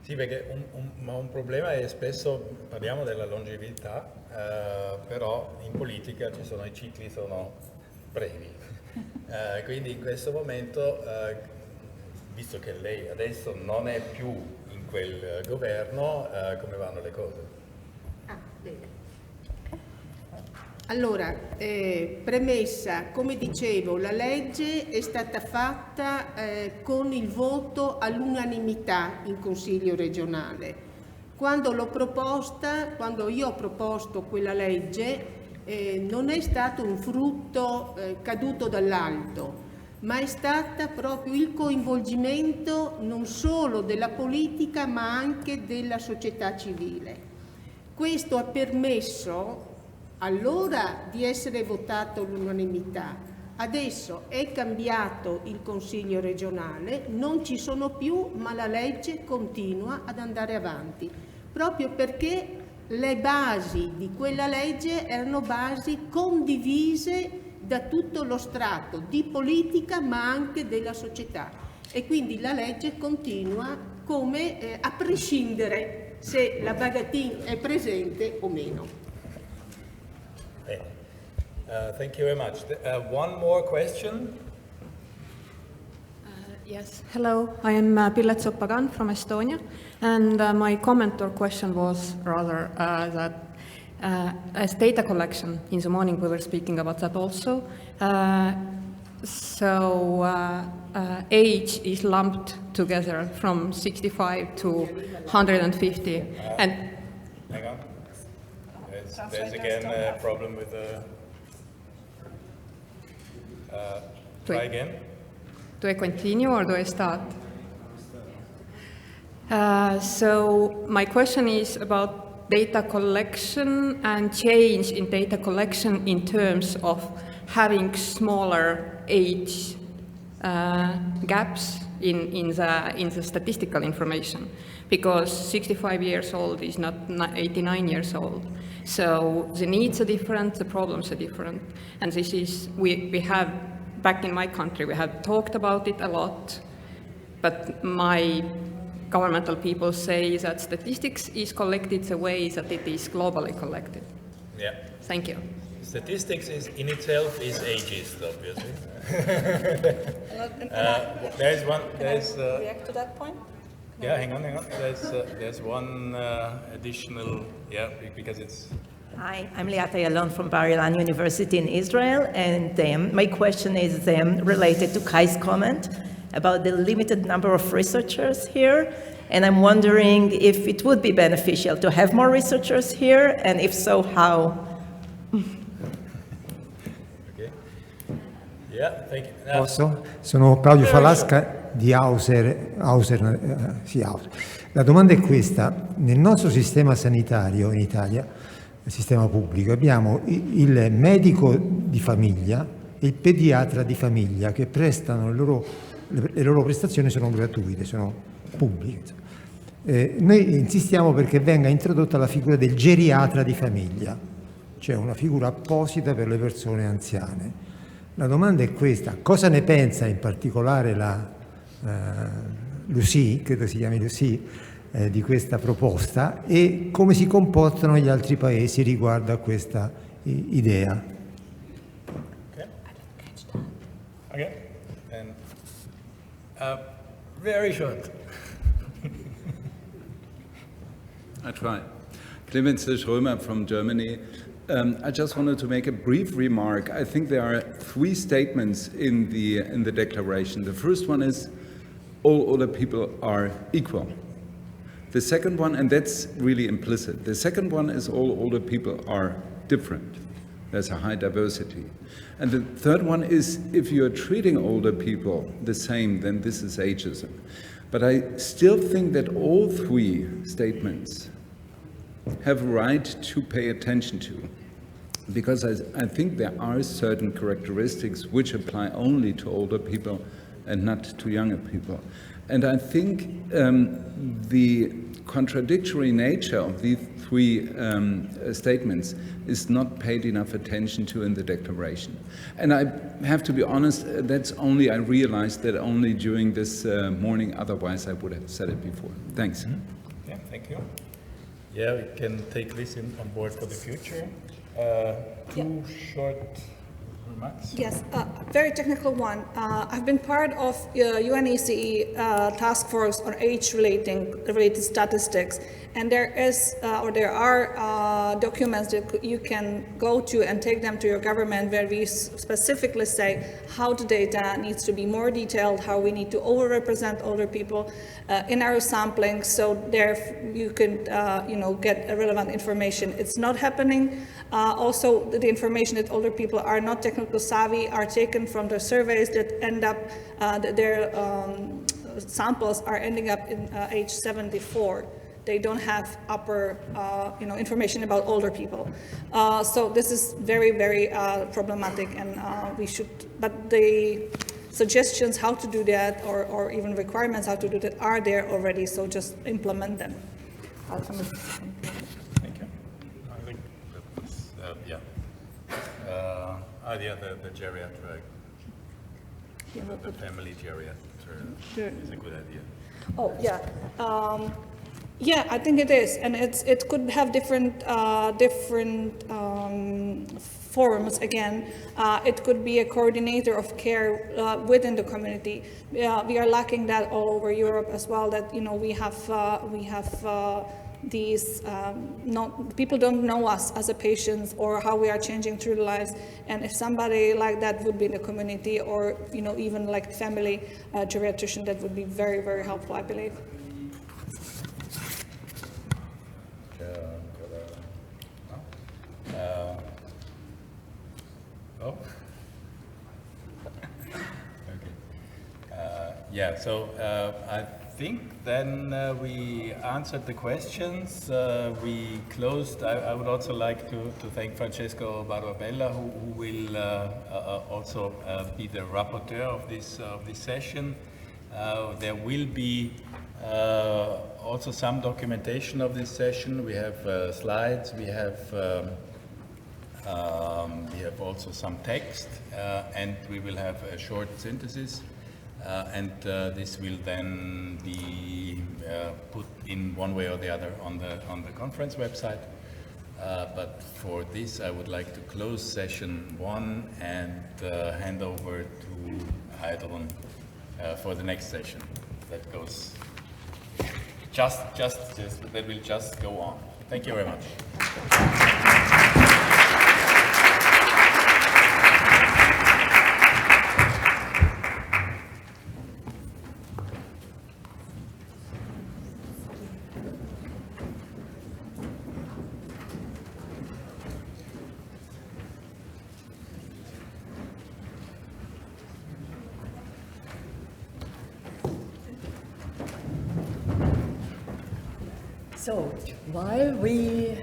Sì, perché un problema è spesso parliamo della longevità, però in politica ci sono i cicli sono brevi. Quindi in questo momento, visto che lei adesso non è più in quel governo, come vanno le cose?
Bene. Allora, premessa, come dicevo, la legge è stata fatta con il voto all'unanimità in Consiglio regionale. Quando io ho proposto quella legge, non è stato un frutto caduto dall'alto, ma è stato proprio il coinvolgimento non solo della politica ma anche della società civile. Questo ha permesso allora di essere votato all'unanimità. Adesso è cambiato il Consiglio regionale, non ci sono più, ma la legge continua ad andare avanti, proprio perché le basi di quella legge erano basi condivise da tutto lo strato di politica ma anche della società e quindi la legge continua come a prescindere se la Bagatin è presente o meno.
Thank you very much. One more question.
Yes, hello, I am Pillet Sopagan from Estonia, and my comment or question was rather that as data collection, in the morning we were speaking about that also, age is lumped together from 65 to 150. And
hang on. There's again a problem with the... try again.
Do I continue or do I start? So my question is about data collection and change in data collection in terms of having smaller age gaps in the statistical information, because 65 years old is not 89 years old. So the needs are different, the problems are different. And this is, we have, back in my country, we have talked about it a lot, but my governmental people say that statistics is collected the way that it is globally collected.
Yeah.
Thank you.
Statistics is in itself is ageist, obviously. There's one. There's.
React to that point?
Yeah, hang on. There's one additional. Yeah, because it's.
Hi, I'm Liat Ayalon from Bar Ilan University in Israel, and my question is related to Kai's comment about the limited number of researchers here, and I'm wondering if it would be beneficial to have more researchers here, and if so, how?
Okay. Yeah, thank you.
Posso? Sono Claudio Falasca di Auser. La domanda è questa. Nel nostro sistema sanitario in Italia, il sistema pubblico, abbiamo il medico di famiglia e il pediatra di famiglia che prestano le loro prestazioni sono gratuite, sono pubbliche. Noi insistiamo perché venga introdotta la figura del geriatra di famiglia, cioè una figura apposita per le persone anziane. La domanda è questa: cosa ne pensa in particolare la Lucie, credo si chiami Lucie, di questa proposta, e come si comportano gli altri paesi riguardo a questa idea?
Okay. And very short.
I try. Clemens Schrömer from Germany. I just wanted to make a brief remark. I think there are three statements in the declaration. The first one is all older people are equal. The second one, and that's really implicit. The second one is all older people are different. There's a high diversity. And the third one is if you're treating older people the same, then this is ageism. But I still think that all three statements have a right to pay attention to, because I think there are certain characteristics which apply only to older people and not to younger people. And I think the contradictory nature of these three statements is not paid enough attention to in the declaration. And I have to be honest, I realized that only during this morning, otherwise I would have said it before. Thanks.
Yeah, thank you. Yeah, we can take this on board for the future. Two short remarks.
Yes, very technical one. I've been part of UNECE task force on age-related statistics, and there are documents that you can go to and take them to your government where we specifically say how the data needs to be more detailed, how we need to overrepresent older people in our sampling, so there you can get relevant information. It's not happening. Also, the information that older people are not technical savvy are taken from the surveys that end up, their samples are ending up in age 74. They don't have information about older people. So this is very, very problematic, and but the suggestions how to do that, or even requirements how to do that are there already, so just implement them.
Thank you. I think the geriatric, the family geriatric is a good idea.
Oh, yeah. Yeah, I think it is, and it could have different forms. Again, it could be a coordinator of care within the community. We are lacking that all over Europe as well. That we have these people don't know us as a patient or how we are changing through the lives. And if somebody like that would be in the community, or even like family geriatrician, that would be very, very helpful, I believe.
Yeah, so I think then we answered the questions. We closed. I would also like to thank Francesco Barbabella, who will also be the rapporteur of this session. There will be also some documentation of this session. We have slides. We have also some text, and we will have a short synthesis. And this will then be put in one way or the other on the conference website. But for this, I would like to close session 1 and hand over to Heidrun for the next session. That goes that will just go on. Thank you very much.
So, while we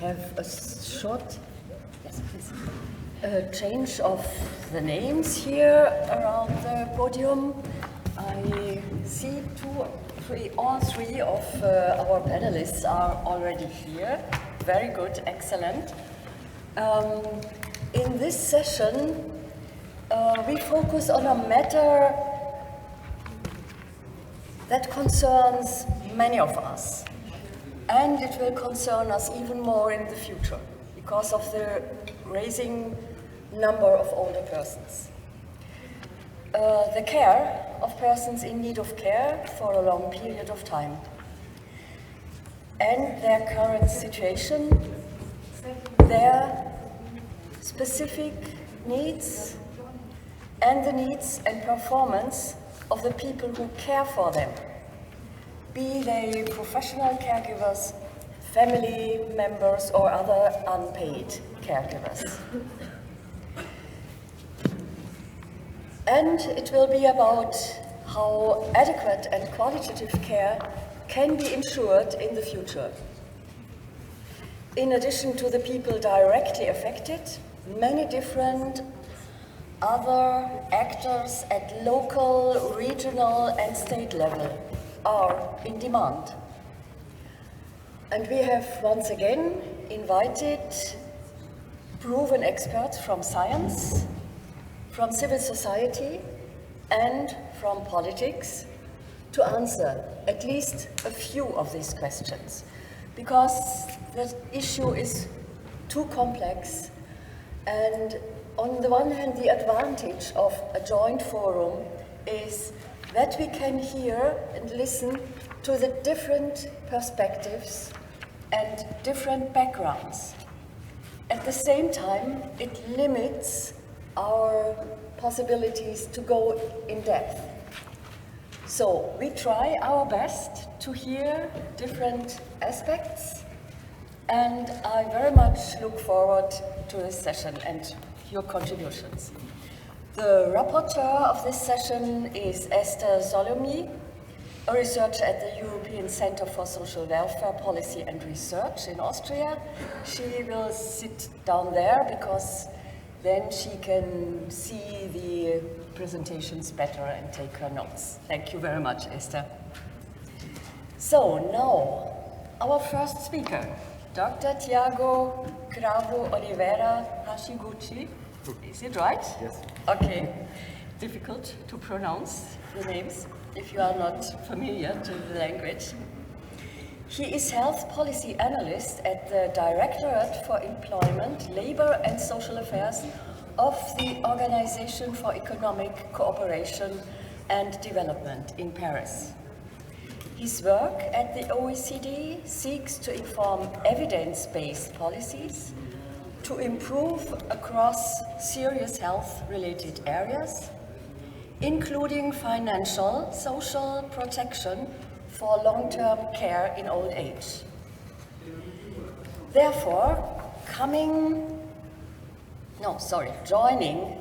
have a short change of the names here around the podium, I see all three of our panelists are already here. Very good, excellent. In this session, we focus on a matter that concerns many of us, and it will concern us even more in the future because of the rising number of older persons. The care of persons in need of care for a long period of time, and their current situation, their specific needs, and the needs and performance of the people who care for them, be they professional caregivers, family members, or other unpaid caregivers. And it will be about how adequate and qualitative care can be ensured in the future. In addition to the people directly affected, many different other actors at local, regional, and state level are in demand. And we have once again invited proven experts from science, from civil society, and from politics to answer at least a few of these questions, because the issue is too complex. And on the one hand, the advantage of a joint forum is that we can hear and listen to the different perspectives and different backgrounds. At the same time, it limits our possibilities to go in depth. So we try our best to hear different aspects, and I very much look forward to this session and your contributions. The rapporteur of this session is Esther Solomi, a researcher at the European Center for Social Welfare Policy and Research in Austria. She will sit down there because then she can see the presentations better and take her notes. Thank you very much, Esther. So now, our first speaker, Dr. Tiago Cravo Oliveira Hashiguchi. Is it right?
Yes.
Okay. Difficult to pronounce the names if you are not familiar to the language. He is health policy analyst at the Directorate for Employment, Labor and Social Affairs of the Organization for Economic Cooperation and Development in Paris. His work at the OECD seeks to inform evidence-based policies to improve across serious health-related areas, including financial, social protection for long-term care in old age. Therefore, joining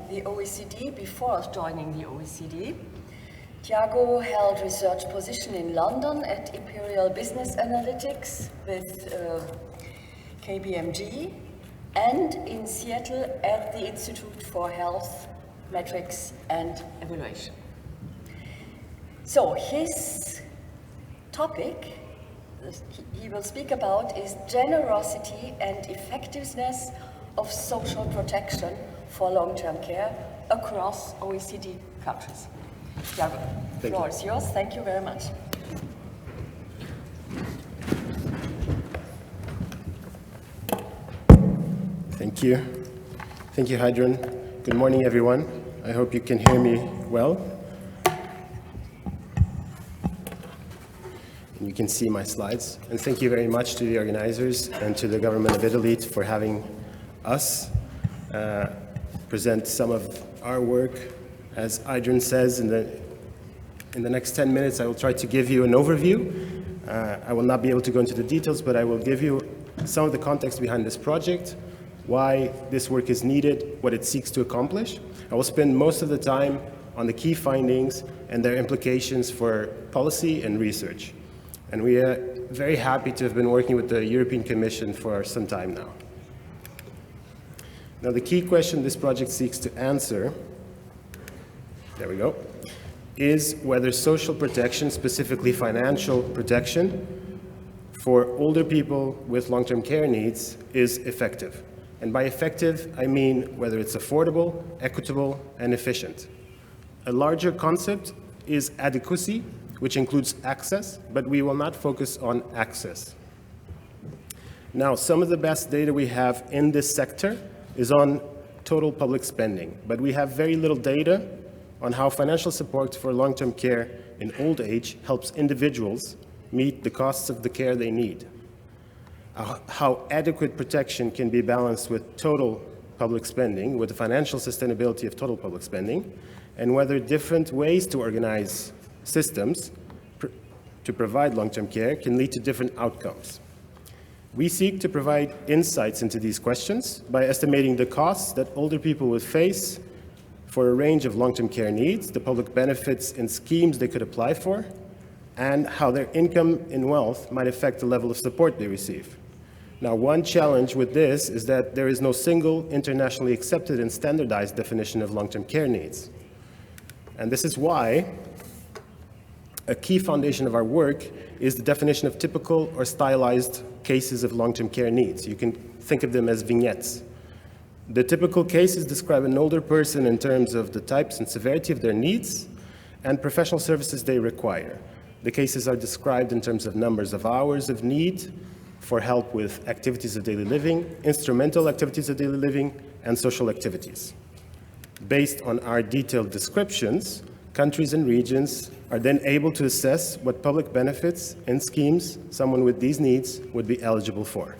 the OECD, before joining the OECD, Tiago held research position in London at Imperial Business Analytics with KPMG, and in Seattle at the Institute for Health Metrics and Evaluation. So his topic he will speak about is generosity and effectiveness of social protection for long-term care across OECD countries. Tiago, the floor is yours. Thank you very much.
Thank you. Thank you, Hadron. Good morning, everyone. I hope you can hear me well. And you can see my slides. And thank you very much to the organizers and to the government of Italy for having us present some of our work. As Hadron says, in the next 10 minutes, I will try to give you an overview. I will not be able to go into the details, but I will give you some of the context behind this project, why this work is needed, what it seeks to accomplish. I will spend most of the time on the key findings and their implications for policy and research. And we are very happy to have been working with the European Commission for some time now. Now, the key question this project seeks to answer, there we go, is whether social protection, specifically financial protection, for older people with long-term care needs is effective. And by effective, I mean whether it's affordable, equitable, and efficient. A larger concept is adequacy, which includes access, but we will not focus on access. Now, some of the best data we have in this sector is on total public spending, but we have very little data on how financial support for long-term care in old age helps individuals meet the costs of the care they need. How adequate protection can be balanced with total public spending, with the financial sustainability of total public spending, and whether different ways to organize systems to provide long-term care can lead to different outcomes. We seek to provide insights into these questions by estimating the costs that older people would face for a range of long-term care needs, the public benefits and schemes they could apply for, and how their income and wealth might affect the level of support they receive. Now, one challenge with this is that there is no single internationally accepted and standardized definition of long-term care needs. And this is why a key foundation of our work is the definition of typical or stylized cases of long-term care needs. You can think of them as vignettes. The typical cases describe an older person in terms of the types and severity of their needs and professional services they require. The cases are described in terms of numbers of hours of need for help with activities of daily living, instrumental activities of daily living, and social activities. Based on our detailed descriptions, countries and regions are then able to assess what public benefits and schemes someone with these needs would be eligible for.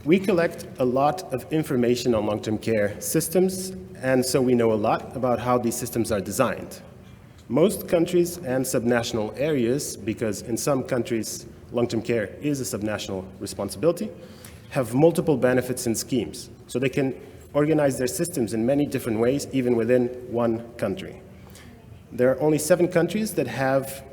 We collect a lot of information on long-term care systems, and so we know a lot about how these systems are designed. Most countries and subnational areas, because in some countries long-term care is a subnational responsibility, have multiple benefits and schemes. So they can organize their systems in many different ways, even within one country. There are only 7 countries that have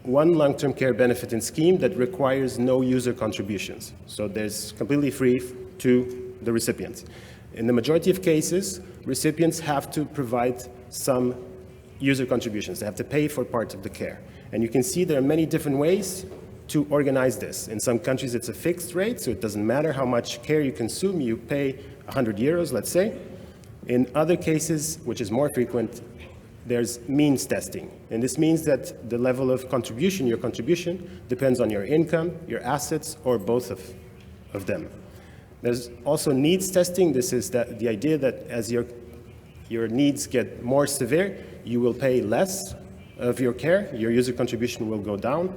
one long-term care benefit and scheme that requires no user contributions. So there's completely free to the recipients. In the majority of cases, recipients have to provide some user contributions. They have to pay for part of the care. And you can see there are many different ways to organize this. In some countries, it's a fixed rate, so it doesn't matter how much care you consume, you pay 100 euros, let's say. In other cases, which is more frequent, there's means testing. And this means that the level of contribution, your contribution, depends on your income, your assets, or both of them. There's also needs testing. This is the idea that as your needs get more severe, you will pay less of your care, your user contribution will go down.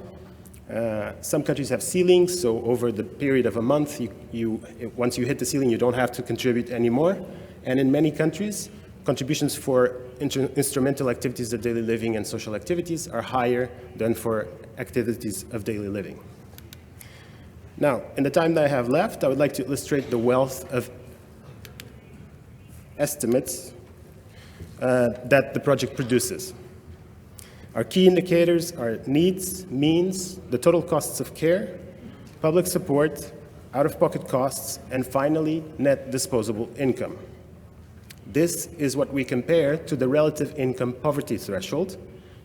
Some countries have ceilings, so over the period of a month, once you hit the ceiling, you don't have to contribute anymore. And in many countries, contributions for instrumental activities of daily living and social activities are higher than for activities of daily living. Now, in the time that I have left, I would like to illustrate the wealth of estimates that the project produces. Our key indicators are needs, means, the total costs of care, public support, out-of-pocket costs, and finally, net disposable income. This is what we compare to the relative income poverty threshold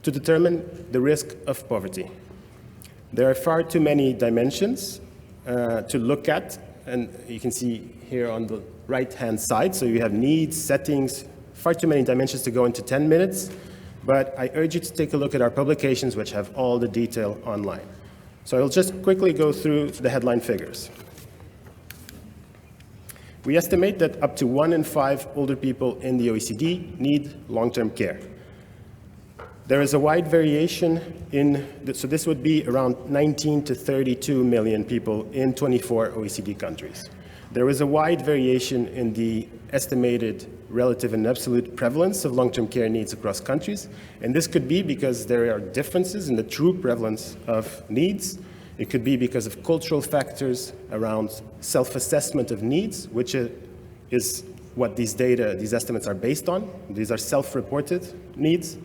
to determine the risk of poverty. There are far too many dimensions to look at, and you can see here on the right-hand side, so you have needs, settings, far too many dimensions to go into 10 minutes, but I urge you to take a look at our publications, which have all the detail online. So I'll just quickly go through the headline figures. We estimate that up to 1 in 5 older people in the OECD need long-term care. There is a wide variation so this would be around 19 to 32 million people in 24 OECD countries. There is a wide variation in the estimated relative and absolute prevalence of long-term care needs across countries, and this could be because there are differences in the true prevalence of needs. It could be because of cultural factors around self-assessment of needs, which is what these estimates are based on. These are self-reported needs.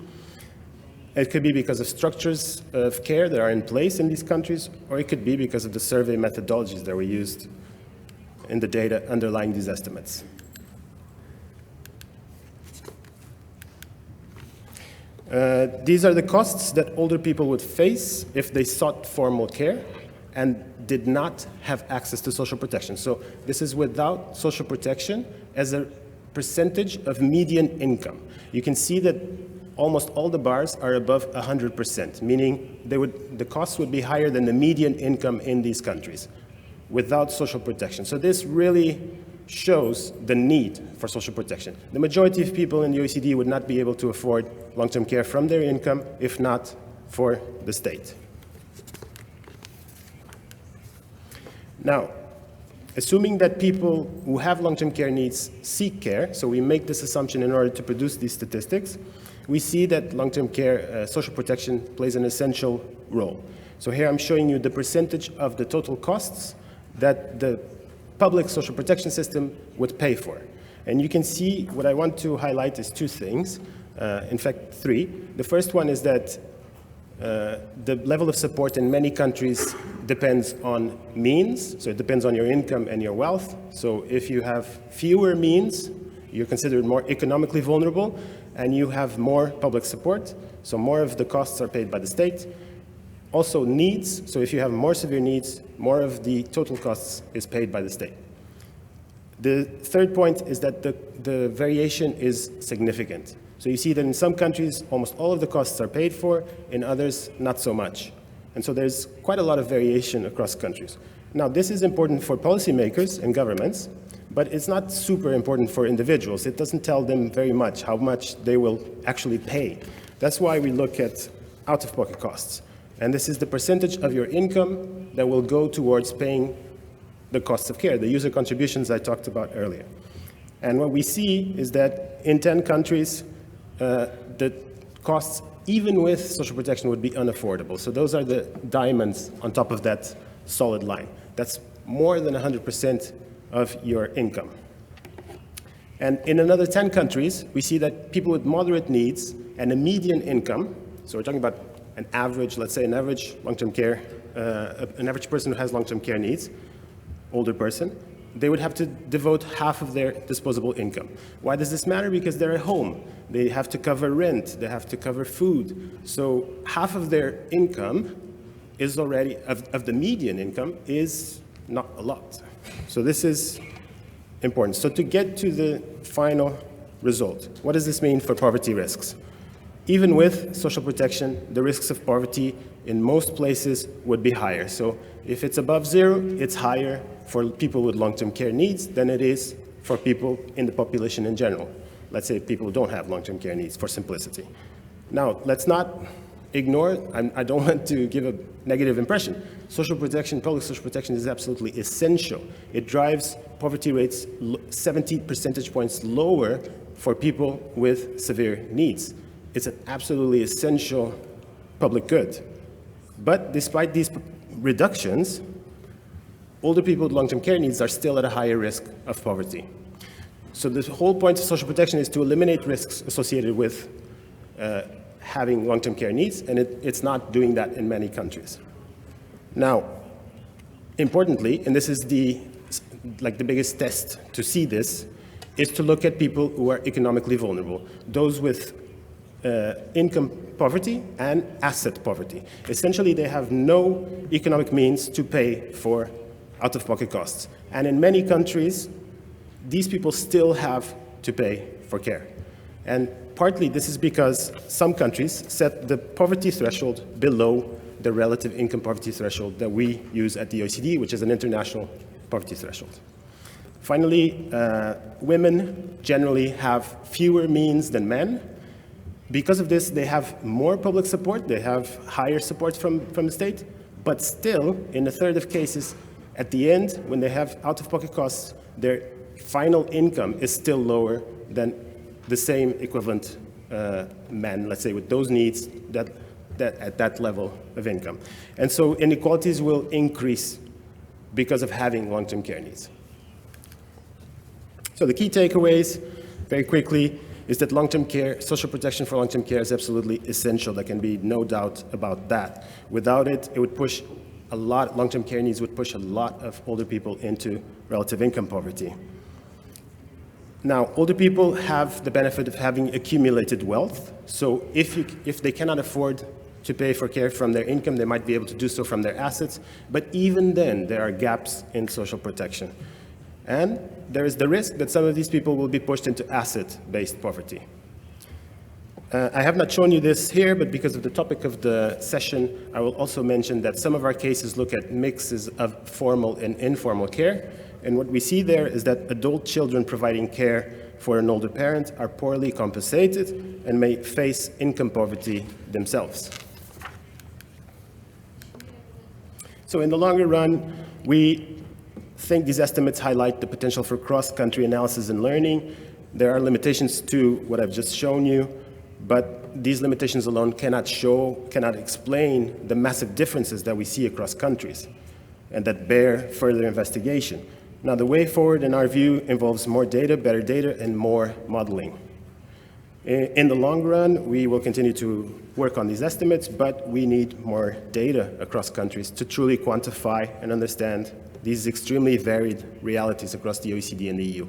It could be because of structures of care that are in place in these countries, or it could be because of the survey methodologies that were used in the data underlying these estimates. These are the costs that older people would face if they sought formal care and did not have access to social protection. So this is without social protection as a percentage of median income. You can see that almost all the bars are above 100%, meaning the costs would be higher than the median income in these countries without social protection. So this really shows the need for social protection. The majority of people in the OECD would not be able to afford long-term care from their income if not for the state. Now, assuming that people who have long-term care needs seek care, so we make this assumption in order to produce these statistics, we see that long-term care, social protection plays an essential role. So here I'm showing you the percentage of the total costs that the public social protection system would pay for. And you can see what I want to highlight is two things, in fact, three. The first one is that the level of support in many countries depends on means, so it depends on your income and your wealth. So if you have fewer means, you're considered more economically vulnerable, and you have more public support, so more of the costs are paid by the state. Also needs, so if you have more severe needs, more of the total costs is paid by the state. The third point is that the variation is significant. So you see that in some countries, almost all of the costs are paid for, in others, not so much. And so there's quite a lot of variation across countries. Now, this is important for policymakers and governments, but it's not super important for individuals. It doesn't tell them very much how much they will actually pay. That's why we look at out-of-pocket costs. And this is the percentage of your income that will go towards paying the costs of care, the user contributions I talked about earlier. And what we see is that in 10 countries, the costs, even with social protection, would be unaffordable. So those are the diamonds on top of that solid line. That's more than 100% of your income. And in another 10 countries, we see that people with moderate needs and a median income, so we're talking about an average, let's say an average long-term care, an average person who has long-term care needs, older person, they would have to devote half of their disposable income. Why does this matter? Because they're at home. They have to cover rent, they have to cover food. So half of their income is already, of the median income, is not a lot. So this is important. So to get to the final result, what does this mean for poverty risks? Even with social protection, the risks of poverty in most places would be higher. So if it's above zero, it's higher for people with long-term care needs than it is for people in the population in general. Let's say people who don't have long-term care needs, for simplicity. Now, let's not ignore, I don't want to give a negative impression. Social protection, public social protection is absolutely essential. It drives poverty rates 70 percentage points lower for people with severe needs. It's an absolutely essential public good. But despite these reductions, older people with long-term care needs are still at a higher risk of poverty. So the whole point of social protection is to eliminate risks associated with having long-term care needs, and it's not doing that in many countries. Now, importantly, and this is the biggest test to see this, is to look at people who are economically vulnerable, those with income poverty and asset poverty. Essentially, they have no economic means to pay for out-of-pocket costs. And in many countries, these people still have to pay for care. And partly this is because some countries set the poverty threshold below the relative income poverty threshold that we use at the OECD, which is an international poverty threshold. Finally, women generally have fewer means than men. Because of this, they have more public support, they have higher support from the state, but still, in a third of cases, at the end, when they have out-of-pocket costs, their final income is still lower than the same equivalent man, let's say, with those needs that at that level of income. And so inequalities will increase because of having long-term care needs. So the key takeaways, very quickly, is that long-term care, social protection for long-term care is absolutely essential. There can be no doubt about that. Without it, it would push a lot, long-term care needs would push a lot of older people into relative income poverty. Now, older people have the benefit of having accumulated wealth. So if they cannot afford to pay for care from their income, they might be able to do so from their assets. But even then, there are gaps in social protection. And there is the risk that some of these people will be pushed into asset-based poverty. I have not shown you this here, but because of the topic of the session, I will also mention that some of our cases look at mixes of formal and informal care. And what we see there is that adult children providing care for an older parent are poorly compensated and may face income poverty themselves. So in the longer run, we think these estimates highlight the potential for cross-country analysis and learning. There are limitations to what I've just shown you, but these limitations alone cannot explain the massive differences that we see across countries and that bear further investigation. Now, the way forward, in our view, involves more data, better data, and more modeling. In the long run, we will continue to work on these estimates, but we need more data across countries to truly quantify and understand these extremely varied realities across the OECD and the EU.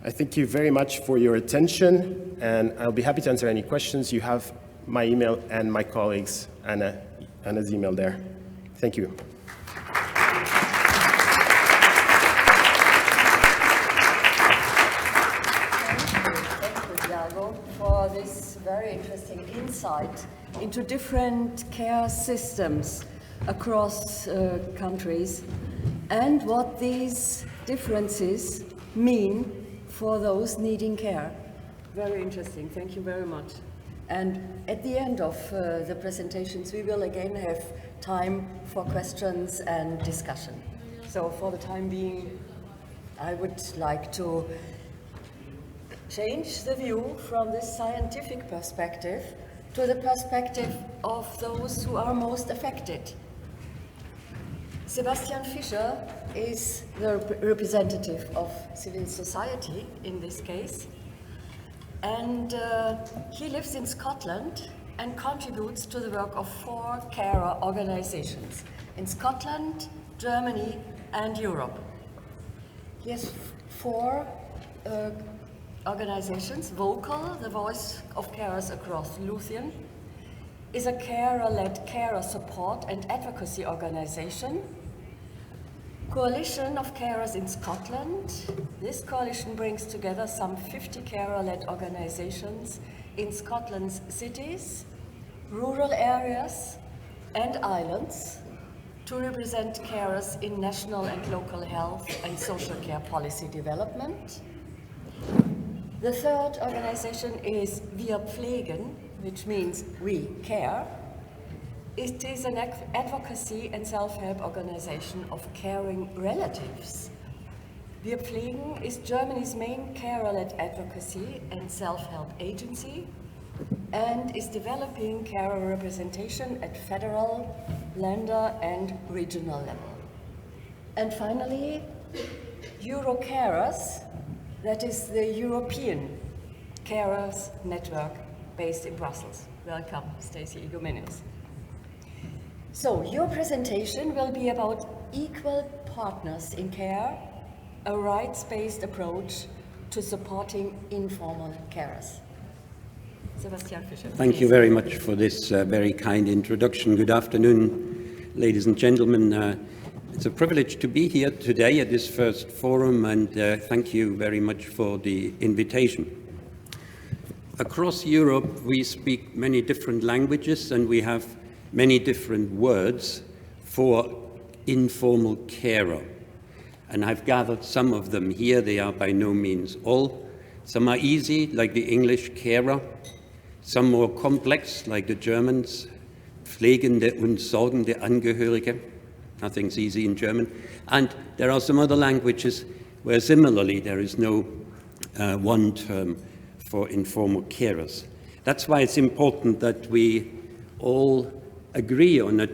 I thank you very much for your attention, and I'll be happy to answer any questions. You have my email and my colleagues' Anna's email there. Thank you.
For this very interesting insight into different care systems across countries and what these differences mean for those needing care. Very interesting. Thank you very much. And at the end of the presentations, we will again have time for questions and discussion. So for the time being, I would like to change the view from this scientific perspective to the perspective of those who are most affected. Sebastian Fischer is the representative of civil society in this case, and he lives in Scotland and contributes to the work of 4 carer organizations in Scotland, Germany, and Europe. He has 4 organizations. Vocal, the voice of carers across Lothian, is a carer-led carer support and advocacy organization. Coalition of Carers in Scotland. This coalition brings together some 50 carer-led organizations in Scotland's cities, rural areas, and islands to represent carers in national and local health and social care policy development. The third organization is Wir Pflegen, which means we care. It is an advocacy and self-help organization of caring relatives. Wir Pflegen is Germany's main carer-led advocacy and self-help agency and is developing carer representation at federal, Länder, and regional level. And finally, Eurocarers, that is the European Carers Network based in Brussels. Welcome, Stacey Igoumenis. So, your presentation will be about equal partners in care, a rights-based approach to supporting informal carers. Sebastian Fischer.
Thank you very much for this very kind introduction. Good afternoon, ladies and gentlemen. It's a privilege to be here today at this first forum, and thank you very much for the invitation. Across Europe, we speak many different languages, and we have many different words for informal carer. And I've gathered some of them here. They are by no means all. Some are easy, like the English carer. Some more complex, like the Germans, pflegende und sorgende Angehörige. Nothing's easy in German. And there are some other languages where similarly there is no one term for informal carers. That's why it's important that we all agree on a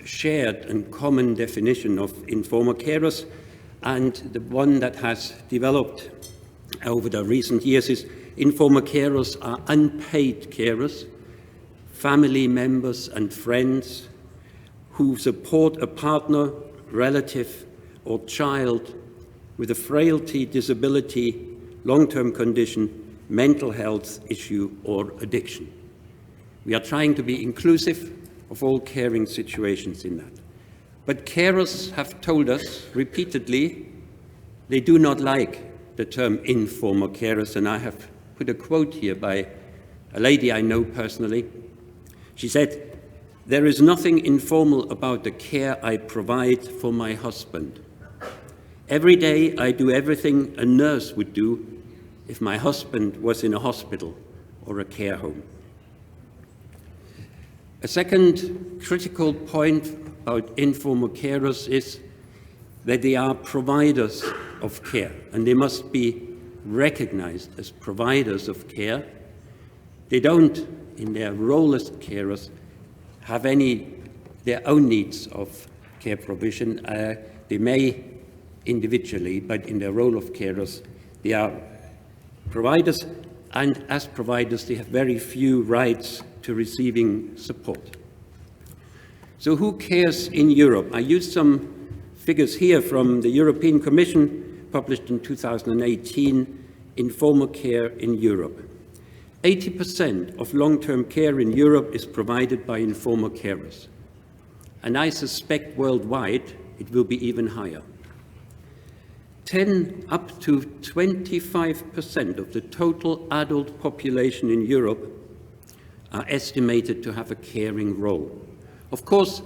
shared and common definition of informal carers, and the one that has developed over the recent years is Informal carers are unpaid carers, family members and friends who support a partner, relative, or child with a frailty, disability, long-term condition, mental health issue, or addiction. We are trying to be inclusive of all caring situations in that. But carers have told us repeatedly they do not like the term informal carers, and I have put a quote here by a lady I know personally. She said, "There is nothing informal about the care I provide for my husband. Every day I do everything a nurse would do if my husband was in a hospital or a care home." A second critical point about informal carers is that they are providers of care, and they must be recognized as providers of care. They don't, in their role as carers, have their own needs of care provision. They may individually, but in their role of carers, they are providers, and as providers, they have very few rights to receiving support. So who cares in Europe? I used some figures here from the European Commission, published in 2018, Informal Care in Europe. 80% of long-term care in Europe is provided by informal carers. And I suspect worldwide it will be even higher. Up to 25% of the total adult population in Europe are estimated to have a caring role. Of course,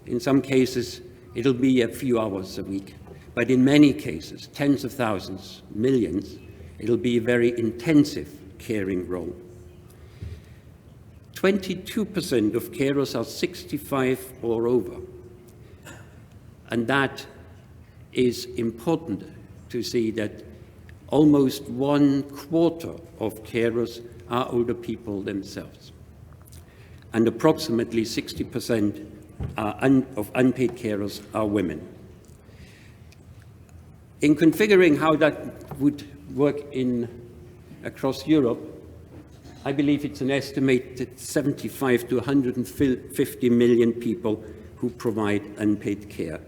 in some cases, it'll be a few hours a week, but in many cases, tens of thousands, millions, it'll be a very intensive caring role. 22% of carers are 65 or over, and that is important to see that almost 1/4 of carers are older people themselves, and approximately 60% of unpaid carers are women. In configuring how that would work across Europe, I believe it's an estimated 75 to 150 million people who provide unpaid care.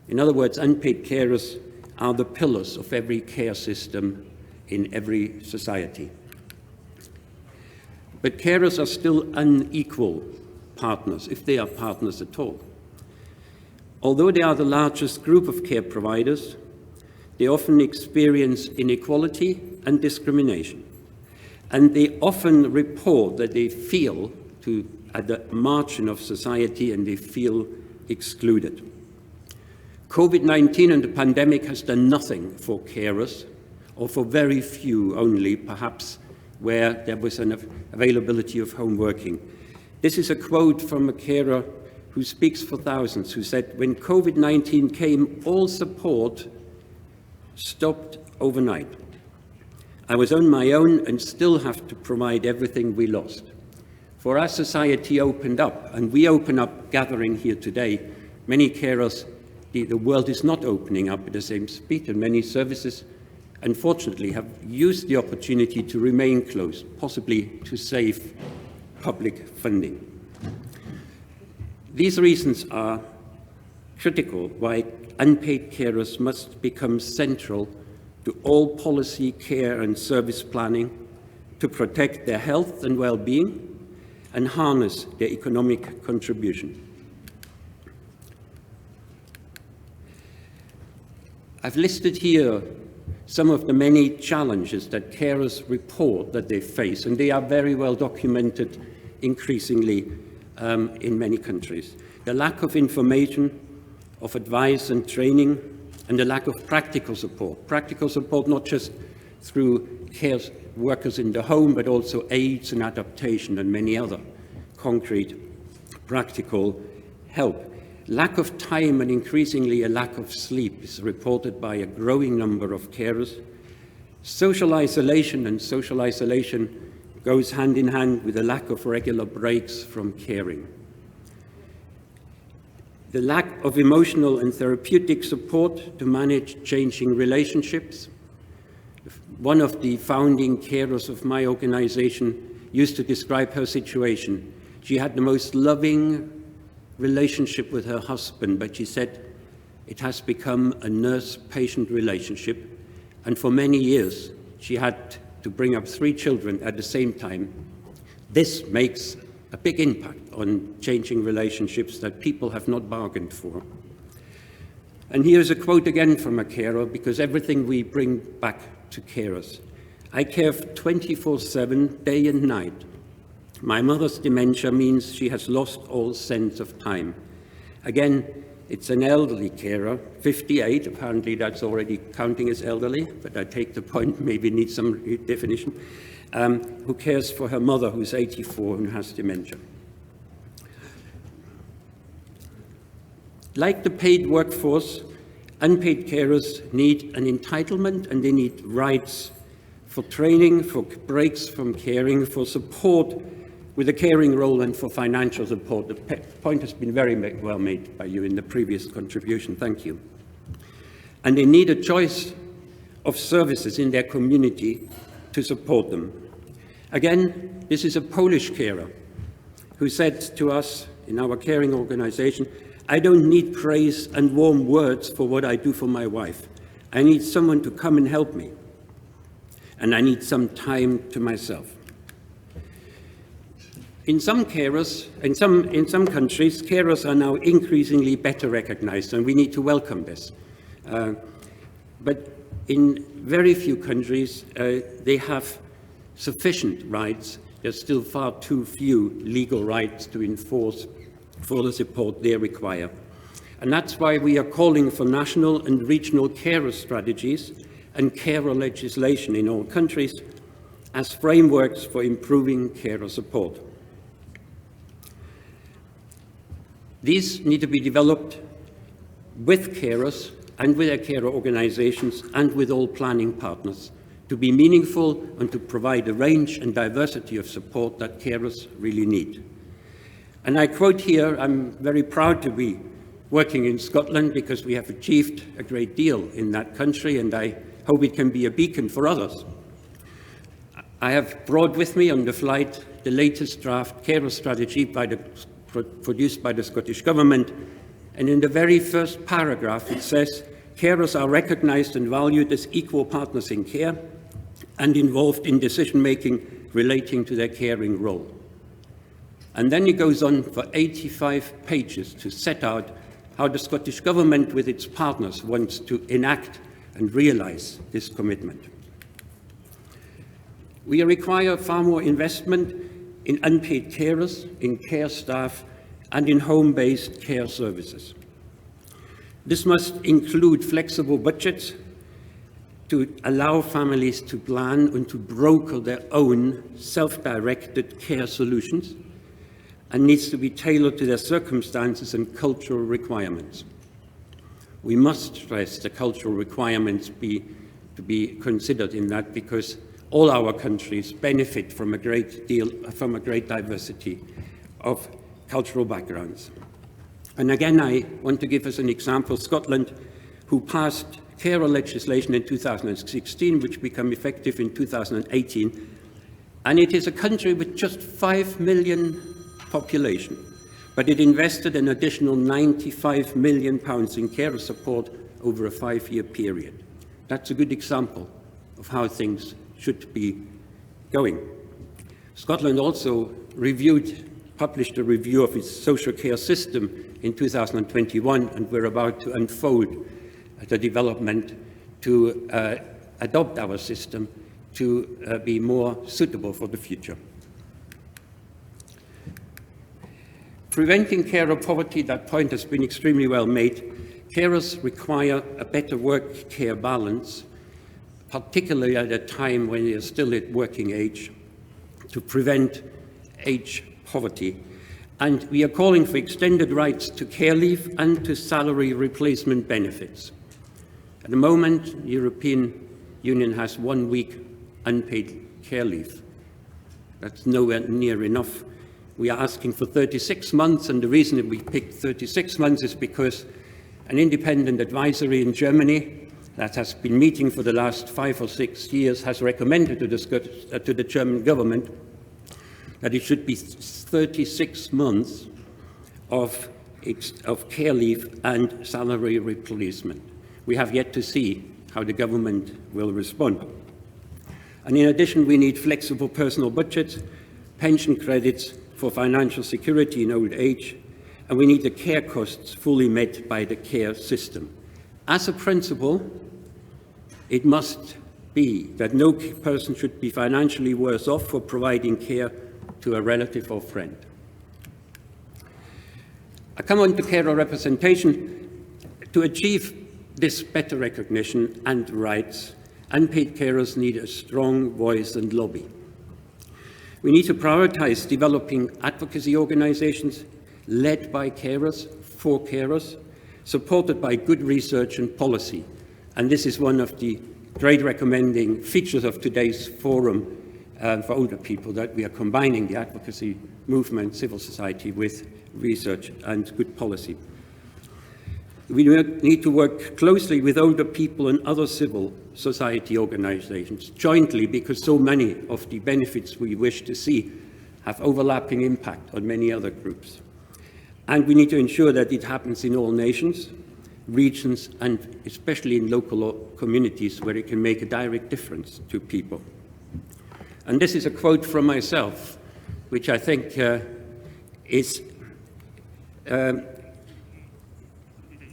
In other words, unpaid carers are the pillars of every care system in every society. But carers are still unequal partners, if they are partners at all. Although they are the largest group of care providers, they often experience inequality and discrimination. And they often report that they feel at the margin of society and they feel excluded. COVID-19 and the pandemic has done nothing for carers, or for very few only, perhaps, where there was an availability of home working. This is a quote from a carer who speaks for thousands, who said, "When COVID-19 came, all support stopped overnight. I was on my own and still have to provide everything we lost." For our society opened up, and we open up gathering here today, many carers, the world is not opening up at the same speed, and many services, unfortunately, have used the opportunity to remain closed, possibly to save public funding. These reasons are critical why unpaid carers must become central to all policy, care and service planning to protect their health and well-being and harness their economic contribution. I've listed here some of the many challenges that carers report that they face, and they are very well documented increasingly in many countries. The lack of information, of advice and training, and the lack of practical support. Practical support not just through care workers in the home, but also aids and adaptation and many other concrete practical help. Lack of time and increasingly a lack of sleep is reported by a growing number of carers. Social isolation, and social isolation goes hand in hand with a lack of regular breaks from caring. The lack of emotional and therapeutic support to manage changing relationships, one of the founding carers of my organization, used to describe her situation. She had the most loving relationship with her husband, but she said it has become a nurse-patient relationship, and for many years she had to bring up 3 children at the same time. This makes a big impact on changing relationships that people have not bargained for. And here's a quote again from a carer, because everything we bring back to carers. I care 24/7, day and night. My mother's dementia means she has lost all sense of time. Again, it's an elderly carer, 58, apparently that's already counting as elderly, but I take the point, maybe needs some definition, who cares for her mother, who's 84 and has dementia. Like the paid workforce, unpaid carers need an entitlement and they need rights for training, for breaks from caring, for support with a caring role and for financial support. The point has been very well made by you in the previous contribution. Thank you. And they need a choice of services in their community to support them. Again, this is a Polish carer who said to us in our caring organization, I don't need praise and warm words for what I do for my wife. I need someone to come and help me. And I need some time to myself. In some countries, carers are now increasingly better recognized, and we need to welcome this. But in very few countries, they have sufficient rights. There's still far too few legal rights to enforce for the support they require. And that's why we are calling for national and regional carer strategies and carer legislation in all countries as frameworks for improving carer support. These need to be developed with carers and with their carer organizations and with all planning partners to be meaningful and to provide a range and diversity of support that carers really need. And I quote here, I'm very proud to be working in Scotland because we have achieved a great deal in that country, and I hope it can be a beacon for others. I have brought with me on the flight the latest draft carer strategy produced by the Scottish Government, and in the very first paragraph it says, carers are recognised and valued as equal partners in care and involved in decision-making relating to their caring role. And then it goes on for 85 pages to set out how the Scottish Government with its partners wants to enact and realise this commitment. We require far more investment in unpaid carers, in care staff, and in home-based care services. This must include flexible budgets to allow families to plan and to broker their own self-directed care solutions, and needs to be tailored to their circumstances and cultural requirements. We must stress the cultural requirements to be considered in that, because all our countries benefit from a great diversity of cultural backgrounds. And again, I want to give us an example. Scotland, who passed carer legislation in 2016, which became effective in 2018, and it is a country with just 5 million population, but it invested an additional £95 million in carer support over a 5-year period. That's a good example of how things should be going. Scotland also published a review of its social care system in 2021, and we're about to unfold the development to adopt our system to be more suitable for the future. Preventing carer poverty, that point has been extremely well made. Carers require a better work-care balance, particularly at a time when they are still at working age, to prevent age poverty. And we are calling for extended rights to care leave and to salary replacement benefits. At the moment, the European Union has 1 week unpaid care leave. That's nowhere near enough. We are asking for 36 months, and the reason that we picked 36 months is because an independent advisory in Germany that has been meeting for the last 5 or 6 years has recommended to the German government that it should be 36 months of care leave and salary replacement. We have yet to see how the government will respond. And in addition, we need flexible personal budgets, pension credits for financial security in old age, and we need the care costs fully met by the care system. As a principle, it must be that no person should be financially worse off for providing care to a relative or friend. I come on to carer representation. To achieve this better recognition and rights, unpaid carers need a strong voice and lobby. We need to prioritize developing advocacy organizations led by carers, for carers, supported by good research and policy. And this is one of the great recommending features of today's forum for older people, that we are combining the advocacy movement, civil society with research and good policy. We need to work closely with older people and other civil society organizations jointly, because so many of the benefits we wish to see have overlapping impact on many other groups. And we need to ensure that it happens in all nations, regions, and especially in local communities where it can make a direct difference to people. And this is a quote from myself, which I think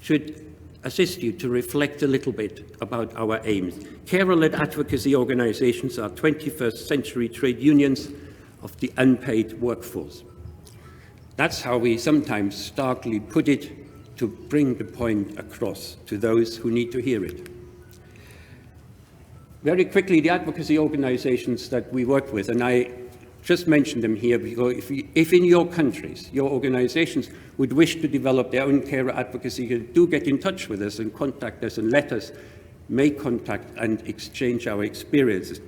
should assist you to reflect a little bit about our aims. Carer-led advocacy organizations are 21st century trade unions of the unpaid workforce. That's how we sometimes starkly put it, to bring the point across to those who need to hear it. Very quickly, the advocacy organizations that we work with, and I just mentioned them here because if in your countries, your organizations would wish to develop their own carer advocacy, do get in touch with us and contact us and let us make contact and exchange our experiences.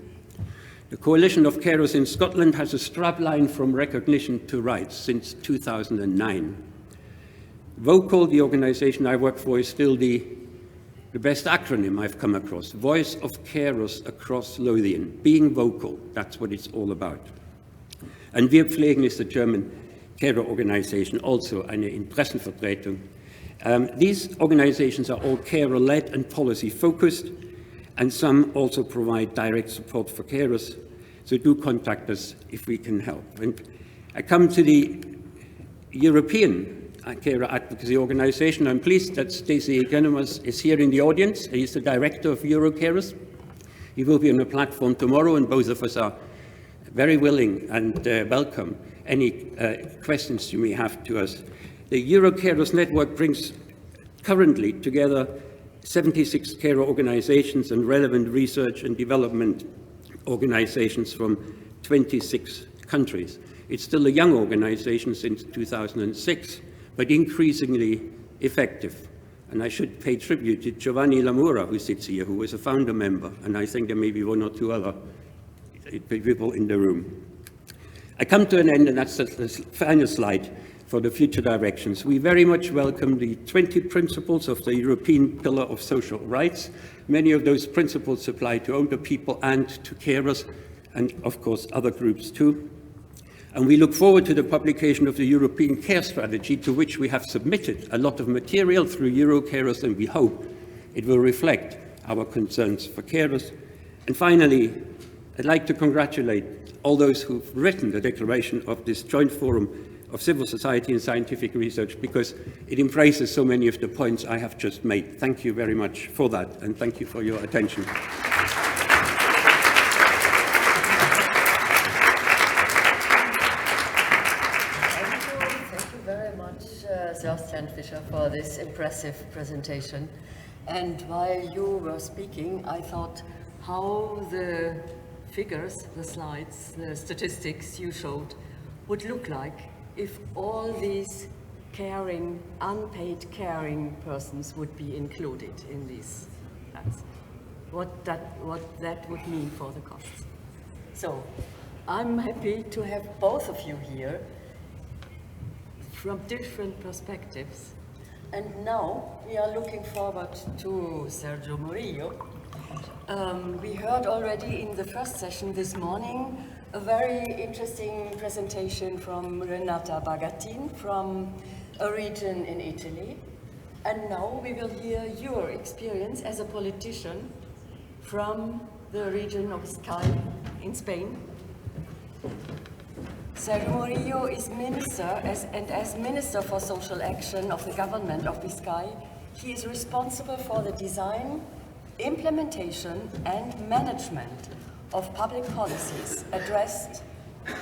The Coalition of Carers in Scotland has a strapline from recognition to rights since 2009. VOCAL, the organization I work for, is still the best acronym I've come across. Voice of Carers Across Lothian. Being vocal, that's what it's all about. And Wir Pflegen is the German carer organization, also eine Interessenvertretung. These organizations are all carer-led and policy-focused, and some also provide direct support for carers. So do contact us if we can help. And I come to the European carer advocacy organization. I'm pleased that Stacey Economos is here in the audience. He's the director of Eurocarers. He will be on the platform tomorrow, and both of us are very willing and welcome any questions you may have to us. The Eurocarers network brings currently together 76 carer organizations and relevant research and development organizations from 26 countries. It's still a young organization since 2006, but increasingly effective. And I should pay tribute to Giovanni Lamura, who sits here, who was a founder member, and I think there may be one or two other people in the room. I come to an end, and that's the final slide for the future directions. We very much welcome the 20 principles of the European Pillar of Social Rights. Many of those principles apply to older people and to carers, and of course other groups too. And we look forward to the publication of the European Care Strategy, to which we have submitted a lot of material through Eurocarers, and we hope it will reflect our concerns for carers. And finally, I'd like to congratulate all those who've written the declaration of this joint forum of civil society and scientific research, because it embraces so many of the points I have just made. Thank you very much for that, and thank you for your attention.
Thank you very much, Sebastian Fischer, for this impressive presentation. And while you were speaking, I thought how the figures, the slides, the statistics you showed would look like if all these caring, unpaid caring persons would be included in these plans. What that would mean for the costs. So I'm happy to have both of you here from different perspectives And now we are looking forward to Sergio Murillo. We heard already in the first session this morning a very interesting presentation from Renata Bagatin from a region in Italy. And now we will hear your experience as a politician from the region of Biscay in Spain. Sergio Murillo is minister, as Minister for Social Action of the government of Biscay, he is responsible for the design, implementation and management of public policies addressed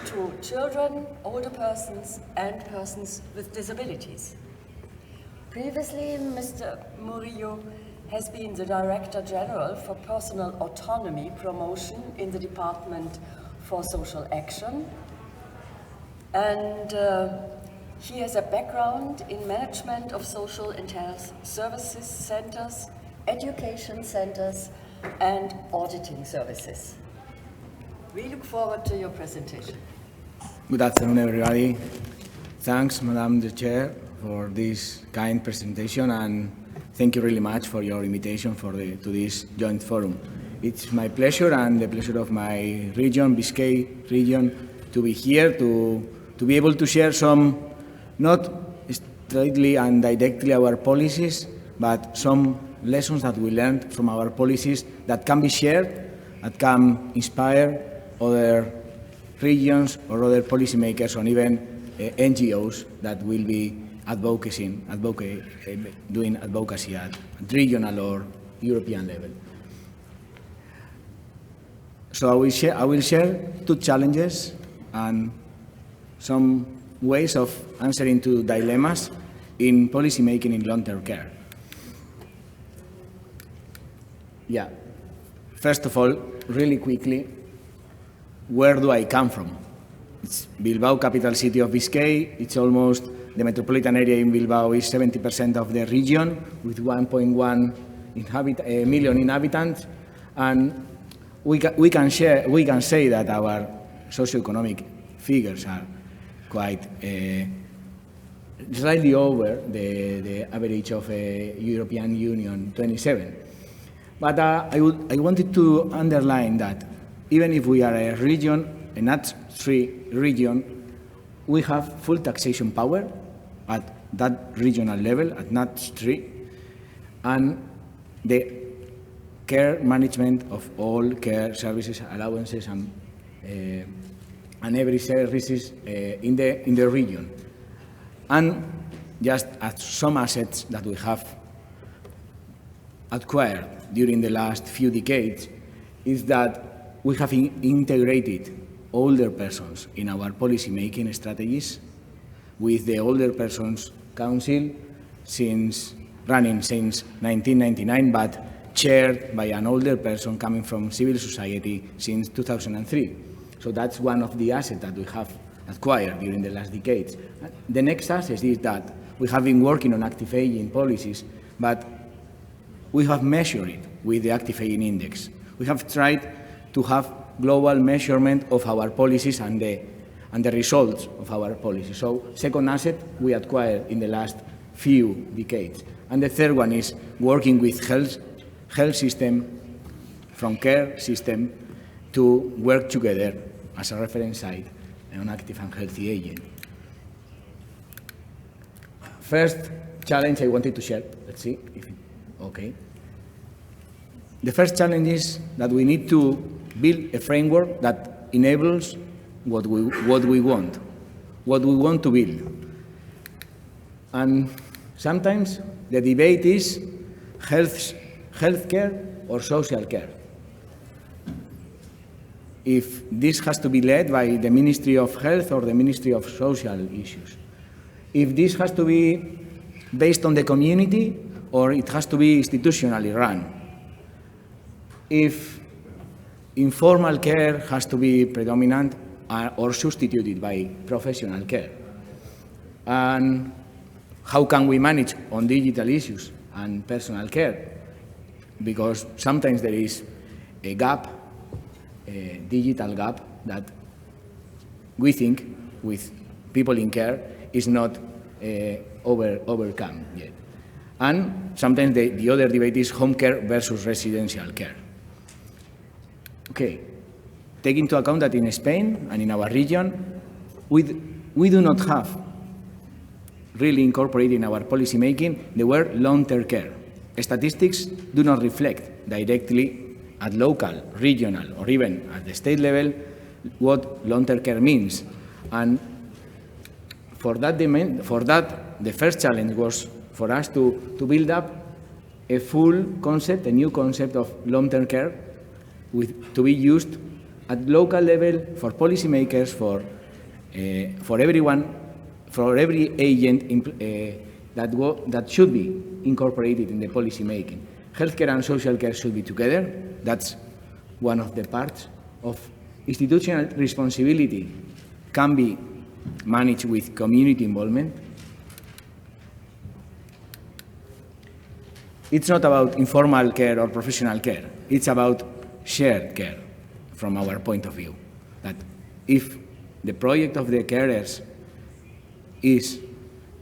to children, older persons and persons with disabilities. Previously, Mr. Murillo has been the Director General for Personal Autonomy Promotion in the Department for Social Action, and he has a background in management of social and health services centers, education centers, and auditing services. We look forward to your presentation.
Good afternoon, everybody. Thanks, Madam the Chair, for this kind presentation, and thank you really much for your invitation to this joint forum. It's my pleasure and the pleasure of my region, Biscay region, to be here to be able to share some, not straightly and directly our policies, but some lessons that we learned from our policies that can be shared, that can inspire other regions or other policymakers or even NGOs that will be doing advocacy at regional or European level. So I will share two challenges and some ways of answering to dilemmas in policymaking in long-term care. Yeah. First of all, really quickly, where do I come from? It's Bilbao, capital city of Biscay. It's almost, the metropolitan area in Bilbao is 70% of the region with 1.1 million inhabitants. And we can say that our socioeconomic figures are quite slightly over the average of European Union 27. But I wanted to underline that even if we are a region, a NUTS-3 region, we have full taxation power at that regional level, at NUTS-3, and the care management of all care services, allowances, and every services in the region. And just as some assets that we have acquired during the last few decades is that we have integrated older persons in our policy-making strategies with the Older Persons Council running since 1999, but chaired by an older person coming from civil society since 2003. So that's one of the assets that we have acquired during the last decades. The next asset is that we have been working on active aging policies, but we have measured it with the active aging index. We have tried to have global measurement of our policies and the results of our policies. So second asset we acquired in the last few decades. And the third one is working with health system, from care system, to work together as a reference site on active and healthy aging. First challenge I wanted to share, let's see if, okay. The first challenge is that we need to build a framework that enables what we want to build. And sometimes the debate is healthcare or social care. If this has to be led by the Ministry of Health or the Ministry of Social Issues. If this has to be based on the community or it has to be institutionally run. If informal care has to be predominant or substituted by professional care. And how can we manage on digital issues and personal care? Because sometimes there is a gap, a digital gap that we think with people in care is not overcome yet. And sometimes the other debate is home care versus residential care. Okay, take into account that in Spain and in our region, we do not have really incorporated in our policy making the word long-term care. Statistics do not reflect directly at local, regional, or even at the state level what long-term care means. And for that, the first challenge was for us to build up a full concept, a new concept of long-term care to be used at local level for policymakers, for everyone, for every agent that should be incorporated in the policy making. Healthcare and social care should be together. That's one of the parts of institutional responsibility can be managed with community involvement. It's not about informal care or professional care. It's about shared care from our point of view. That if the project of the carers is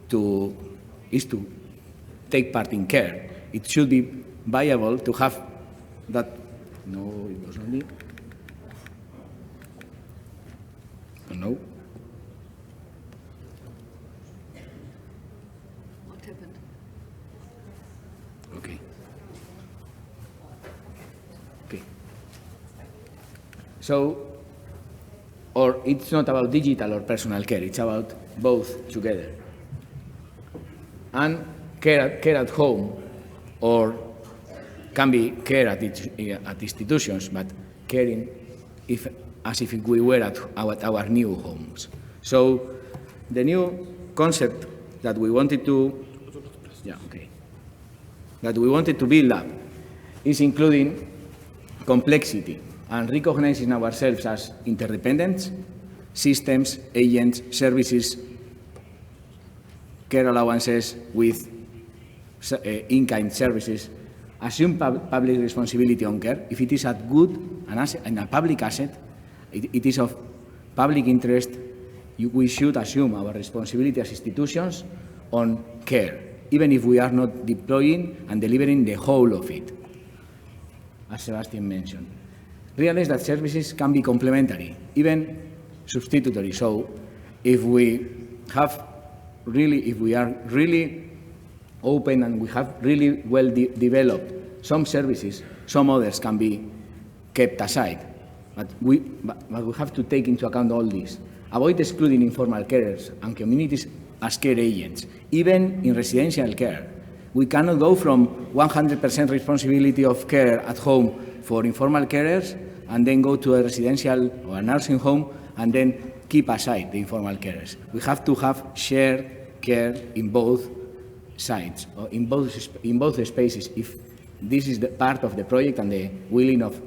to take part in care, it should be viable to have that. No, it was only. No.
What happened?
Okay. Okay. So, or it's not about digital or personal care, it's about both together. And care at home, or can be care at institutions, but caring as if we were at our new homes. So the new concept that we wanted to, that we wanted to build up is including complexity and recognizing ourselves as interdependent systems, agents, services, care allowances with in-kind services, assume public responsibility on care. If it is a good and a public asset, it is of public interest, we should assume our responsibility as institutions on care, even if we are not deploying and delivering the whole of it, as Sebastian mentioned. Realize that services can be complementary, even substitutory. So if we are really open and we have really well developed some services, some others can be kept aside. But we have to take into account all this. Avoid excluding informal carers and communities as care agents, even in residential care. We cannot go from 100% responsibility of care at home for informal carers and then go to a residential or a nursing home and then keep aside the informal carers. We have to have shared care in both sides, or in both spaces, if this is the part of the project and the willing of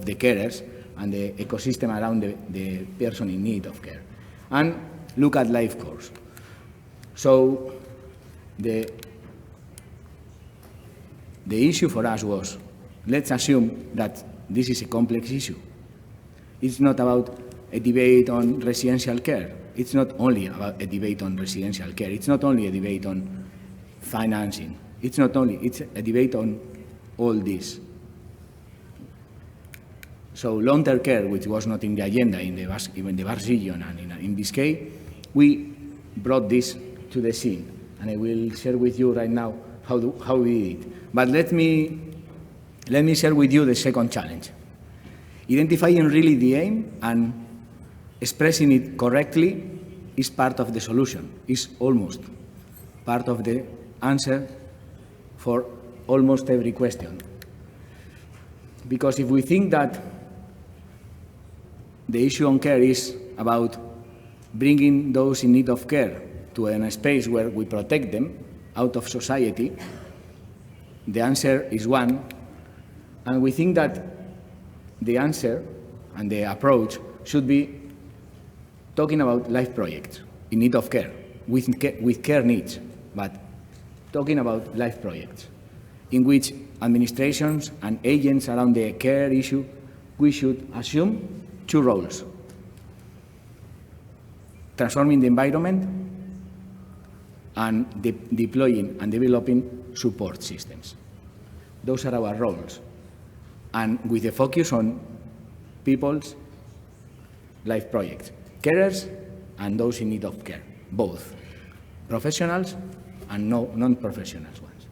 the carers and the ecosystem around the person in need of care. And look at life course. So the issue for us was, let's assume that this is a complex issue. It's not about a debate on residential care. It's not only about a debate on residential care. It's not only a debate on financing. It's a debate on all this. So long-term care, which was not in the agenda in the Basque region and in Biscay, we brought this to the scene. And I will share with you right now how we did it. But let me share with you the second challenge. Identifying really the aim and expressing it correctly is part of the solution, is almost part of the answer for almost every question. Because if we think that the issue on care is about bringing those in need of care to a space where we protect them out of society, the answer is one, and we think that the answer and the approach should be talking about life projects in need of care, with care needs, but talking about life projects in which administrations and agents around the care issue, we should assume two roles: transforming the environment and deploying and developing support systems. Those are our roles, and with a focus on people's life projects, carers and those in need of care, both professionals and non-professional ones.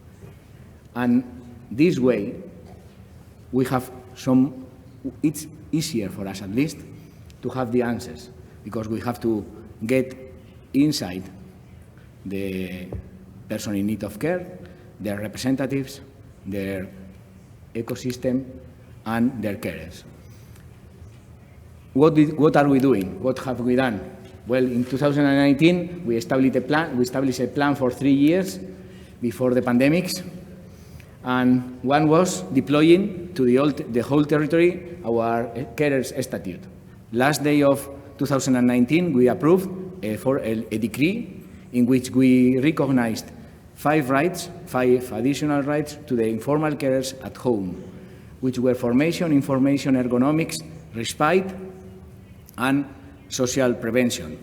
And this way, we have it's easier for us at least to have the answers, because we have to get inside the person in need of care, their representatives, their ecosystem, and their carers. What are we doing? What have we done? Well, in 2019, we established a plan for 3 years before the pandemics, and one was deploying to the whole territory our carers statute. Last day of 2019, we approved a decree in which we recognized 5 additional rights to the informal carers at home, which were formation, information, ergonomics, respite, and social prevention.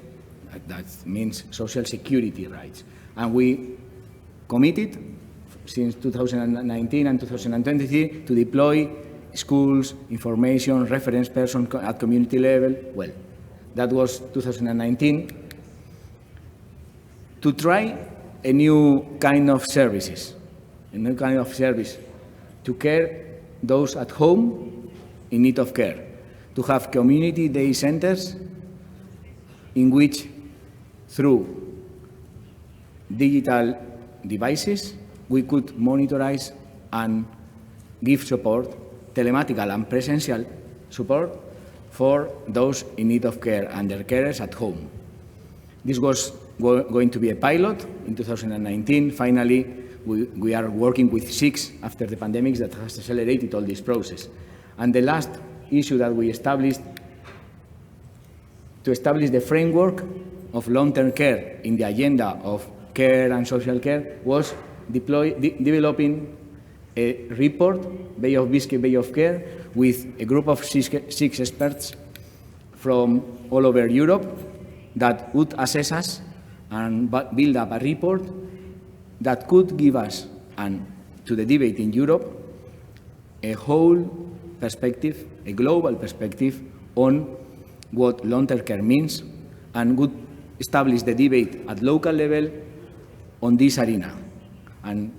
That means social security rights. And we committed since 2019 and 2023 to deploy schools, information, reference person at community level. Well, that was 2019. To try a new kind of services, to care those at home in need of care, to have community day centers in which, through digital devices, we could monitorize and give support, telematical and presential support, for those in need of care and their carers at home. This was going to be a pilot in 2019. Finally, we are working with 6 after the pandemic that has accelerated all this process. And the last issue that we established, to establish the framework of long-term care in the agenda of care and social care, was developing a report, Bay of Biscay, Bay of Care, with a group of 6 experts from all over Europe that would assess us and build up a report that could give us, and to the debate in Europe, a whole perspective, a global perspective on what long-term care means, and would establish the debate at local level on this arena. And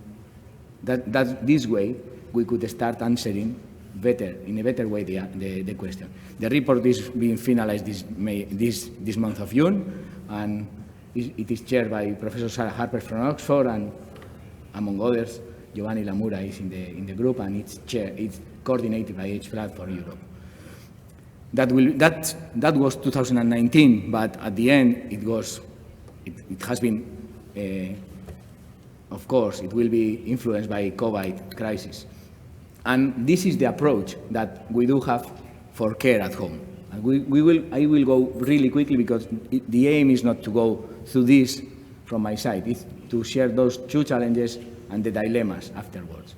that this way we could start answering in a better way the question. The report is being finalized this month of June, and it is chaired by Professor Sarah Harper from Oxford, and among others, Giovanni Lamura is in the group, and it's coordinated by HFLAT for Europe. That was 2019, but at the end it has been, of course, it will be influenced by COVID crisis. And this is the approach that we do have for care at home. And I will go really quickly, because the aim is not to go through this from my side. It's to share those 2 challenges and the dilemmas afterwards.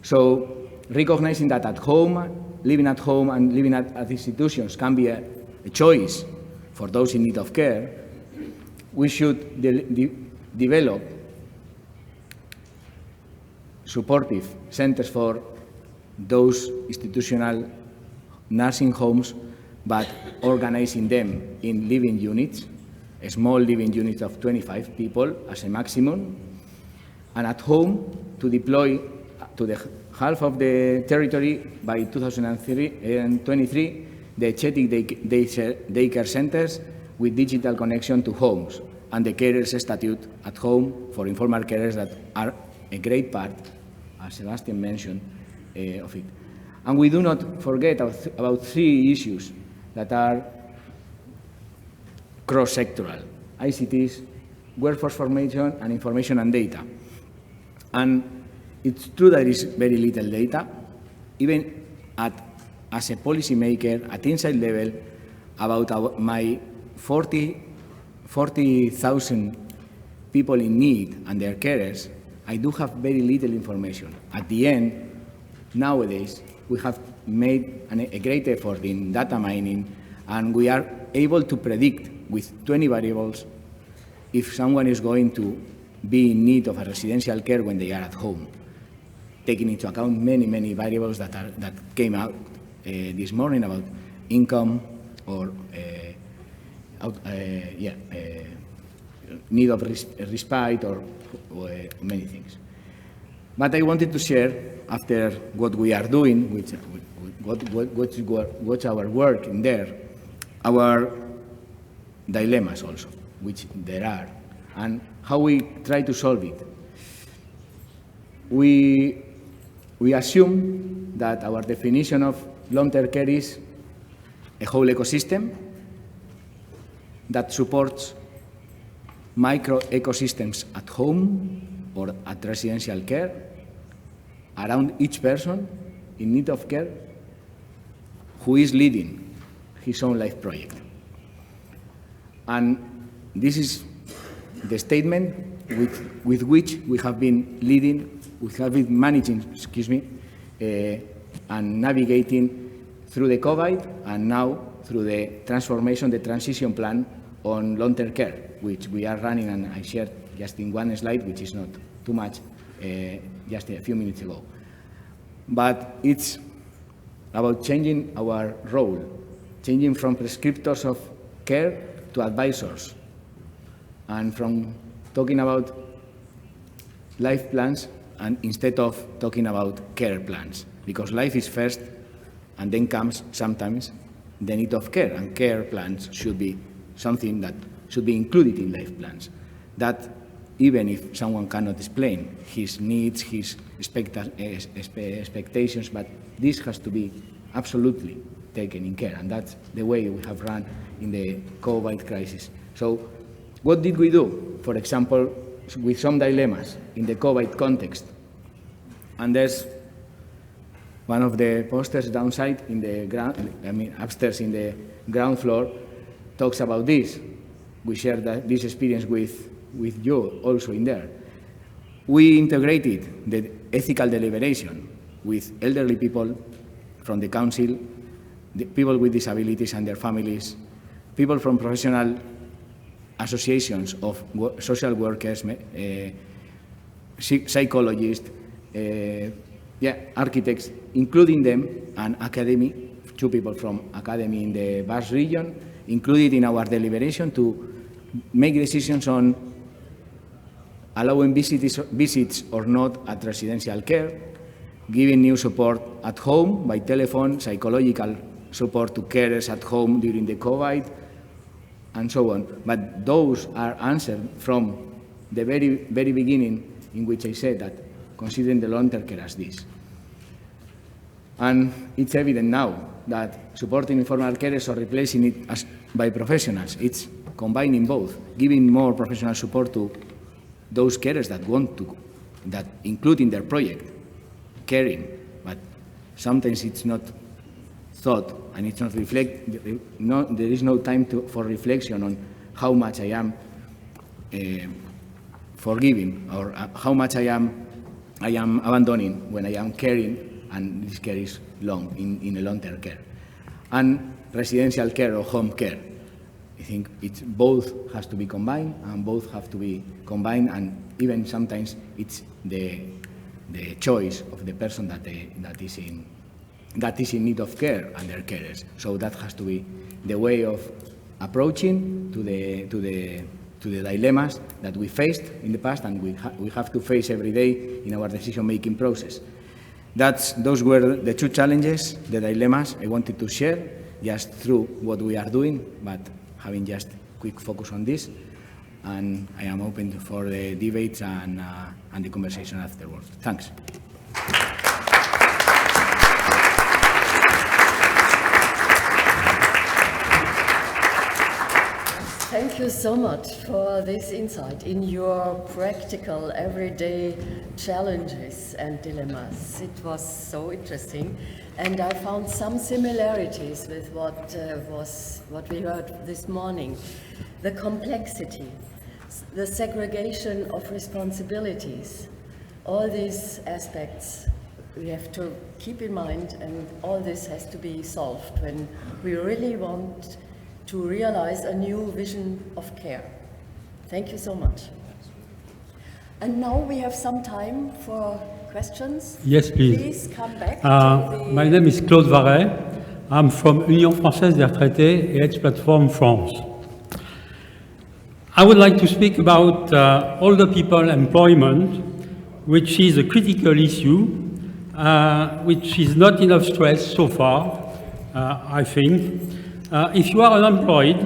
So recognizing that at home, living at home and living at institutions can be a choice for those in need of care, we should develop supportive centers for those institutional nursing homes, but organizing them in living units, small living units of 25 people as a maximum, and at home to deploy to the half of the territory by 2023 the Chetic daycare centers with digital connection to homes, and the carers statute at home for informal carers that are a great part, as Sebastian mentioned, of it. And we do not forget about 3 issues that are cross-sectoral: ICTs, workforce formation, and information and data. And it's true that there is very little data, even as a policymaker at inside level, about my 40,000 people in need and their carers. I do have very little information. At the end, nowadays, we have made a great effort in data mining, and we are able to predict with 20 variables if someone is going to be in need of a residential care when they are at home, taking into account many variables that came out this morning about income or need of respite or many things. But I wanted to share, after what we are doing, what's our work in there, our dilemmas also, which there are, and how we try to solve it. We assume that our definition of long-term care is a whole ecosystem that supports micro-ecosystems at home or at residential care around each person in need of care who is leading his own life project. And this is the statement with which we have been leading, we have been managing, and navigating through the COVID and now through the transformation, the transition plan on long-term care, which we are running, and I shared just in one slide, which is not too much, just a few minutes ago. But it's about changing our role, changing from prescriptors of care to advisors, and from talking about life plans and instead of talking about care plans, because life is first and then comes sometimes the need of care, and care plans should be something that should be included in life plans. That even if someone cannot explain his needs, his expectations, but this has to be absolutely taken in care, and that's the way we have run in the COVID crisis. So what did we do, for example, with some dilemmas in the COVID context? And there's one of the posters downside in the ground, upstairs in the ground floor, talks about this. We share this experience with you also in there. We integrated the ethical deliberation with elderly people from the council, the people with disabilities and their families, people from professional associations of social workers, psychologists, architects, including them, and academy, 2 people from academy in the Basque region, included in our deliberation to make decisions on allowing visits or not at residential care, giving new support at home by telephone, psychological support to carers at home during the COVID, and so on. But those are answered from the very beginning, in which I said that considering the long-term care as this. And it's evident now that supporting informal carers or replacing it by professionals, it's combining both, giving more professional support to those carers that want to, that include in their project, caring, but sometimes it's not thought and it's not reflected. There is no time for reflection on how much I am forgiving or how much I am abandoning when I am caring, and this care is long, in a long-term care. And residential care or home care. I think it both has to be combined, and both have to be combined, and even sometimes it's the choice of the person that is in need of care and their carers. So that has to be the way of approaching to the dilemmas that we faced in the past, and we have to face every day in our decision-making process. Those were the 2 challenges, the dilemmas I wanted to share, just through what we are doing, but having just quick focus on this. And I am open for the debates and the conversation afterwards. Thanks.
Thank you so much for this insight in your practical, everyday challenges and dilemmas. It was so interesting, and I found some similarities with what we heard this morning. The complexity, the segregation of responsibilities, all these aspects we have to keep in mind, and all this has to be solved when we really want to realize a new vision of care. Thank you so much. And now we have some time for questions.
Yes, please.
Please come back to the...
My name is Claude Varret. I'm from Union Française des Retraités et Ex-Platform France. I would like to speak about older people employment, which is a critical issue, which is not enough stress so far, I think. If you are unemployed,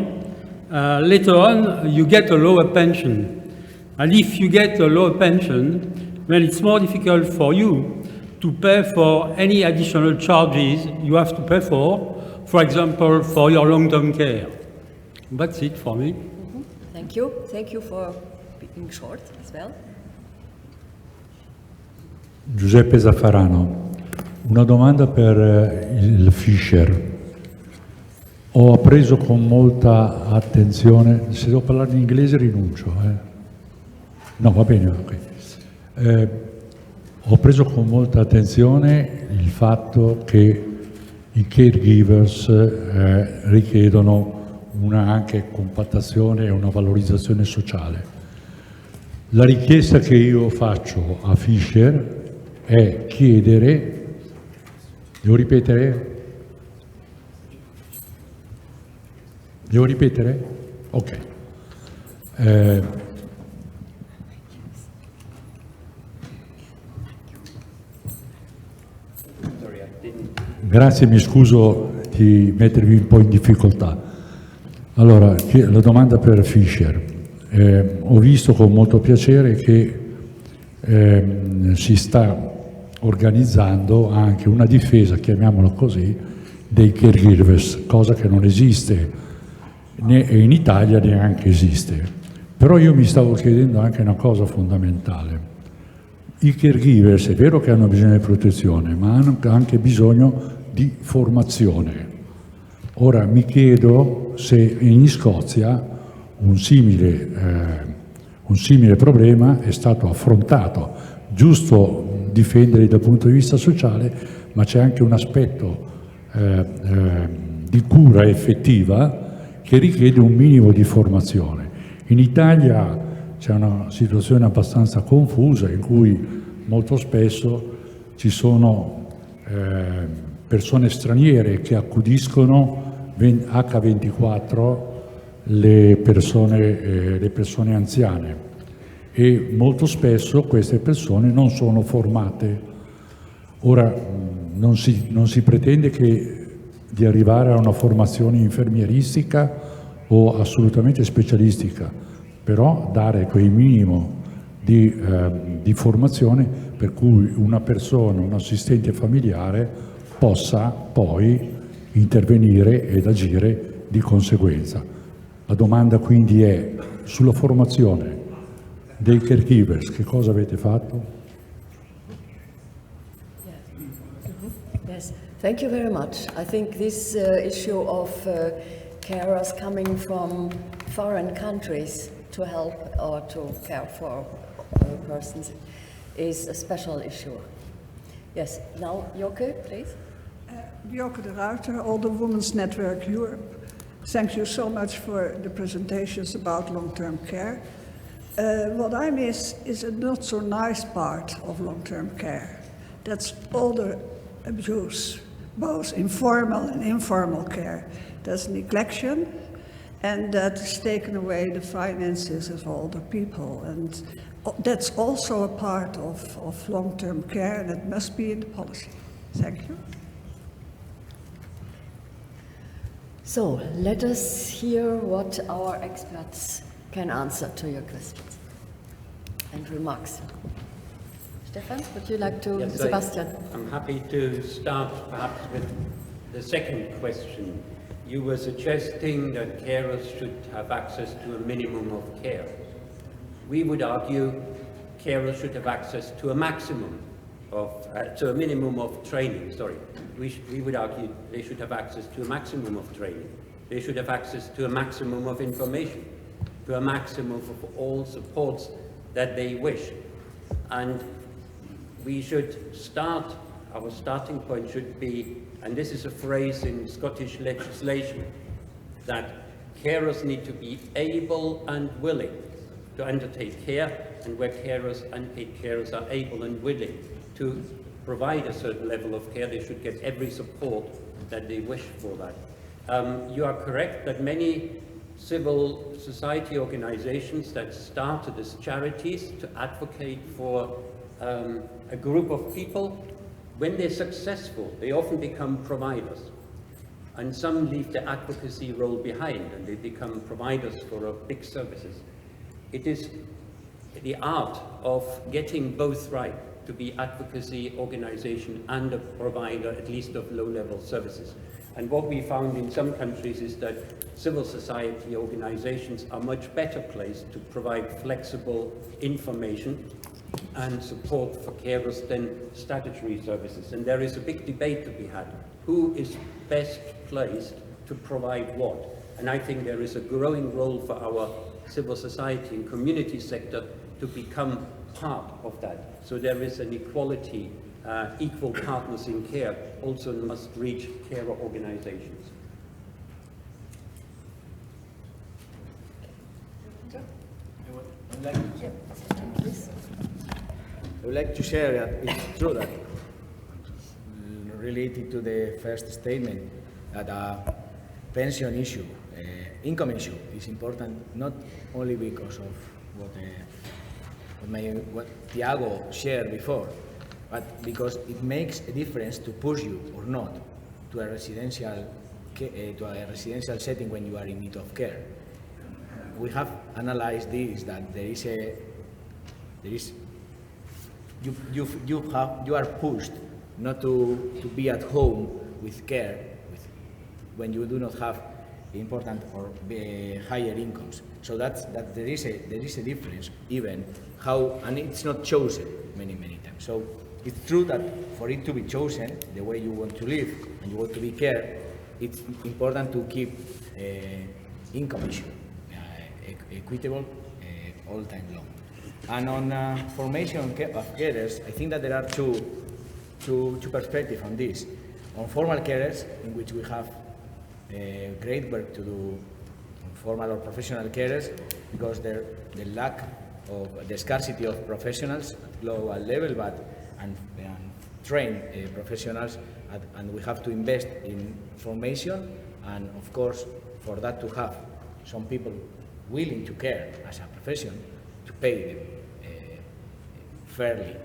later on you get a lower pension. And if you get a lower pension, then it's more difficult for you to pay for any additional charges you have to pay for example, for your long-term care. That's it for me.
Thank you. Thank you for being short as well.
Giuseppe Zaffarano, una domanda per il Fisher. Ho appreso con molta attenzione, se devo parlare in inglese rinuncio. No, va bene, ok. Ho preso con molta attenzione il fatto che i caregivers richiedono una anche compattazione e una valorizzazione sociale. La richiesta che io faccio a Fisher è chiedere, devo ripetere? Devo ripetere? Ok. Grazie, mi scuso di mettervi un po' in difficoltà. Allora, la domanda per Fisher. Ho visto con molto piacere che si sta organizzando anche una difesa, chiamiamola così, dei caregivers, cosa che non esiste né in Italia neanche esiste. Però io mi stavo chiedendo anche una cosa fondamentale. I caregivers è vero che hanno bisogno di protezione, ma hanno anche bisogno di formazione. Ora mi chiedo se in Scozia un simile problema è stato affrontato. Giusto difenderli dal punto di vista sociale, ma c'è anche un aspetto di cura effettiva che richiede un minimo di formazione. In Italia c'è una situazione abbastanza confusa in cui molto spesso ci sono persone straniere che accudiscono H24 le persone anziane e molto spesso queste persone non sono formate. Ora non si pretende di arrivare a una formazione infermieristica o assolutamente specialistica, però dare quel minimo di formazione per cui una persona, un assistente familiare possa poi intervenire ed agire di conseguenza. La domanda quindi è sulla formazione dei caregivers, che cosa avete fatto?
Yes, thank you very much. I think this issue of carers coming from foreign countries to help or to care for persons is a special issue. Yes, now Joke, please.
Joke de Ruiter, Older Women's Network Europe. Thank you so much for the presentations about long-term care. What I miss is a not so nice part of long-term care. That's older abuse, both informal and informal care. That's neglection, and that has taken away the finances of older people. And that's also a part of long-term care, and it must be in the policy. Thank you.
So let us hear what our experts can answer to your questions and remarks. Stefan, would you like to,
Yes,
Sebastian?
I'm happy to start perhaps with the second question. You were suggesting that carers should have access to a minimum of care. We would argue carers should have access to a maximum of, to a minimum of training, sorry. We would argue they should have access to a maximum of training. They should have access to a maximum of information, to a maximum of all supports that they wish. And we should start, our starting point should be, and this is a phrase in Scottish legislation, that carers need to be able and willing to undertake care and where carers, unpaid carers, are able and willing to provide a certain level of care, they should get every support that they wish for that. You are correct that many civil society organizations that started as charities to advocate for a group of people, when they're successful, they often become providers. And some leave the advocacy role behind and they become providers for big services. It is the art of getting both right, to be advocacy organization and a provider, at least of low-level services. And what we found in some countries is that civil society organizations are much better placed to provide flexible information and support for carers than statutory services. And there is a big debate to be had. Who is best placed to provide what? And I think there is a growing role for our civil society and community sector to become part of that. So there is an equality, equal partners in care also must reach carer organizations.
I would like to share that it's true that, related to the first statement, that a pension issue, income issue, is important not only because of what Tiago shared before, but because it makes a difference to push you or not to a residential setting when you are in need of care. We have analyzed this, that you are pushed not to be at home with care when you do not have important or higher incomes. So that there is a difference, even how, and it's not chosen many times. So it's true that for it to be chosen the way you want to live and you want to be cared, it's important to keep income issue equitable all time long. And on formation of carers, I think that there are two perspectives on this. On formal carers, in which we have great work to do on formal or professional carers, because the lack of the scarcity of professionals at global level, and train professionals, and we have to invest in formation, and of course for that to have some people willing to care as a profession, to pay them fairly.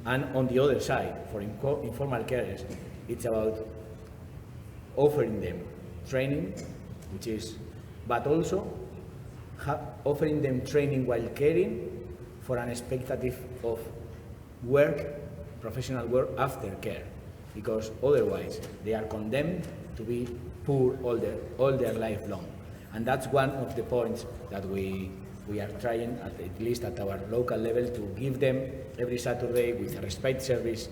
And on the other side, for informal carers, it's about offering them training, but also offering them training while caring for an expectative of work, professional work after care, because otherwise they are condemned to be poor all their life long. And that's one of the points that we are trying, at least at our local level, to give them every Saturday with a respite service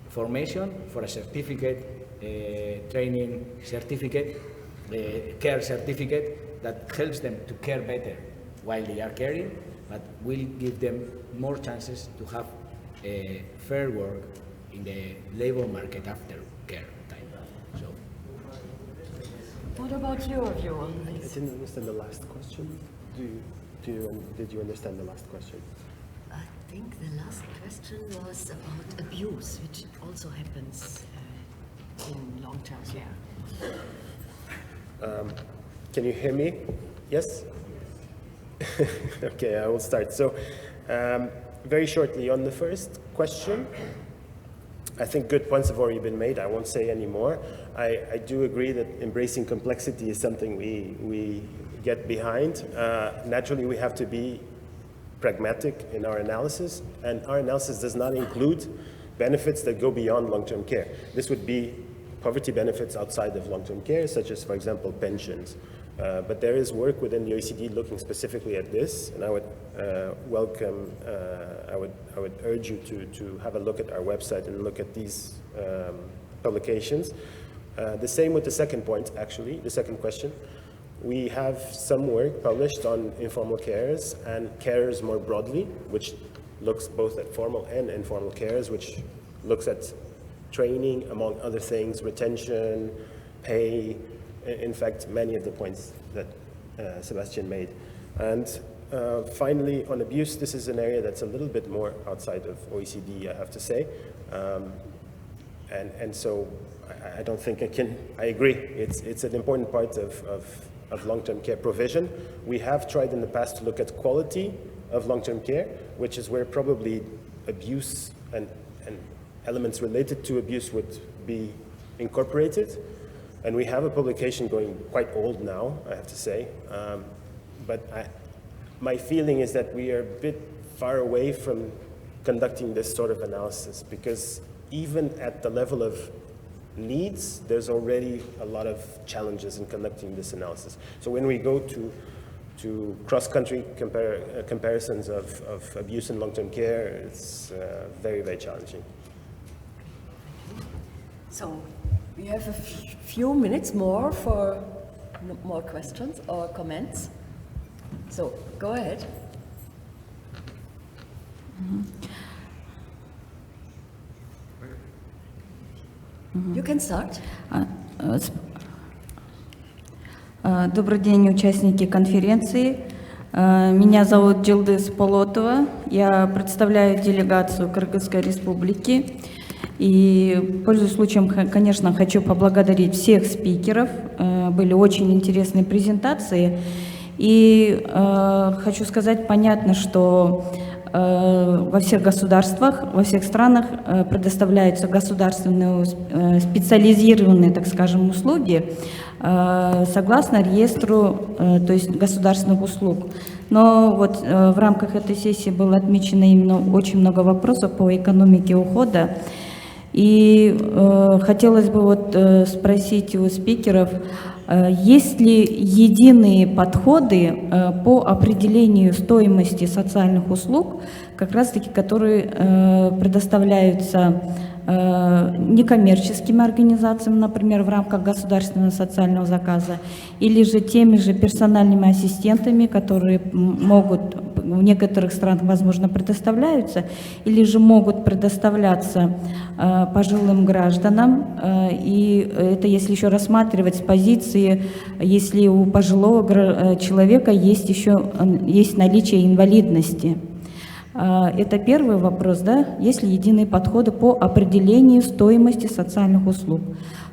formation for a certificate, training certificate, care certificate that helps them to care better while they are caring, but will give them more chances to have fair work in the labor market after care time. So.
What about your view on this?
I didn't understand the last question. Did you understand the last question?
I think the last question was about abuse, which also happens in long-term care.
Can you hear me? Yes? Okay, I will start. So, very shortly on the first question, I think good points have already been made. I won't say any more. I do agree that embracing complexity is something we get behind. Naturally, we have to be pragmatic in our analysis, and our analysis does not include benefits that go beyond long-term care. This would be poverty benefits outside of long-term care, such as, for example, pensions. But there is work within the OECD looking specifically at this, and I would I would urge you to have a look at our website and look at these publications. The same with the second point, actually, the second question. We have some work published on informal carers and carers more broadly, which looks both at formal and informal carers, which looks at training, among other things, retention, pay, in fact, many of the points that Sebastian made. And finally, on abuse, this is an area that's a little bit more outside of OECD, I have to say. And so I don't think I agree. It's an important part of long-term care provision. We have tried in the past to look at quality of long-term care, which is where probably abuse and elements related to abuse would be incorporated. And we have a publication going quite old now, I have to say. But my feeling is that we are a bit far away from conducting this sort of analysis, because even at the level of needs, there's already a lot of challenges in conducting this analysis. So when we go to cross-country comparisons of abuse in long-term care, it's very, very challenging.
So we have a few minutes more for more questions or comments. So go ahead. You can start.
Добрый день, участники конференции. Меня зовут Джилдыз Полотова. Я представляю делегацию Кыргызской Республики. И, пользуясь случаем, конечно, хочу поблагодарить всех спикеров. Были очень интересные презентации. И хочу сказать, понятно, что во всех государствах, во всех странах предоставляются государственные специализированные, так скажем, услуги согласно реестру, то есть государственных услуг. Но вот в рамках этой сессии было отмечено именно очень много вопросов по экономике ухода. И хотелось бы вот спросить у спикеров, есть ли единые подходы по определению стоимости социальных услуг, как раз-таки которые предоставляются некоммерческими организациями, например, в рамках государственного социального заказа, или же теми же персональными ассистентами, которые могут в некоторых странах, возможно, предоставляются, или же могут предоставляться пожилым гражданам. И это если еще рассматривать с позиции, если у пожилого человека есть наличие инвалидности. Это первый вопрос, да? Есть ли единые подходы по определению стоимости социальных услуг?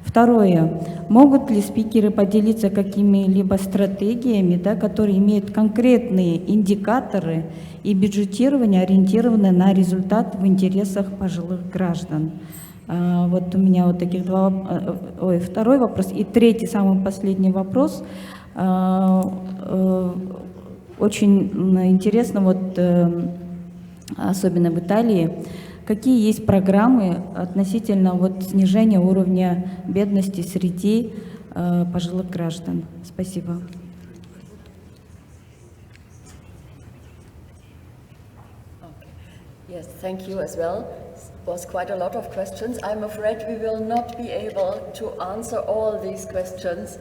Второе. Могут ли спикеры поделиться какими-либо стратегиями, да, которые имеют конкретные индикаторы и бюджетирование, ориентированное на результат в интересах пожилых граждан? Вот у меня вот таких второй вопрос. И третий, самый последний вопрос. Очень интересно, вот особенно в Италии, какие есть программы относительно вот снижения уровня бедности среди пожилых граждан? Спасибо.
Yes, thank you as well. It was quite a lot of questions. I'm afraid we will not be able to answer all these questions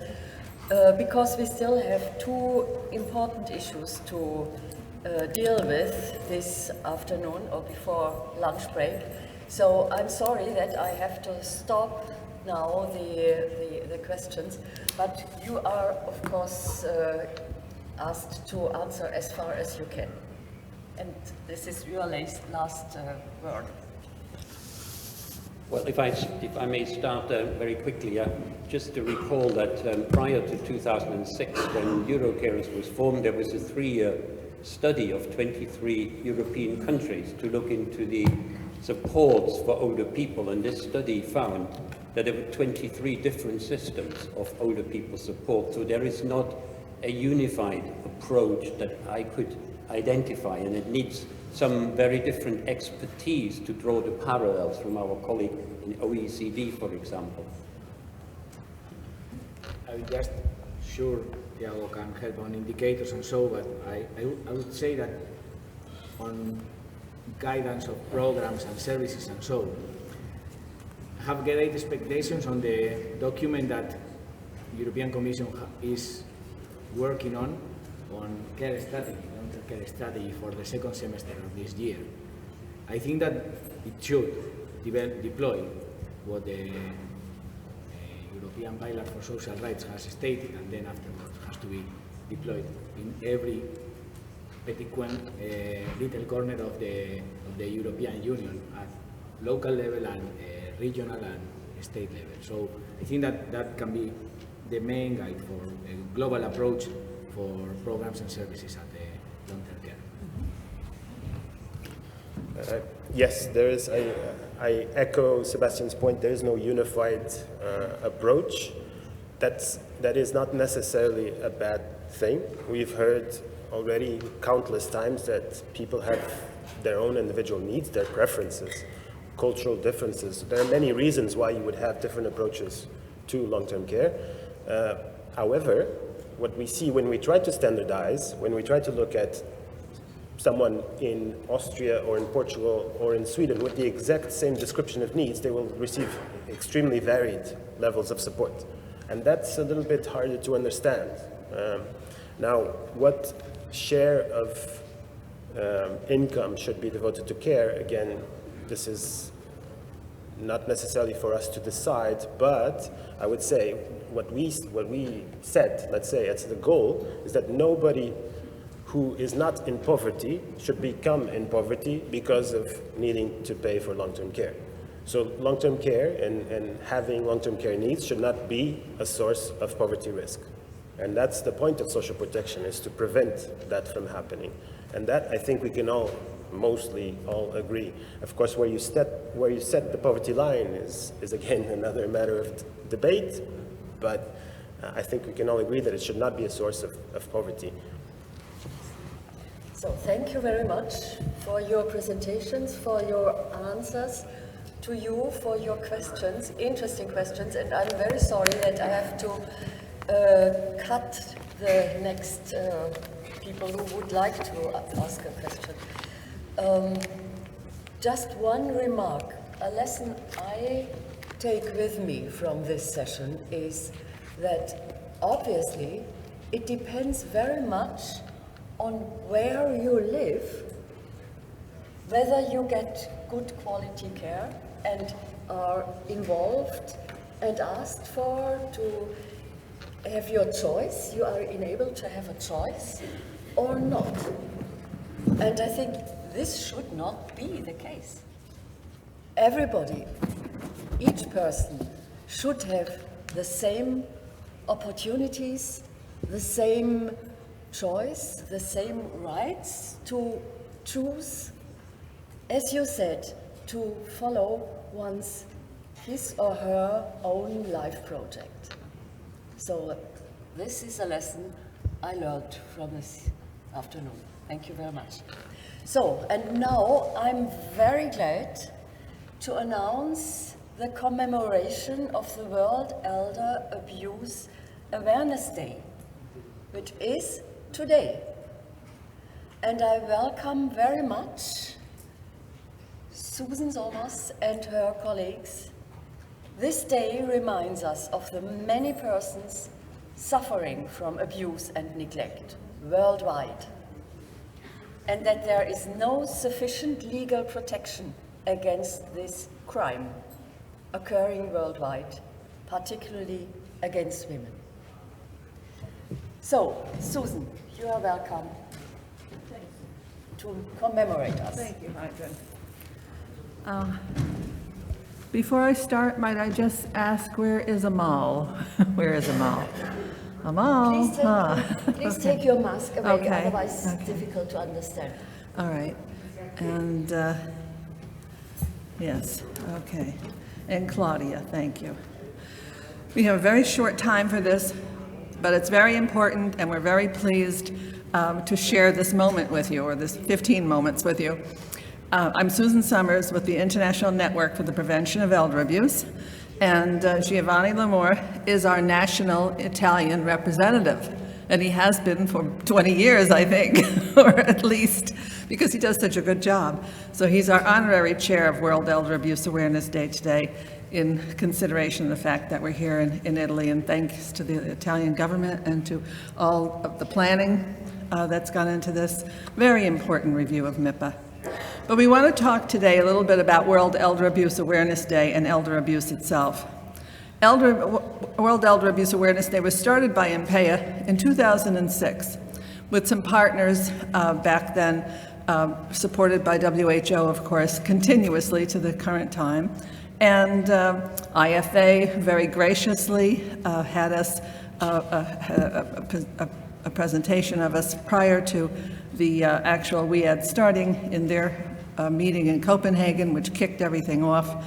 because we still have two important issues to deal with this afternoon or before lunch break. So I'm sorry that I have to stop now the questions, but you are of course asked to answer as far as you can. And this is your last word.
Well, if I may start very quickly, just to recall that prior to 2006, when Eurocares was formed, there was a 3-year study of 23 European countries to look into the supports for older people, and this study found that there were 23 different systems of older people support, so there is not a unified approach that I could identify, and it needs some very different expertise to draw the parallels from our colleague in OECD, for example.
I will just sure Tiago can help on indicators and so, but I would say that on guidance of programs and services and so, I have great expectations on the document that European Commission is working on care strategy, long-term care strategy for the second semester of this year. I think that it should deploy what the European Pillar for Social Rights has stated, and then afterwards has to be deployed in every little corner of the European Union at local level and regional and state level. So I think that can be the main guide for a global approach for programs and services at the long-term care.
Yes, there is. I echo Sebastian's point. There is no unified approach. That is not necessarily a bad thing. We've heard already countless times that people have their own individual needs, their preferences, cultural differences. There are many reasons why you would have different approaches to long-term care. However, what we see when we try to standardize, when we try to look at someone in Austria or in Portugal or in Sweden with the exact same description of needs, they will receive extremely varied levels of support. And that's a little bit harder to understand. Now, what share of income should be devoted to care? Again, this is not necessarily for us to decide, but I would say what we set, let's say, as the goal, is that nobody who is not in poverty should become in poverty because of needing to pay for long-term care. So long-term care and having long-term care needs should not be a source of poverty risk. And that's the point of social protection, is to prevent that from happening. And that, I think we can mostly all agree. Of course, where you set the poverty line is again another matter of debate, but I think we can all agree that it should not be a source of poverty.
So thank you very much for your presentations, for your answers, to you for your questions, interesting questions, and I'm very sorry that I have to cut the next people who would like to ask a question. Just one remark. A lesson I take with me from this session is that obviously it depends very much on where you live, whether you get good quality care and are involved and asked for to have your choice, you are enabled to have a choice or not. And I think this should not be the case. Everybody, each person should have the same opportunities, the same choice, the same rights to choose, as you said, to follow his or her own life project. So this is a lesson I learned from this afternoon. Thank you very much. So, and now I'm very glad to announce the commemoration of the World Elder Abuse Awareness Day, which is today. And I welcome very much Susan Sommers and her colleagues. This day reminds us of the many persons suffering from abuse and neglect worldwide, and that there is no sufficient legal protection against this crime occurring worldwide, particularly against women. So, Susan, you are welcome to commemorate us.
Thank you, Hydra. Before I start, might I just ask, where is Amal? Where is Amal? Amal?
Please take your mask away,
Okay.
otherwise it's difficult to understand.
All right. And, yes, okay. And Claudia, thank you. We have a very short time for this, but it's very important, and we're very pleased to share this moment with you, or this 15 moments with you. I'm Susan Sommers with the International Network for the Prevention of Elder Abuse, and Giovanni L'Amour is our national Italian representative, and he has been for 20 years, I think, or at least, because he does such a good job. So he's our honorary chair of World Elder Abuse Awareness Day today, in consideration of the fact that we're here in Italy, and thanks to the Italian government and to all of the planning that's gone into this very important review of MIPAA. But we want to talk today a little bit about World Elder Abuse Awareness Day and elder abuse itself. World Elder Abuse Awareness Day was started by MIPAA in 2006 with some partners back then, supported by WHO, of course, continuously to the current time. And IFA very graciously had us a presentation of us prior to the actual WEAD starting in their meeting in Copenhagen, which kicked everything off.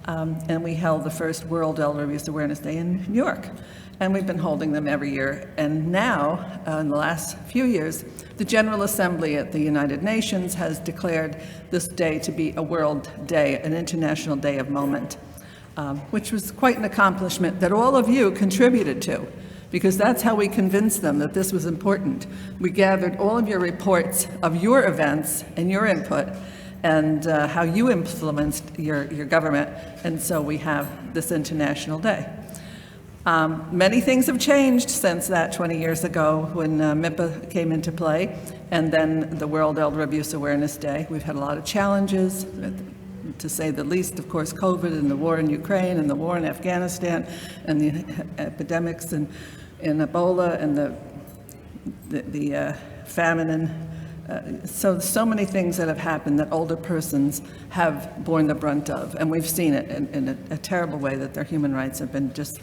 And we held the first World Elder Abuse Awareness Day in New York. And we've been holding them every year. And now, in the last few years, the General Assembly at the United Nations has declared this day to be a World Day, an International Day of Moment, which was quite an accomplishment that all of you contributed to, because that's how we convinced them that this was important. We gathered all of your reports of your events and your input and how you influenced your government, and so we have this International Day. Many things have changed since that 20 years ago when MIPAA came into play, and then the World Elder Abuse Awareness Day. We've had a lot of challenges, to say the least, of course, COVID and the war in Ukraine and the war in Afghanistan and the epidemics in Ebola and the famine and so many things that have happened that older persons have borne the brunt of, and we've seen it in a terrible way, that their human rights have been just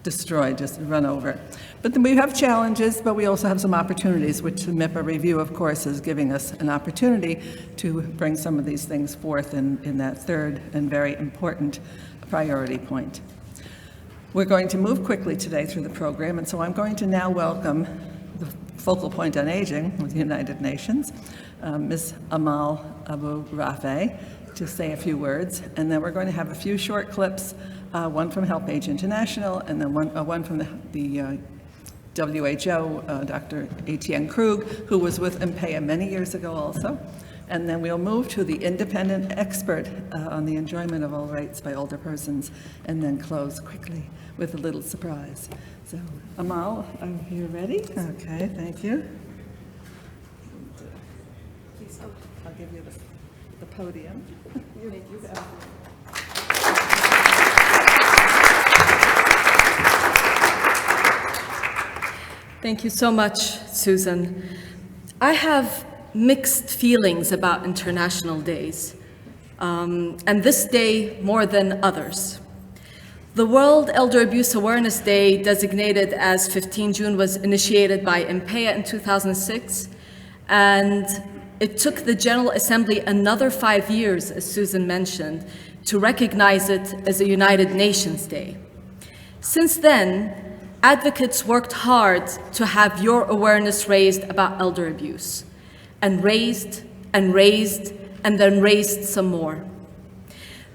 destroyed, just run over. But then we have challenges, but we also have some opportunities, which the MIPAA review, of course, is giving us an opportunity to bring some of these things forth in that third and very important priority point. We're going to move quickly today through the program, and so I'm going to now welcome the focal point on aging with the United Nations, Ms. Amal Abu Rafe, to say a few words, and then we're going to have a few short clips, one from Help Age International, and then one from the WHO, Dr. Etienne Krug, who was with MIPAA many years ago also. And then we'll move to the independent expert on the enjoyment of all rights by older persons, and then close quickly with a little surprise. So, Amal, are you ready? Okay, thank you. Please, I'll give you the podium. You have
Thank you so much, Susan. I have mixed feelings about international days, and this day more than others. The World Elder Abuse Awareness Day, designated as 15 June, was initiated by MIPAA in 2006, and it took the General Assembly another 5 years, as Susan mentioned, to recognize it as a United Nations Day. Since then, advocates worked hard to have your awareness raised about elder abuse, and raised, and raised, and then raised some more.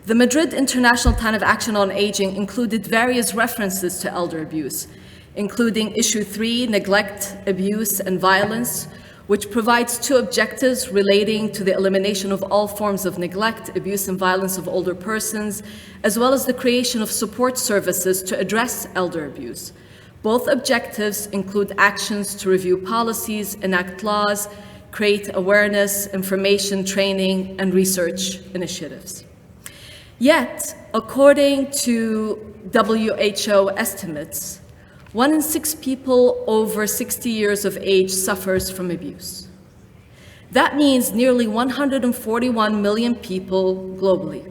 The Madrid International Plan of Action on Aging included various references to elder abuse, including Issue 3, Neglect, Abuse, and Violence, which provides 2 objectives relating to the elimination of all forms of neglect, abuse, and violence of older persons, as well as the creation of support services to address elder abuse. Both objectives include actions to review policies, enact laws, create awareness, information, training, and research initiatives. Yet, according to WHO estimates, 1 in 6 people over 60 years of age suffers from abuse. That means nearly 141 million people globally.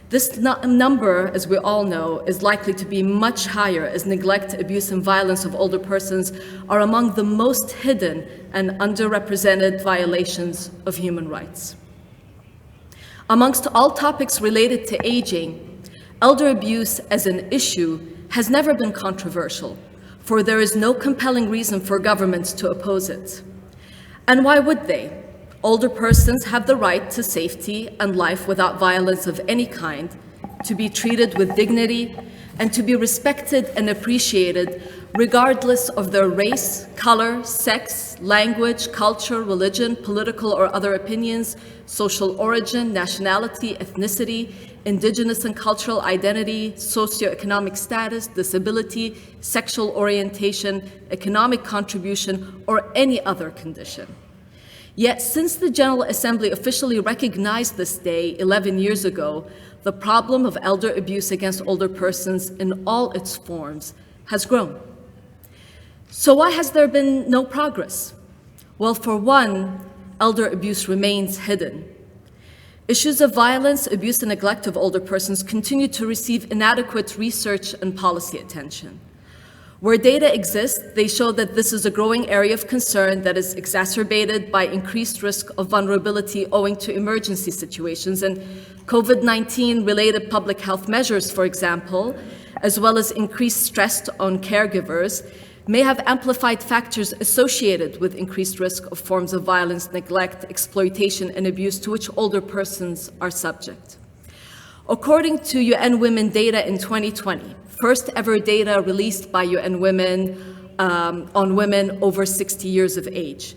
This number, as we all know, is likely to be much higher, as neglect, abuse, and violence of older persons are among the most hidden and underrepresented violations of human rights. Amongst all topics related to aging, elder abuse as an issue has never been controversial, for there is no compelling reason for governments to oppose it. And why would they? Older persons have the right to safety and life without violence of any kind, to be treated with dignity, and to be respected and appreciated regardless of their race, color, sex, language, culture, religion, political or other opinions, social origin, nationality, ethnicity, indigenous and cultural identity, socioeconomic status, disability, sexual orientation, economic contribution, or any other condition. Yet, since the General Assembly officially recognized this day 11 years ago, the problem of elder abuse against older persons in all its forms has grown. So why has there been no progress? Well, for one, elder abuse remains hidden. Issues of violence, abuse, and neglect of older persons continue to receive inadequate research and policy attention. Where data exists, they show that this is a growing area of concern that is exacerbated by increased risk of vulnerability owing to emergency situations and COVID-19 related public health measures, for example, as well as increased stress on caregivers, may have amplified factors associated with increased risk of forms of violence, neglect, exploitation, and abuse to which older persons are subject. According to UN Women data in 2020, first ever data released by UN Women on women over 60 years of age,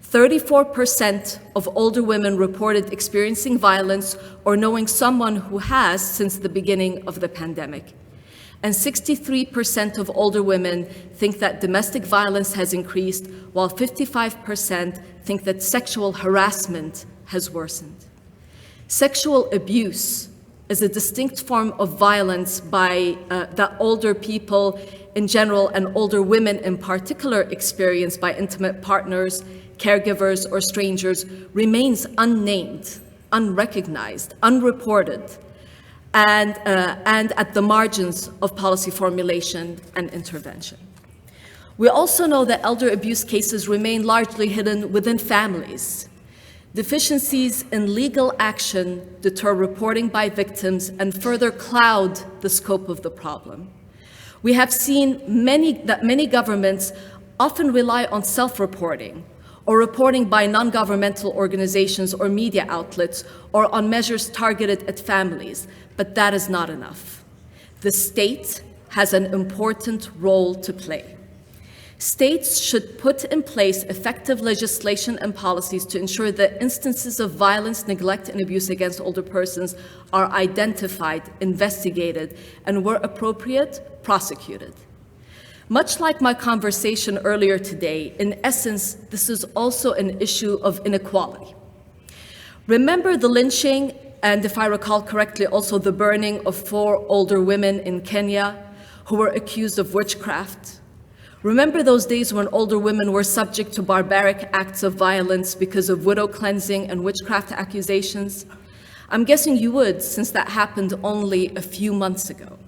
34% of older women reported experiencing violence or knowing someone who has since the beginning of the pandemic. And 63% of older women think that domestic violence has increased, while 55% think that sexual harassment has worsened. Sexual abuse is a distinct form of violence that older people in general and older women in particular experience by intimate partners, caregivers, or strangers remains unnamed, unrecognized, unreported, and at the margins of policy formulation and intervention. We also know that elder abuse cases remain largely hidden within families. Deficiencies in legal action deter reporting by victims and further cloud the scope of the problem. We have seen that many governments often rely on self-reporting or reporting by non-governmental organizations or media outlets or on measures targeted at families, but that is not enough. The state has an important role to play. States should put in place effective legislation and policies to ensure that instances of violence, neglect, and abuse against older persons are identified, investigated, and where appropriate, prosecuted. Much like my conversation earlier today, in essence, this is also an issue of inequality. Remember the lynching, and if I recall correctly, also the burning of 4 older women in Kenya who were accused of witchcraft? Remember those days when older women were subject to barbaric acts of violence because of widow cleansing and witchcraft accusations? I'm guessing you would, since that happened only a few months ago.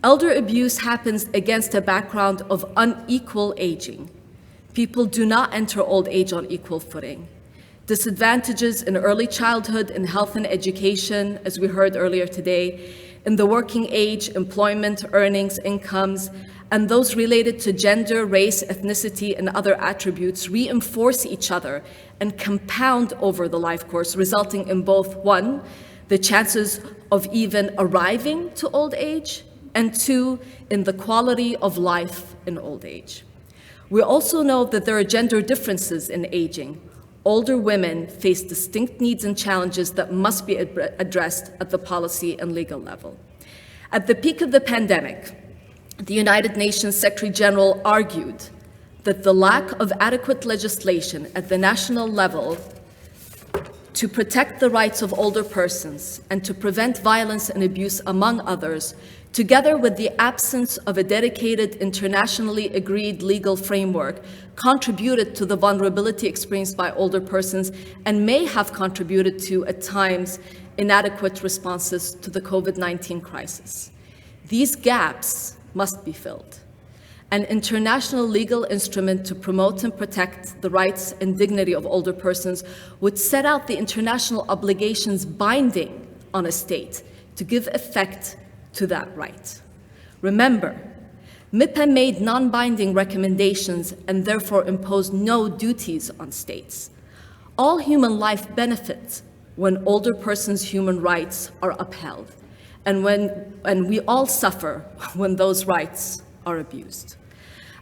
Elder abuse happens against a background of unequal aging. People do not enter old age on equal footing. Disadvantages in early childhood, in health and education, as we heard earlier today, in the working age, employment, earnings, incomes, and those related to gender, race, ethnicity, and other attributes reinforce each other and compound over the life course, resulting in both, 1, the chances of even arriving to old age, and 2, in the quality of life in old age. We also know that there are gender differences in aging. Older women face distinct needs and challenges that must be addressed at the policy and legal level. At the peak of the pandemic, the United Nations Secretary General argued that the lack of adequate legislation at the national level to protect the rights of older persons and to prevent violence and abuse, among others, together with the absence of a dedicated, internationally agreed legal framework, contributed to the vulnerability experienced by older persons and may have contributed to, at times, inadequate responses to the COVID-19 crisis. These gaps must be filled. An international legal instrument to promote and protect the rights and dignity of older persons would set out the international obligations binding on a state to give effect to that right. Remember, MIPAA made non-binding recommendations and therefore imposed no duties on states. All human life benefits when older persons' human rights are upheld, and we all suffer when those rights are abused.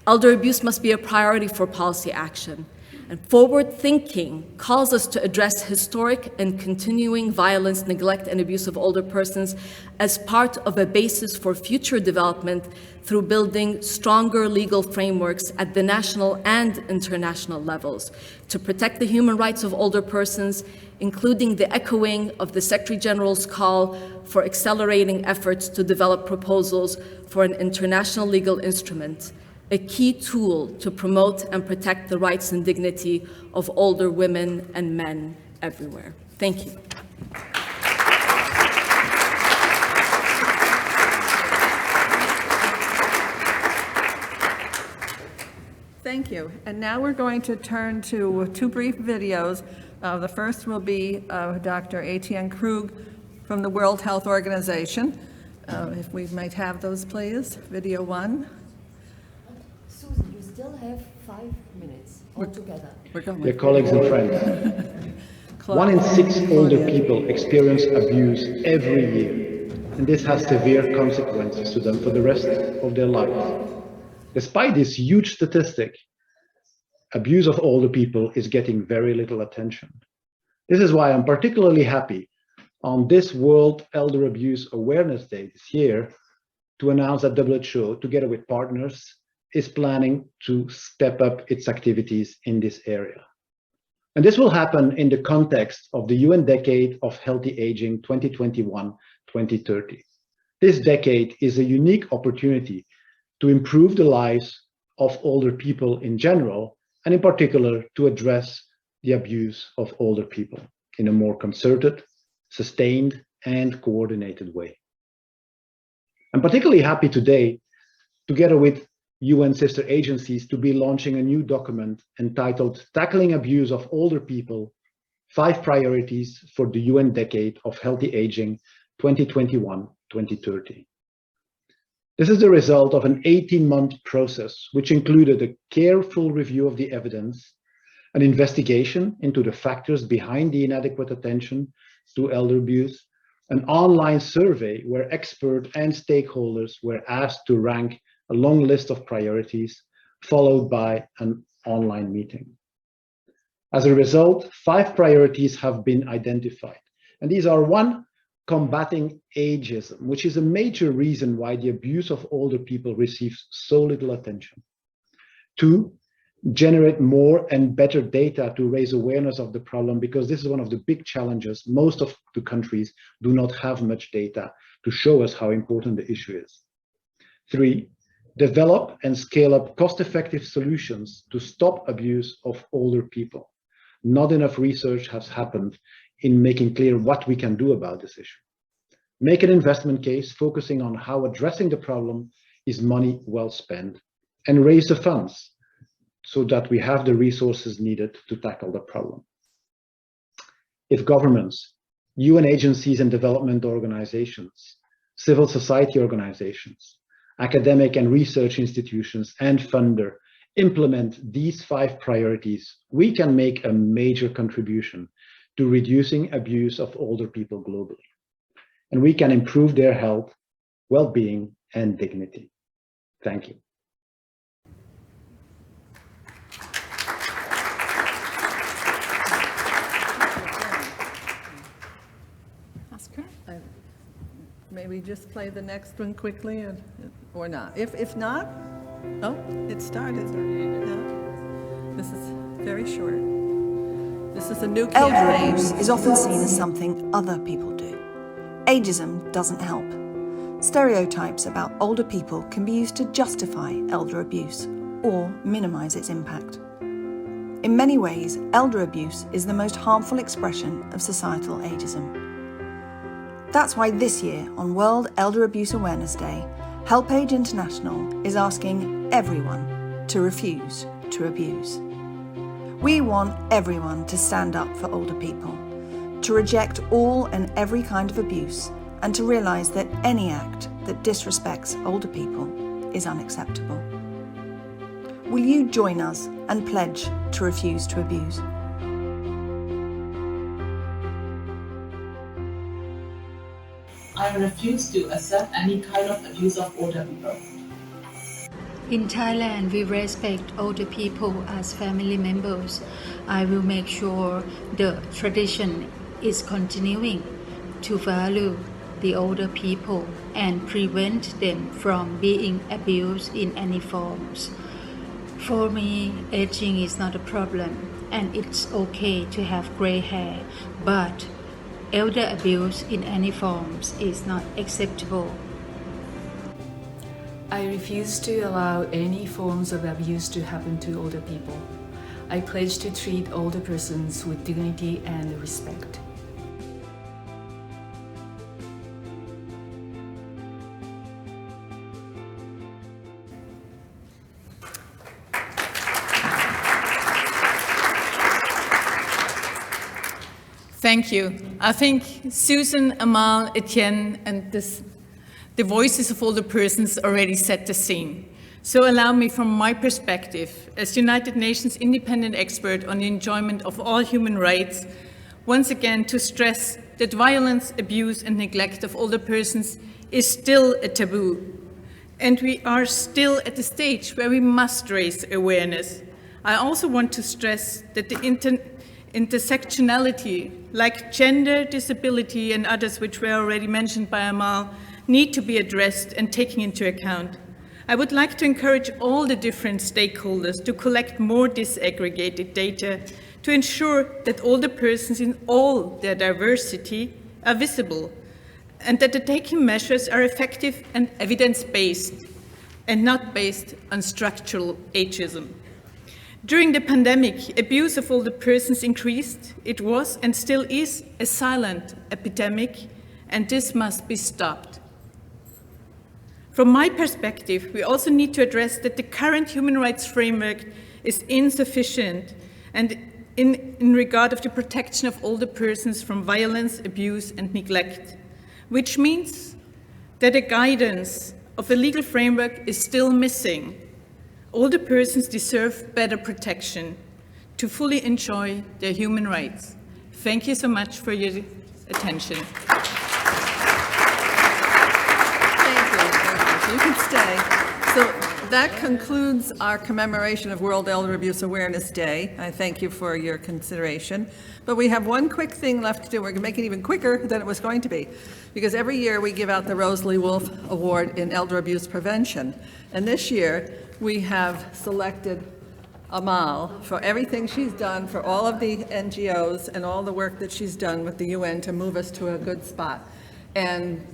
Elder abuse must be a priority for policy action, and forward thinking calls us to address historic and continuing violence, neglect, and abuse of older persons as part of a basis for future development through building stronger legal frameworks at the national and international levels to protect the human rights of older persons, including the echoing of the Secretary General's call for accelerating efforts to develop proposals for an international legal instrument a key tool to promote and protect the rights and dignity of older women and men everywhere. Thank you.
Thank you. And now we're going to turn to two brief videos. The first will be Dr. Etienne Krug from the World Health Organization. If we might have those, please. Video 1.
Susan, you still have 5 minutes altogether.
Dear colleagues and friends, 1 in 6 older people experience abuse every year, and this has severe consequences to them for the rest of their lives. Despite this huge statistic, abuse of older people is getting very little attention. This is why I'm particularly happy on this World Elder Abuse Awareness Day this year to announce that WHO, together with partners, is planning to step up its activities in this area. And this will happen in the context of the UN Decade of Healthy Aging 2021-2030. This decade is a unique opportunity to improve the lives of older people in general, and in particular to address the abuse of older people in a more concerted, sustained, and coordinated way. I'm particularly happy today, together with UN sister agencies, to be launching a new document entitled Tackling Abuse of Older People, 5 Priorities for the UN Decade of Healthy Aging 2021-2030. This is the result of an 18-month process, which included a careful review of the evidence, an investigation into the factors behind the inadequate attention to elder abuse, an online survey where experts and stakeholders were asked to rank a long list of priorities, followed by an online meeting. As a result, 5 priorities have been identified, and these are: 1, combating ageism, which is a major reason why the abuse of older people receives so little attention. 2, generate more and better data to raise awareness of the problem, because this is one of the big challenges. Most of the countries do not have much data to show us how important the issue is. 3, develop and scale up cost-effective solutions to stop abuse of older people. Not enough research has happened in making clear what we can do about this issue. Make an investment case focusing on how addressing the problem is money well spent, and raise the funds so that we have the resources needed to tackle the problem. If governments, UN agencies and development organizations, civil society organizations, academic and research institutions, and funders implement these 5 priorities, we can make a major contribution to reducing abuse of older people globally. And we can improve their health, well-being, and dignity. Thank you.
Oscar? Maybe just play the next one quickly, or not. If not, oh, it started. Yeah. This is very short. This is a new campaign.
Elder abuse is often seen as something other people do. Ageism doesn't help. Stereotypes about older people can be used to justify elder abuse or minimize its impact. In many ways, elder abuse is the most harmful expression of societal ageism. That's why this year, on World Elder Abuse Awareness Day, HelpAge International is asking everyone to refuse to abuse. We want everyone to stand up for older people, to reject all and every kind of abuse, and to realize that any act that disrespects older people is unacceptable. Will you join us and pledge to refuse to abuse?
I refuse to accept any kind of abuse of older people.
In Thailand, we respect older people as family members. I will make sure the tradition is continuing to value the older people and prevent them from being abused in any forms. For me, aging is not a problem, and it's okay to have gray hair, but elder abuse in any forms is not acceptable.
I refuse to allow any forms of abuse to happen to older people. I pledge to treat older persons with dignity and respect.
Thank you. I think Susan, Amal, Etienne, and the voices of older persons already set the scene. So allow me, from my perspective, as United Nations independent expert on the enjoyment of all human rights, once again to stress that violence, abuse, and neglect of older persons is still a taboo. And we are still at the stage where we must raise awareness. I also want to stress that the intersectionality, like gender, disability, and others which were already mentioned by Amal, need to be addressed and taken into account. I would like to encourage all the different stakeholders to collect more disaggregated data to ensure that older persons in all their diversity are visible, and that the taken measures are effective and evidence-based, and not based on structural ageism. During the pandemic, abuse of older persons increased. It was and still is a silent epidemic, and this must be stopped. From my perspective, we also need to address that the current human rights framework is insufficient and in regard of the protection of older persons from violence, abuse, and neglect, which means that a guidance of a legal framework is still missing. Older persons deserve better protection to fully enjoy their human rights. Thank you so much for your attention.
Thank you. You can stay. So that concludes our commemoration of World Elder Abuse Awareness Day. I thank you for your consideration. But we have one quick thing left to do. We're going to make it even quicker than it was going to be, because every year we give out the Rosalie Wolf Award in Elder Abuse Prevention. And this year, we have selected Amal for everything she's done for all of the NGOs and all the work that she's done with the UN to move us to a good spot. And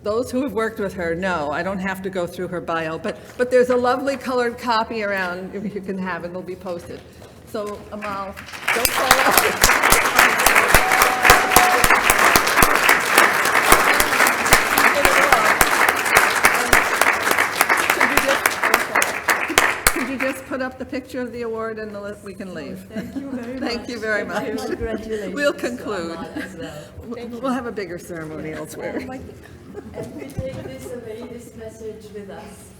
those who have worked with her know, I don't have to go through her bio, but there's a lovely colored copy around if you can have it, it'll be posted. So Amal, don't fall off. Could you just put up the picture of the award and we can leave? Thank you very much. Thank you very much.
Congratulations.
We'll conclude. We'll have a bigger ceremony elsewhere.
And we take this message with us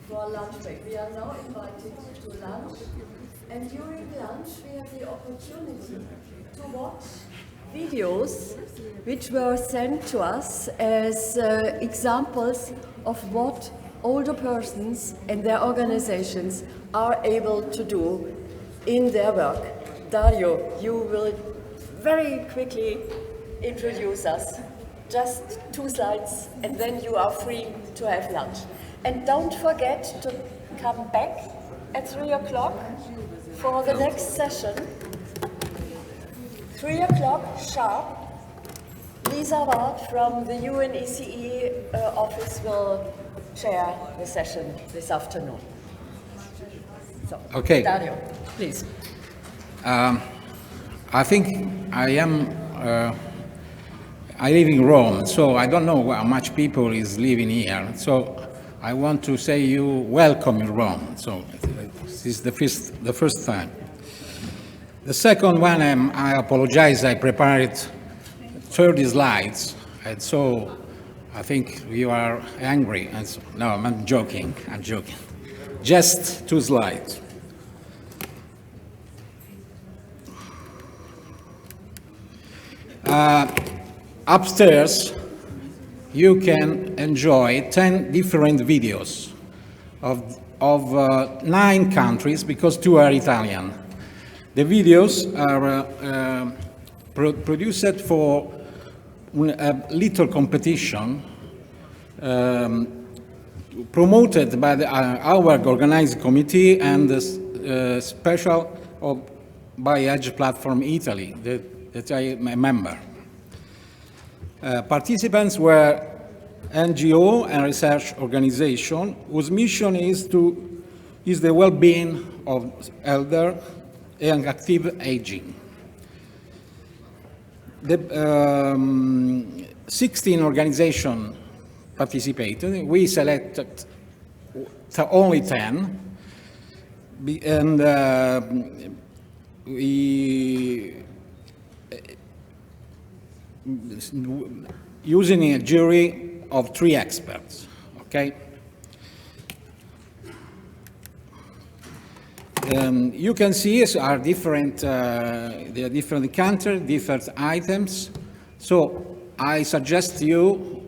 for lunch break. We are now invited to lunch, and during lunch we have the opportunity to watch videos which were sent to us as examples of what older persons and their organizations are able to do in their work. Dario, you will very quickly introduce us. Just 2 slides, and then you are free to have lunch. And don't forget to come back at 3 o'clock for the next session. 3 o'clock sharp. Lisa Ward from the UNECE office will chair the session this afternoon. So,
okay.
Dario, please.
I think I live in Rome, so I don't know how much people is living here. So I want to say you welcome in Rome. So this is the first time. The second one, I apologize. I prepared 30 slides, and so I think you are angry. And so, no, I'm joking. I'm joking. Just 2 slides. Upstairs, you can enjoy 10 different videos of 9 countries, because 2 are Italian. The videos are produced for a little competition promoted by our organizing committee and the special by Edge Platform Italy that I am a member. Participants were NGO and research organization whose mission is the well-being of elder and active aging. The 16 organizations participated. We selected only 10, and we using a jury of 3 experts. Okay. You can see are different. They are different countries, different items. So I suggest you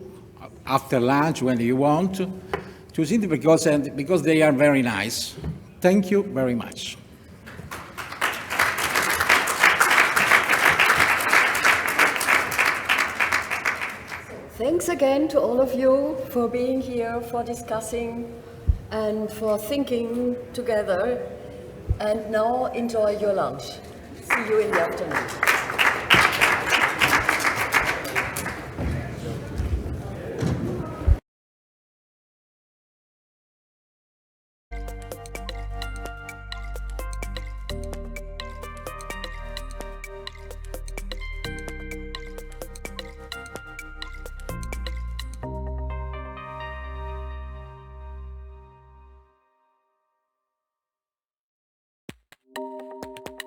after lunch when you want to see them because they are very nice. Thank you very much.
Thanks again to all of you for being here, for discussing and for thinking together. And now enjoy your lunch. See you in the afternoon.